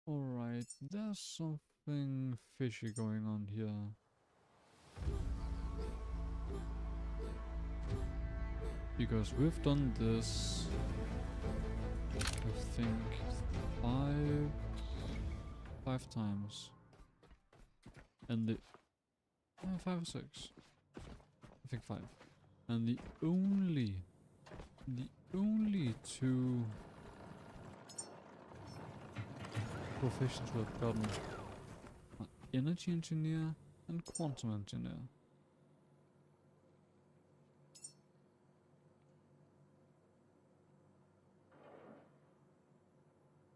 Alright, there's something fishy going on here. Because we've done this, I think, five times. And the 5 or 6. I think 5. And the only two professions we have gotten are energy engineer and quantum engineer.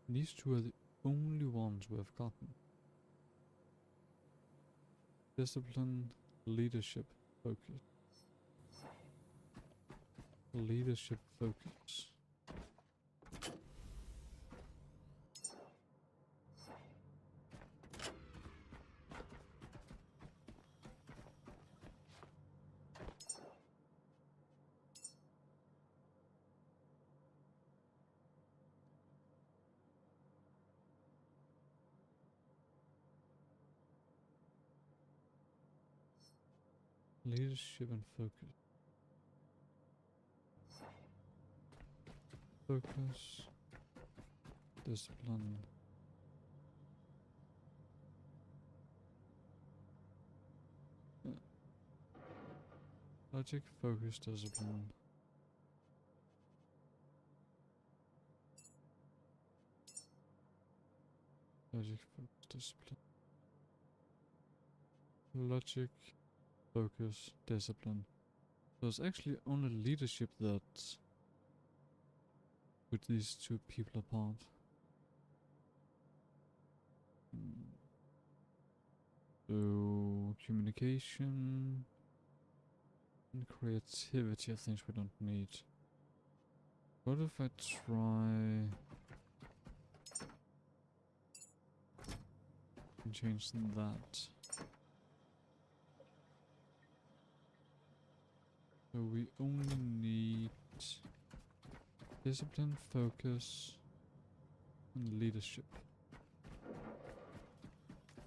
These two are the only ones we have gotten. Discipline, leadership, focus. Leadership, focus. Leadership and focus. Focus. Discipline. Yeah. Logic, focus, discipline. Logic, focus, discipline. Logic, focus, discipline. So it's actually only leadership that put these two people apart. So communication and creativity are things we don't need. What if I try can change that. So we only need discipline, focus, and leadership.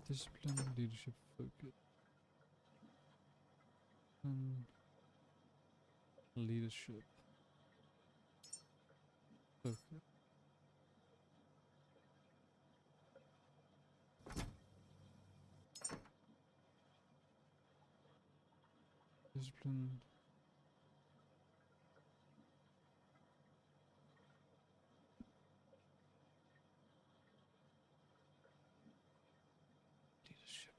Discipline, leadership, focus. And leadership. Focus. Discipline. Leadership.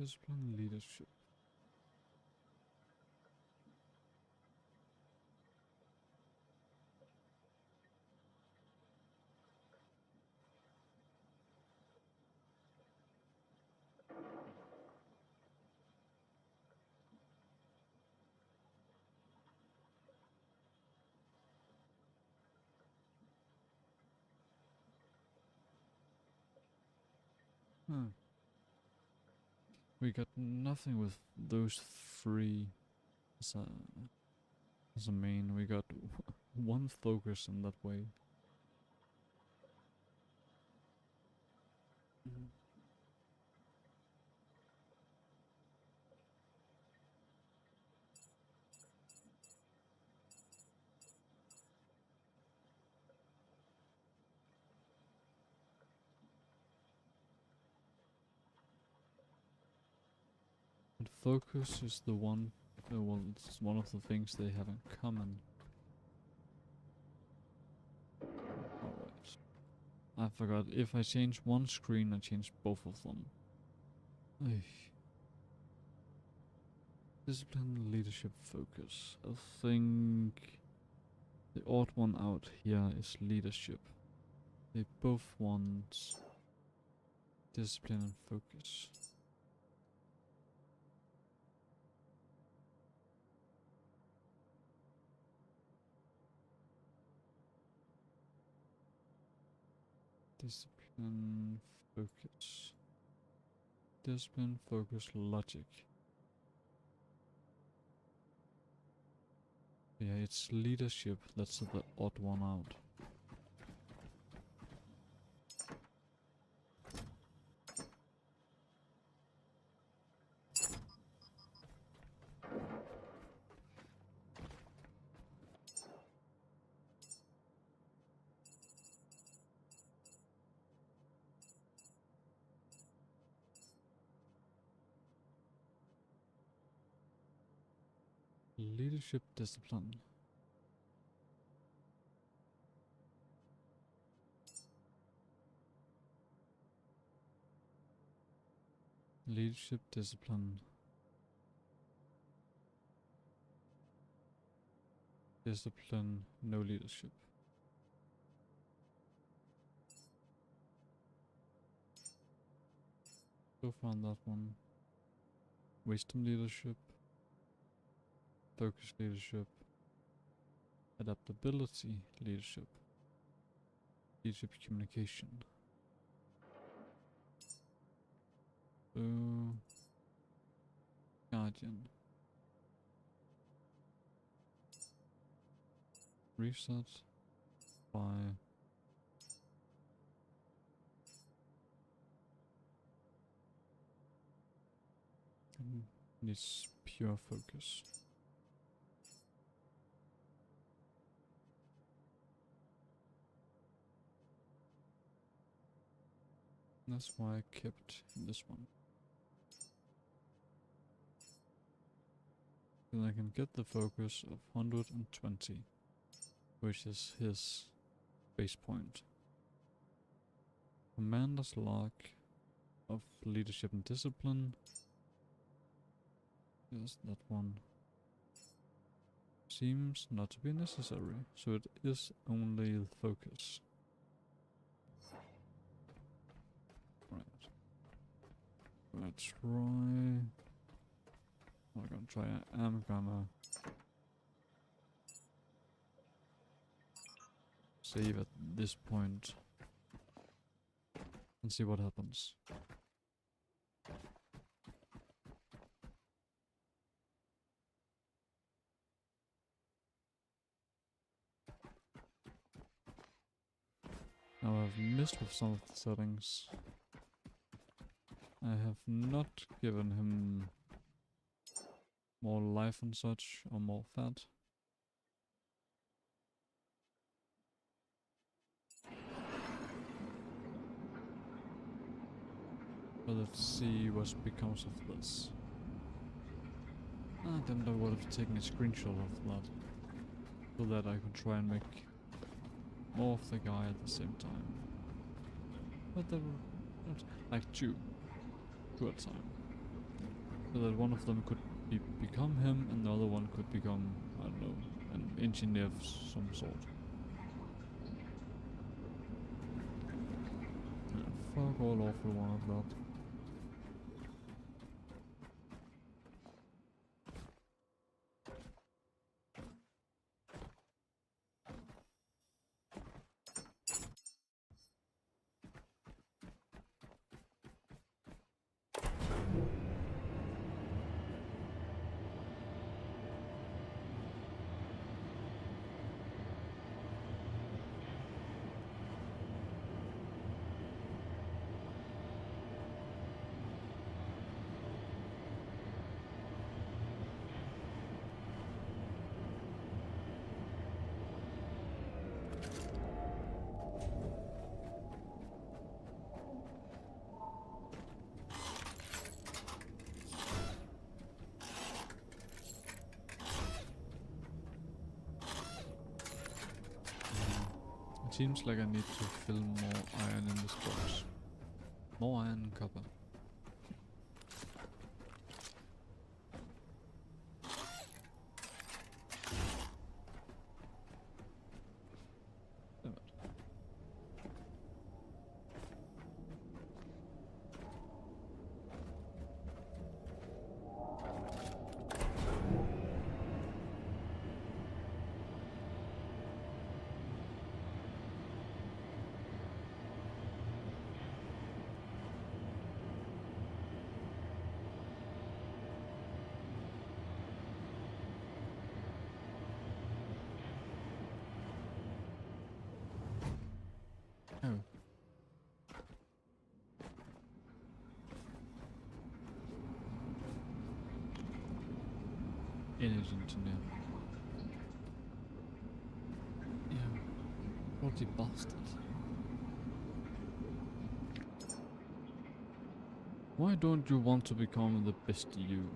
Discipline, leadership. Huh. We got nothing with those three as a main. We got one focus in that way. And focus is the one, well, it's one of the things they have in common. Alright. I forgot, if I change one screen, I change both of them. Ay. Discipline, leadership, focus. I think the odd one out here is leadership. They both want discipline and focus. Discipline, focus. Discipline, focus, logic. Yeah, it's leadership that's the odd one out. Leadership, discipline. Leadership, discipline. Discipline, no leadership. Go for that one. Wisdom, leadership. Focus, leadership. Adaptability, leadership. Leadership, communication. Guardian. Reset. By. Needs pure focus. That's why I kept this one. Then I can get the focus of 120, which is his base point. Commander's log of leadership and discipline. Yes, that one. Seems not to be necessary, so it is only the focus. Right. Let's try. I'm gonna try. I'm gonna save at this point and see what happens. Now I've missed with some of the settings. I have not given him more life and such, or more fat. But let's see what becomes of this. Then I would have taken a screenshot of that, so that I could try and make more of the guy at the same time. But there were not like two at a time, so that one of them could become him, and the other one could become, I don't know, an engineer of some sort. Yeah, fuck all awful one of that. It seems like I need to fill more iron in this box. More iron and copper. Damn it. Oh. Energy engineer. Yeah. Bloody bastard. Why don't you want to become the best you?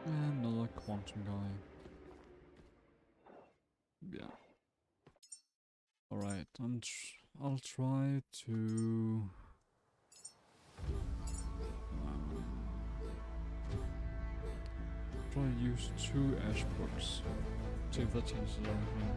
Another quantum guy. Alright, I'll try to... try to use 2 ash books. See if that changes anything.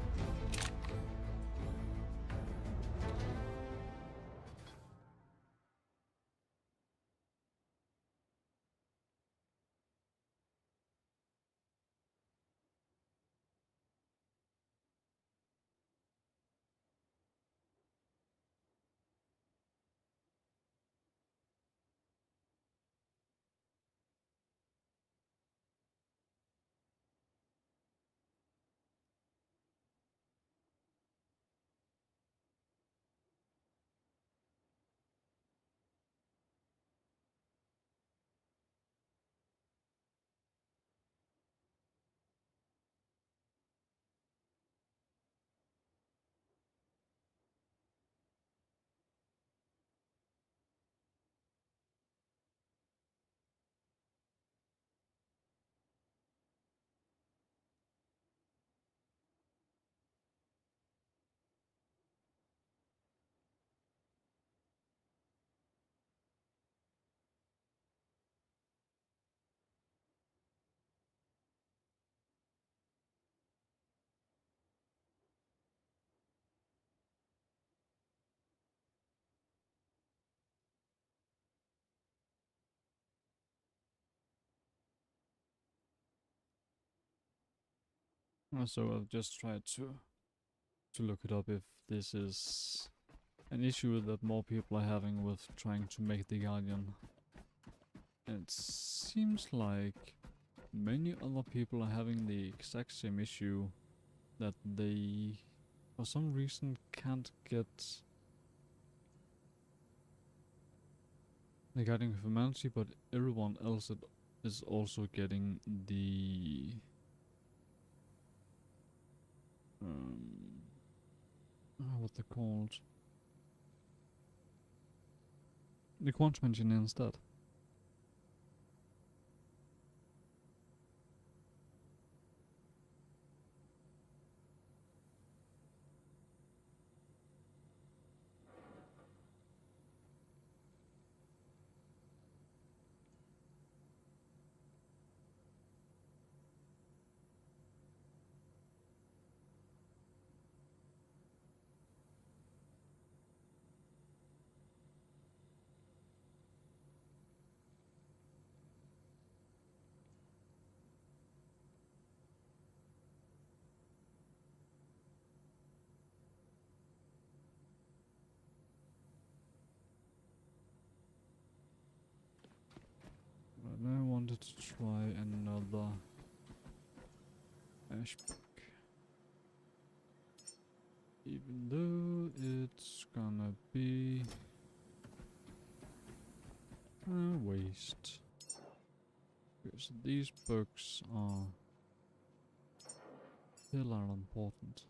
So I've just tried to look it up if this is an issue that more people are having with trying to make the Guardian. And it seems like many other people are having the exact same issue, that they for some reason can't get the Guardian of Humanity, but everyone else is also getting the what they're called, the quantum engineer instead. But I wanted to try another ash book, even though it's gonna be a waste, because these books are still are important.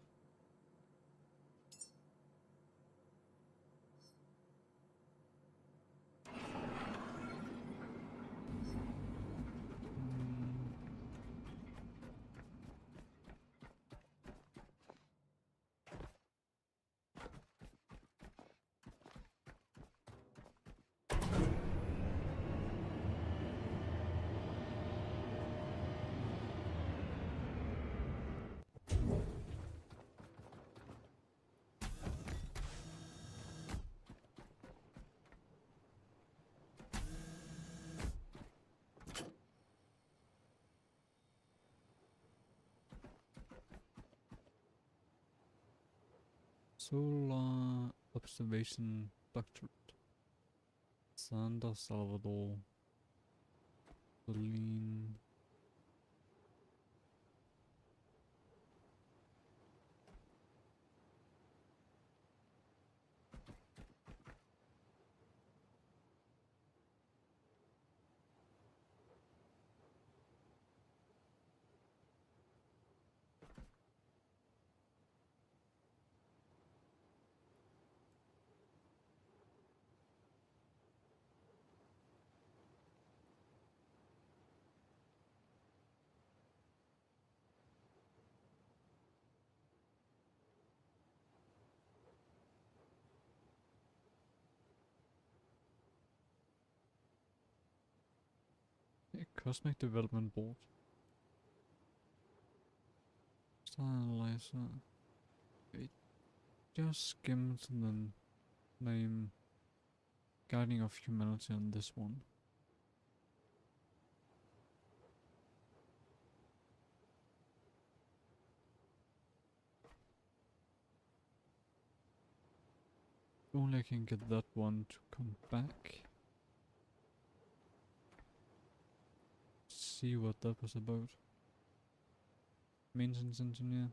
Solar Observation Doctorate. Sandra Salvador. Celine. Yeah, Cosmic Development Board. Star Analyzer. It just skimmed the name Guardian of Humanity on this one. If only I can get that one to come back. See what that was about. Maintenance engineer.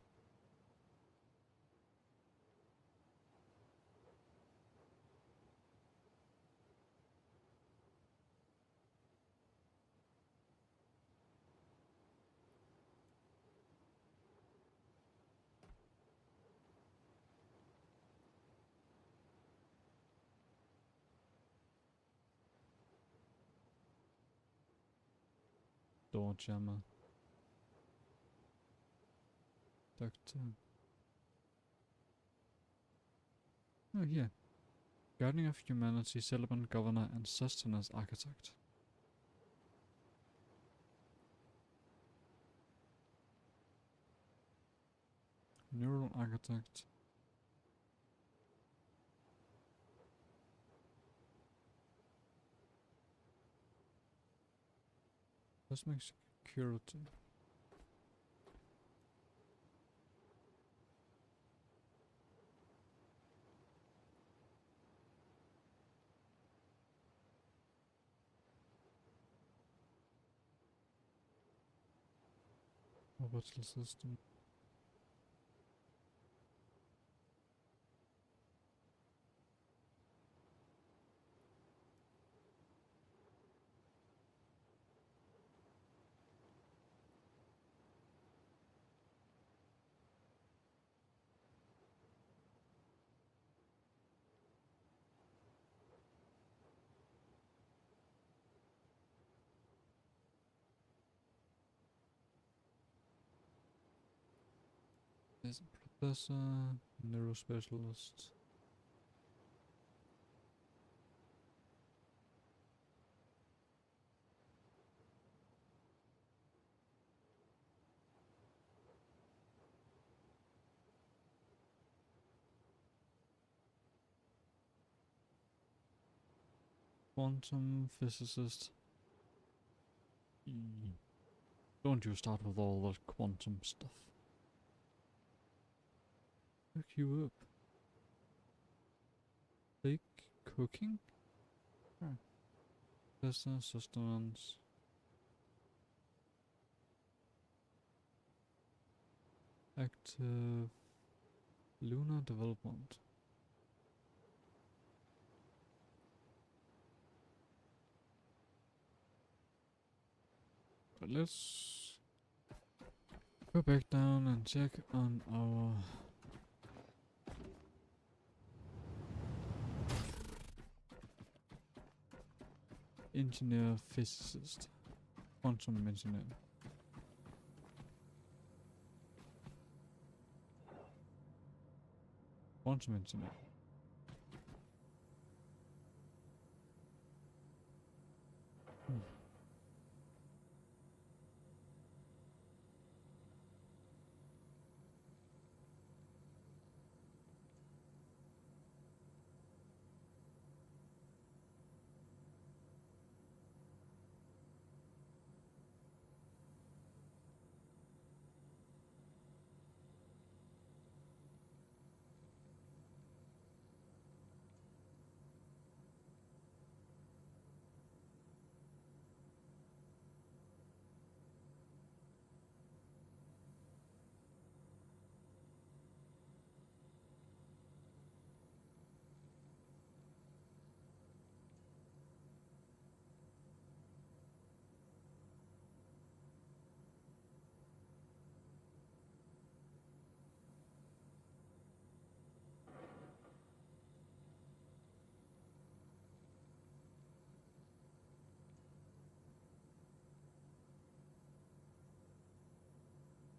Door jammer. Doctor. Oh yeah. Guardian of Humanity, Celebrant Governor, and Sustenance Architect. Neural Architect. Cosmic Security. Orbital System. There's a professor, neurospecialist. Quantum physicist. Don't you start with all that quantum stuff. Look you up. Bake cooking? Oh. Business sustenance. Active lunar development. But let's go back down and check on our engineer physicist. Quantum engineer. Quantum engineer.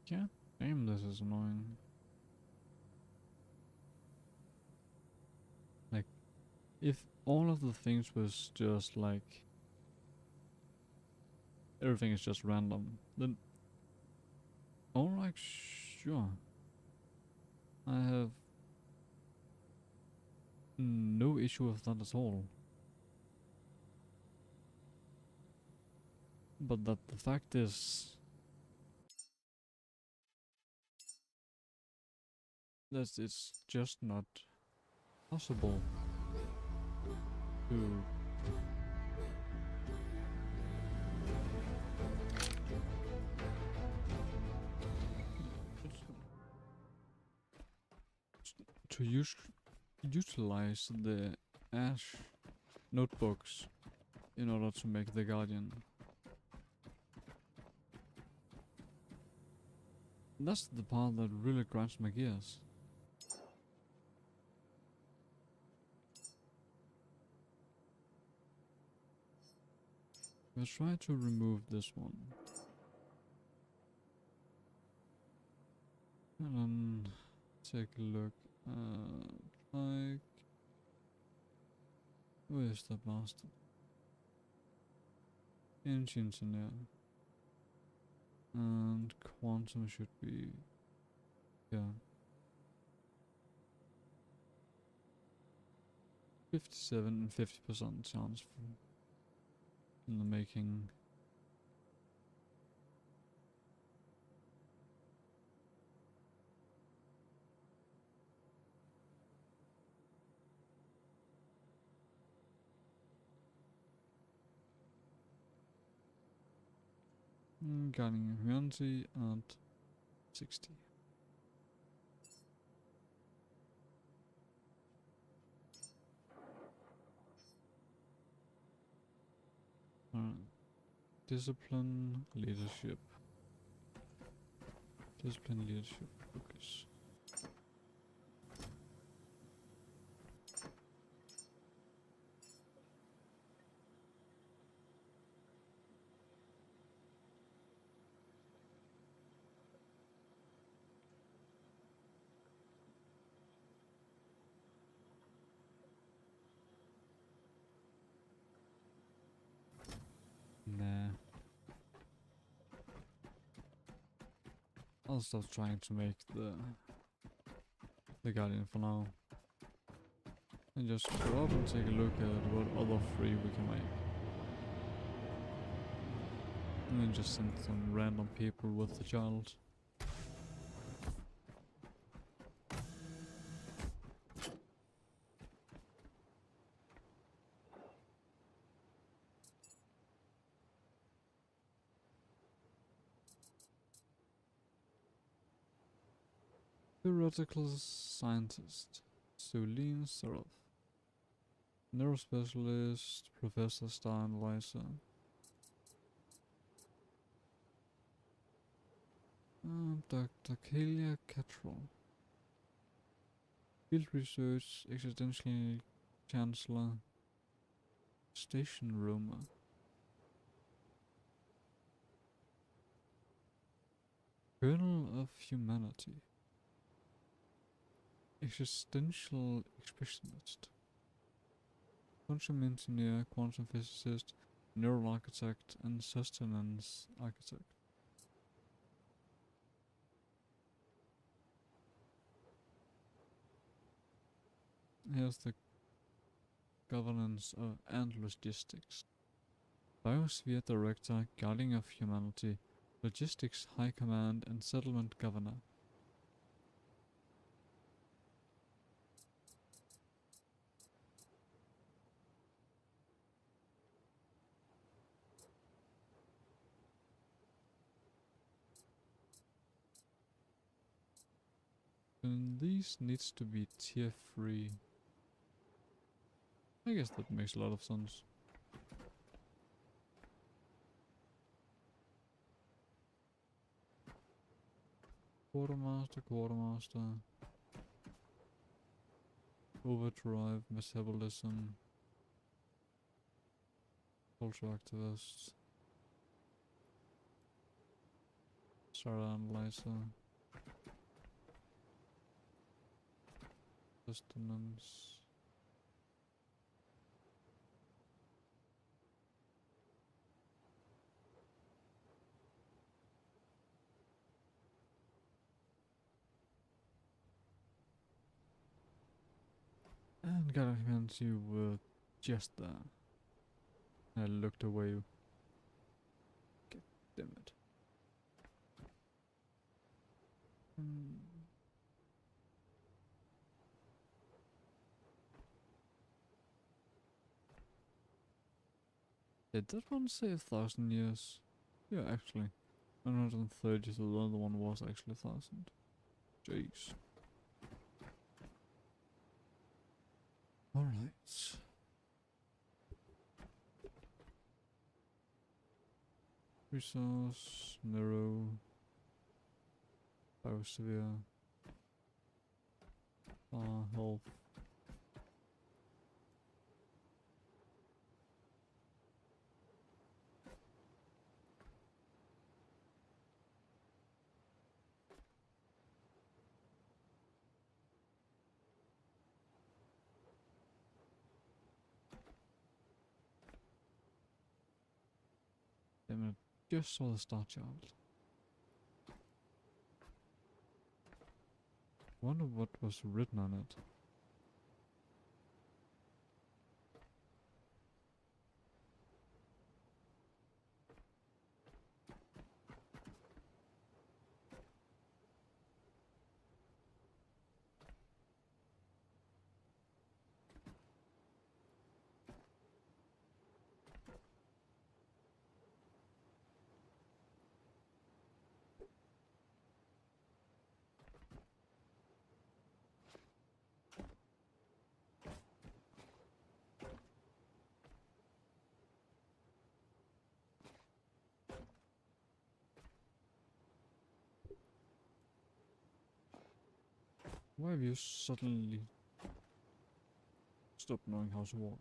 Yeah, damn, this is annoying. Like, if all of the things was just like everything is just random, then alright, sure. I have no issue with that at all. But that the fact is that it's just not possible to to utilize the Ash notebooks in order to make the Guardian. That's the part that really grinds my gears. Let's try to remove this one. And then take a look at, like, where's the bastard? Engines in there. And quantum should be, yeah. 57 and 50% chance in the making. Guiding humanity at 60. Discipline, leadership. Discipline, leadership, focus. Nah. I'll stop trying to make the Guardian for now. And just go up and take a look at what other free we can make. And then just send some random people with the child. Theoretical scientist, Sulene Seraph. Neurospecialist, Professor Star Analyzer. Dr. Kalia Cattrall. Field Research, Existential Chancellor. Station Roamer. Kernel of Humanity. Existential Expressionist. Quantum Engineer, Quantum Physicist, Neural Architect, and Sustenance Architect. Here's the governance and logistics. Biosphere Director, Guardian of Humanity, Logistics High Command, and Settlement Governor. And these needs to be tier 3. I guess that makes a lot of sense. Quartermaster. Overdrive, metabolism. Culture activist. Star Analyzer. Sustenance. And got a chance you were just there. I looked away. God damn it. Did that one say 1,000 years? Yeah, actually. 130, so the other one was actually 1,000. Jeez. Alright. Resource, narrow, biosphere, health. Damn it, just saw the star chart. Wonder what was written on it. Why have you suddenly stopped knowing how to walk?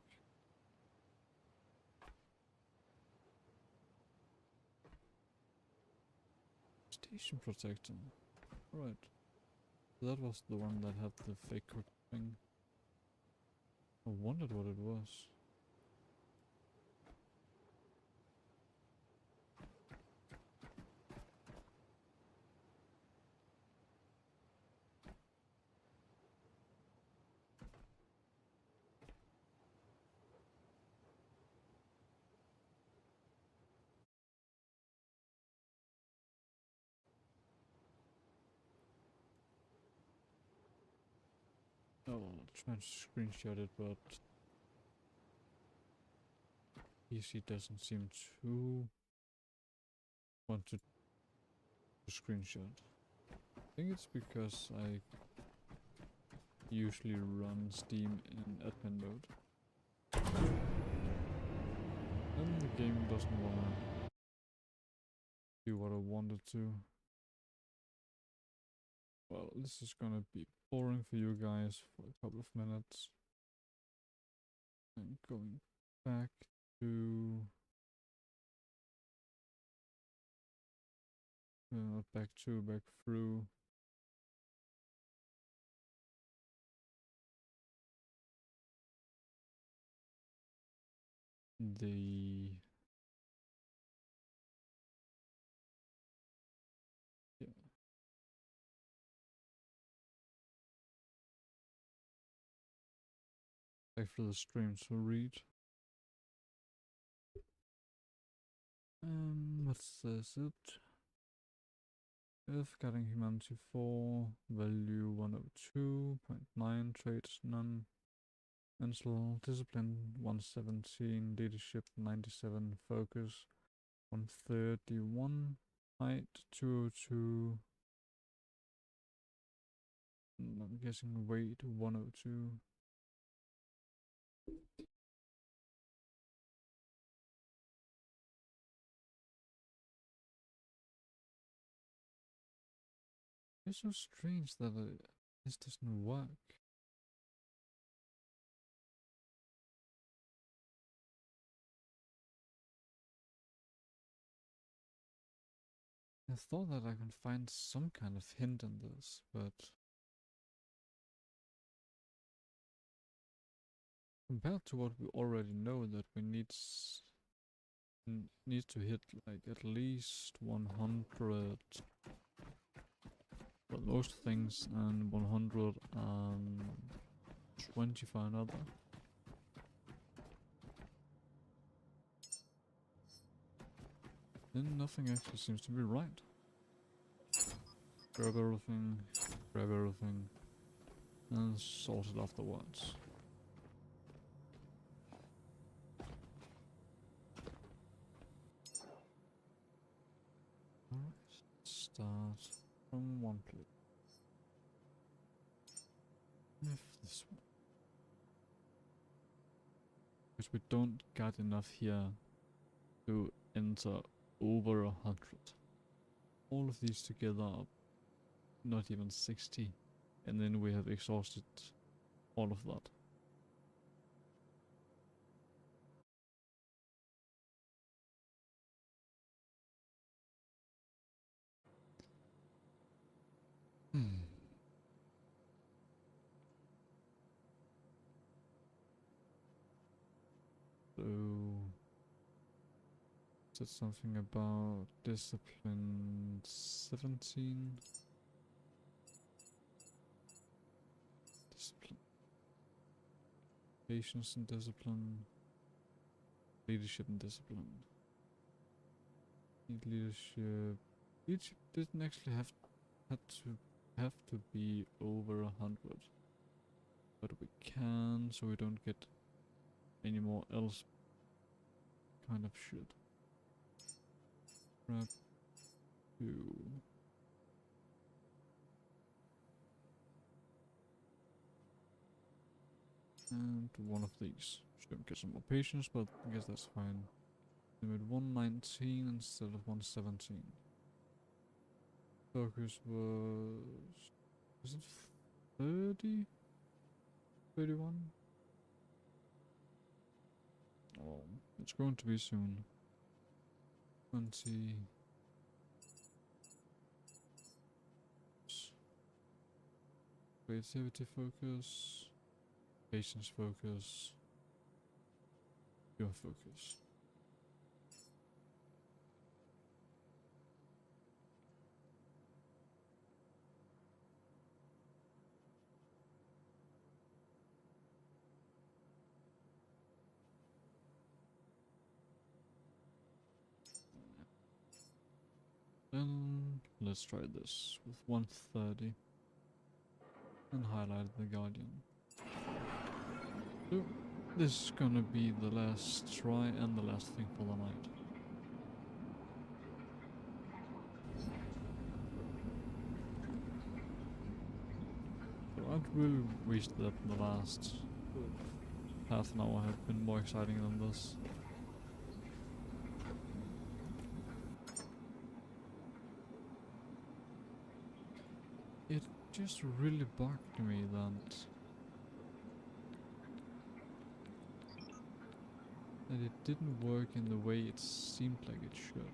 Station protector. Right. That was the one that had the fake quick thing. I wondered what it was. Oh, I'll try and screenshot it, but PC doesn't seem to want to screenshot. I think it's because I usually run Steam in admin mode. And the game doesn't wanna do what I wanted to. Well, this is gonna be boring for you guys for a couple of minutes. And going back to back through the yeah. Back through the streams to read. What's this? Earth cutting humanity 4, value 102.9, traits none, mental discipline 117, leadership 97, focus 131, height 202, I'm guessing weight 102. It's so strange that this doesn't work. I thought that I can find some kind of hint in this, but compared to what we already know, that we need to hit like at least 100 for most things and 100 20 for another. Then nothing actually seems to be right. Grab everything, and sort it afterwards. Alright, start from one place. If this one. Because we don't got enough here to enter over 100. All of these together are not even 60, and then we have exhausted all of that. So, said something about discipline 17. Discipline. Patience and discipline. Leadership and discipline. Need leadership. Leadership didn't actually have to be over 100. But we can, so we don't get any more else kind of shit. Grab 2. And one of these. Should get some more patience, but I guess that's fine. Limit 119 instead of 117. Focus was it 30? 31? Oh, it's going to be soon. 20. Creativity focus. Patience focus. Your focus. Then let's try this with 130 and highlight the Guardian. So this is gonna be the last try and the last thing for the night. So I'd really wish that the last half an hour had been more exciting than this. It just really bugged me that it didn't work in the way it seemed like it should.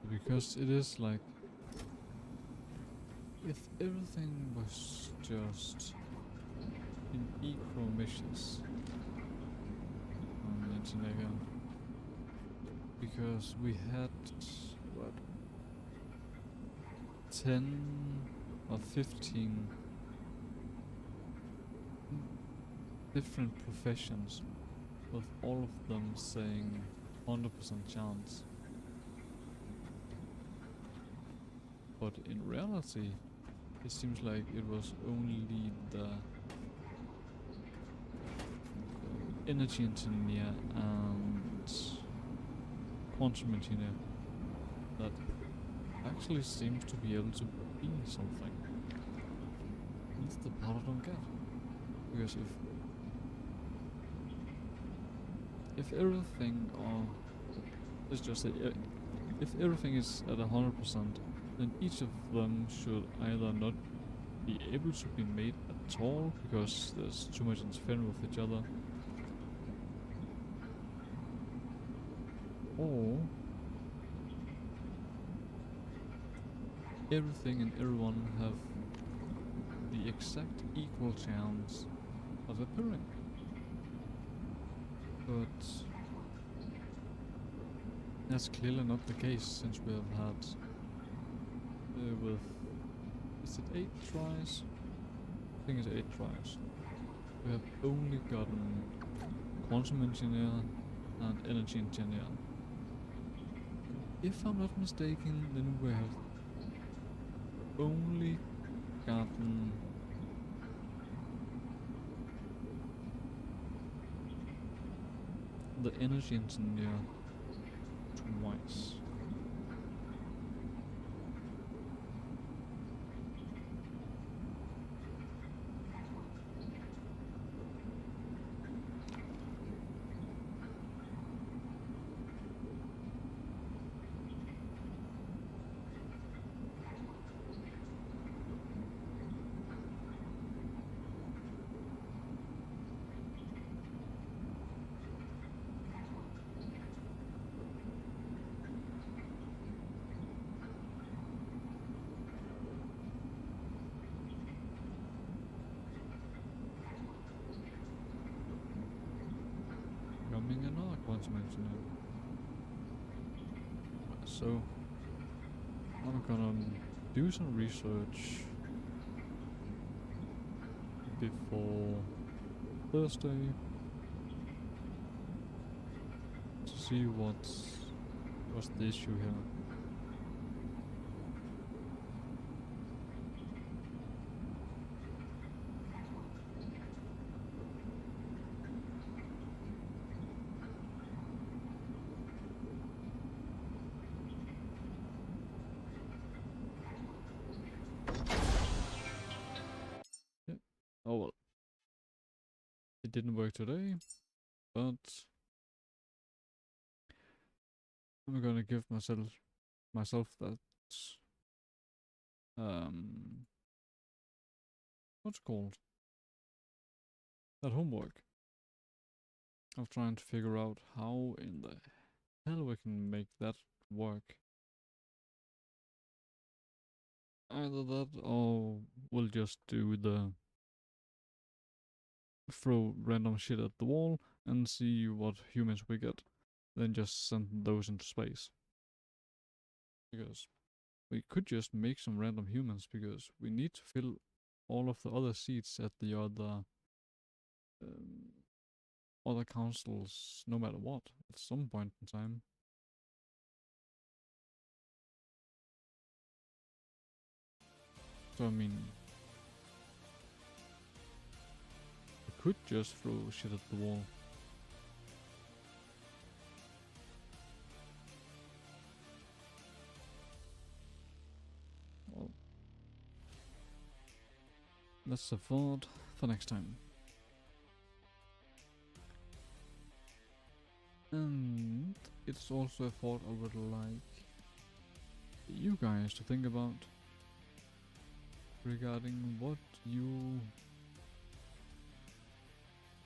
Because it is like, if everything was just in equal measures on Montenegro, because we had, what, 10 or 15 different professions, with all of them saying 100% chance. But in reality, it seems like it was only the energy engineer and quantum engineer that actually seems to be able to be something. That's the part I don't get. Because if everything, or let's just say, if everything is at 100%, then each of them should either not be able to be made at all because there's too much interference with each other, or everything and everyone have the exact equal chance of appearing. But that's clearly not the case, since we have had with, is it 8 tries? I think it's 8 tries. We have only gotten quantum engineer and energy engineer. If I'm not mistaken, then we have only gotten the energy engineer twice. Becoming another quantum engineer. So I'm gonna do some research before Thursday to see what's the issue here. Yeah. Oh well. It didn't work today, but I'm gonna give myself that what's it called? That homework of trying to figure out how in the hell we can make that work. Either that or we'll just do the throw random shit at the wall and see what humans we get, then just send those into space. Because we could just make some random humans, because we need to fill all of the other seats at the other councils no matter what at some point in time. So I mean, we could just throw shit at the wall. Well, that's a thought for next time. And it's also a thought I would like you guys to think about regarding what you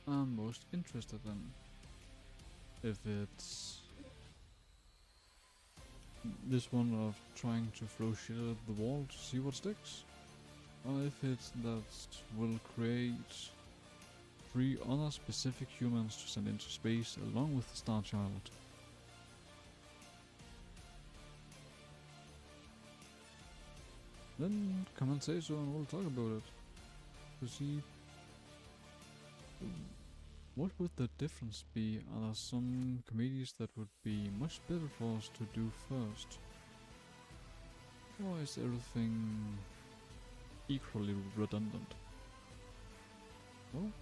are most interested in. If it's this one of trying to throw shit at the wall to see what sticks, or if it's that will create 3 other specific humans to send into space along with the Star Child. Then come and say so and we'll talk about it. To see what would the difference be. Are there some comedies that would be much better for us to do first? Or is everything equally redundant? Well,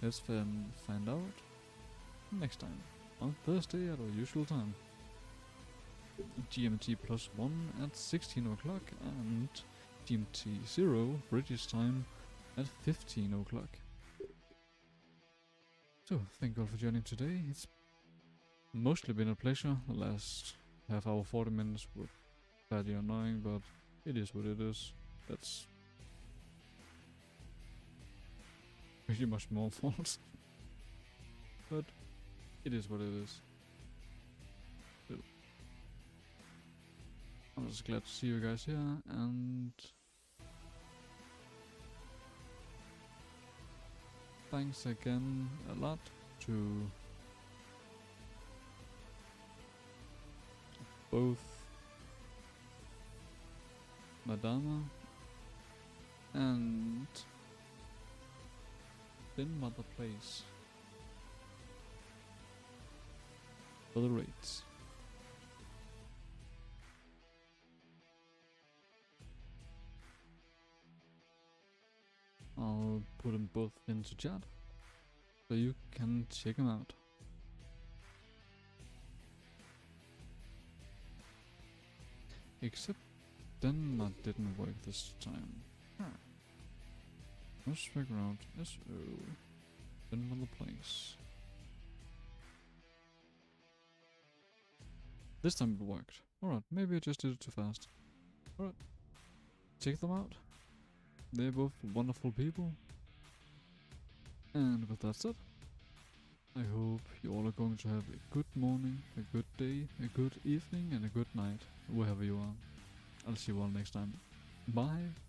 let's find out next time on Thursday at our usual time. GMT +1 at 16 o'clock and GMT 0 British time at 15 o'clock. So, thank you all for joining today. It's mostly been a pleasure. The last half hour, 40 minutes were fairly annoying, but it is what it is. That's pretty much more fault. But it is what it is. Still. I'm just glad to see you guys here, and thanks again a lot to both Madama and Thin Mother Place for the raids. I'll put them both into chat so you can check them out. Except Denmark didn't work this time. Let's figure out SO. Another place. This time it worked. Alright, maybe I just did it too fast. Alright. Check them out. They're both wonderful people. And with that said, I hope you all are going to have a good morning, a good day, a good evening, and a good night, wherever you are. I'll see you all next time. Bye!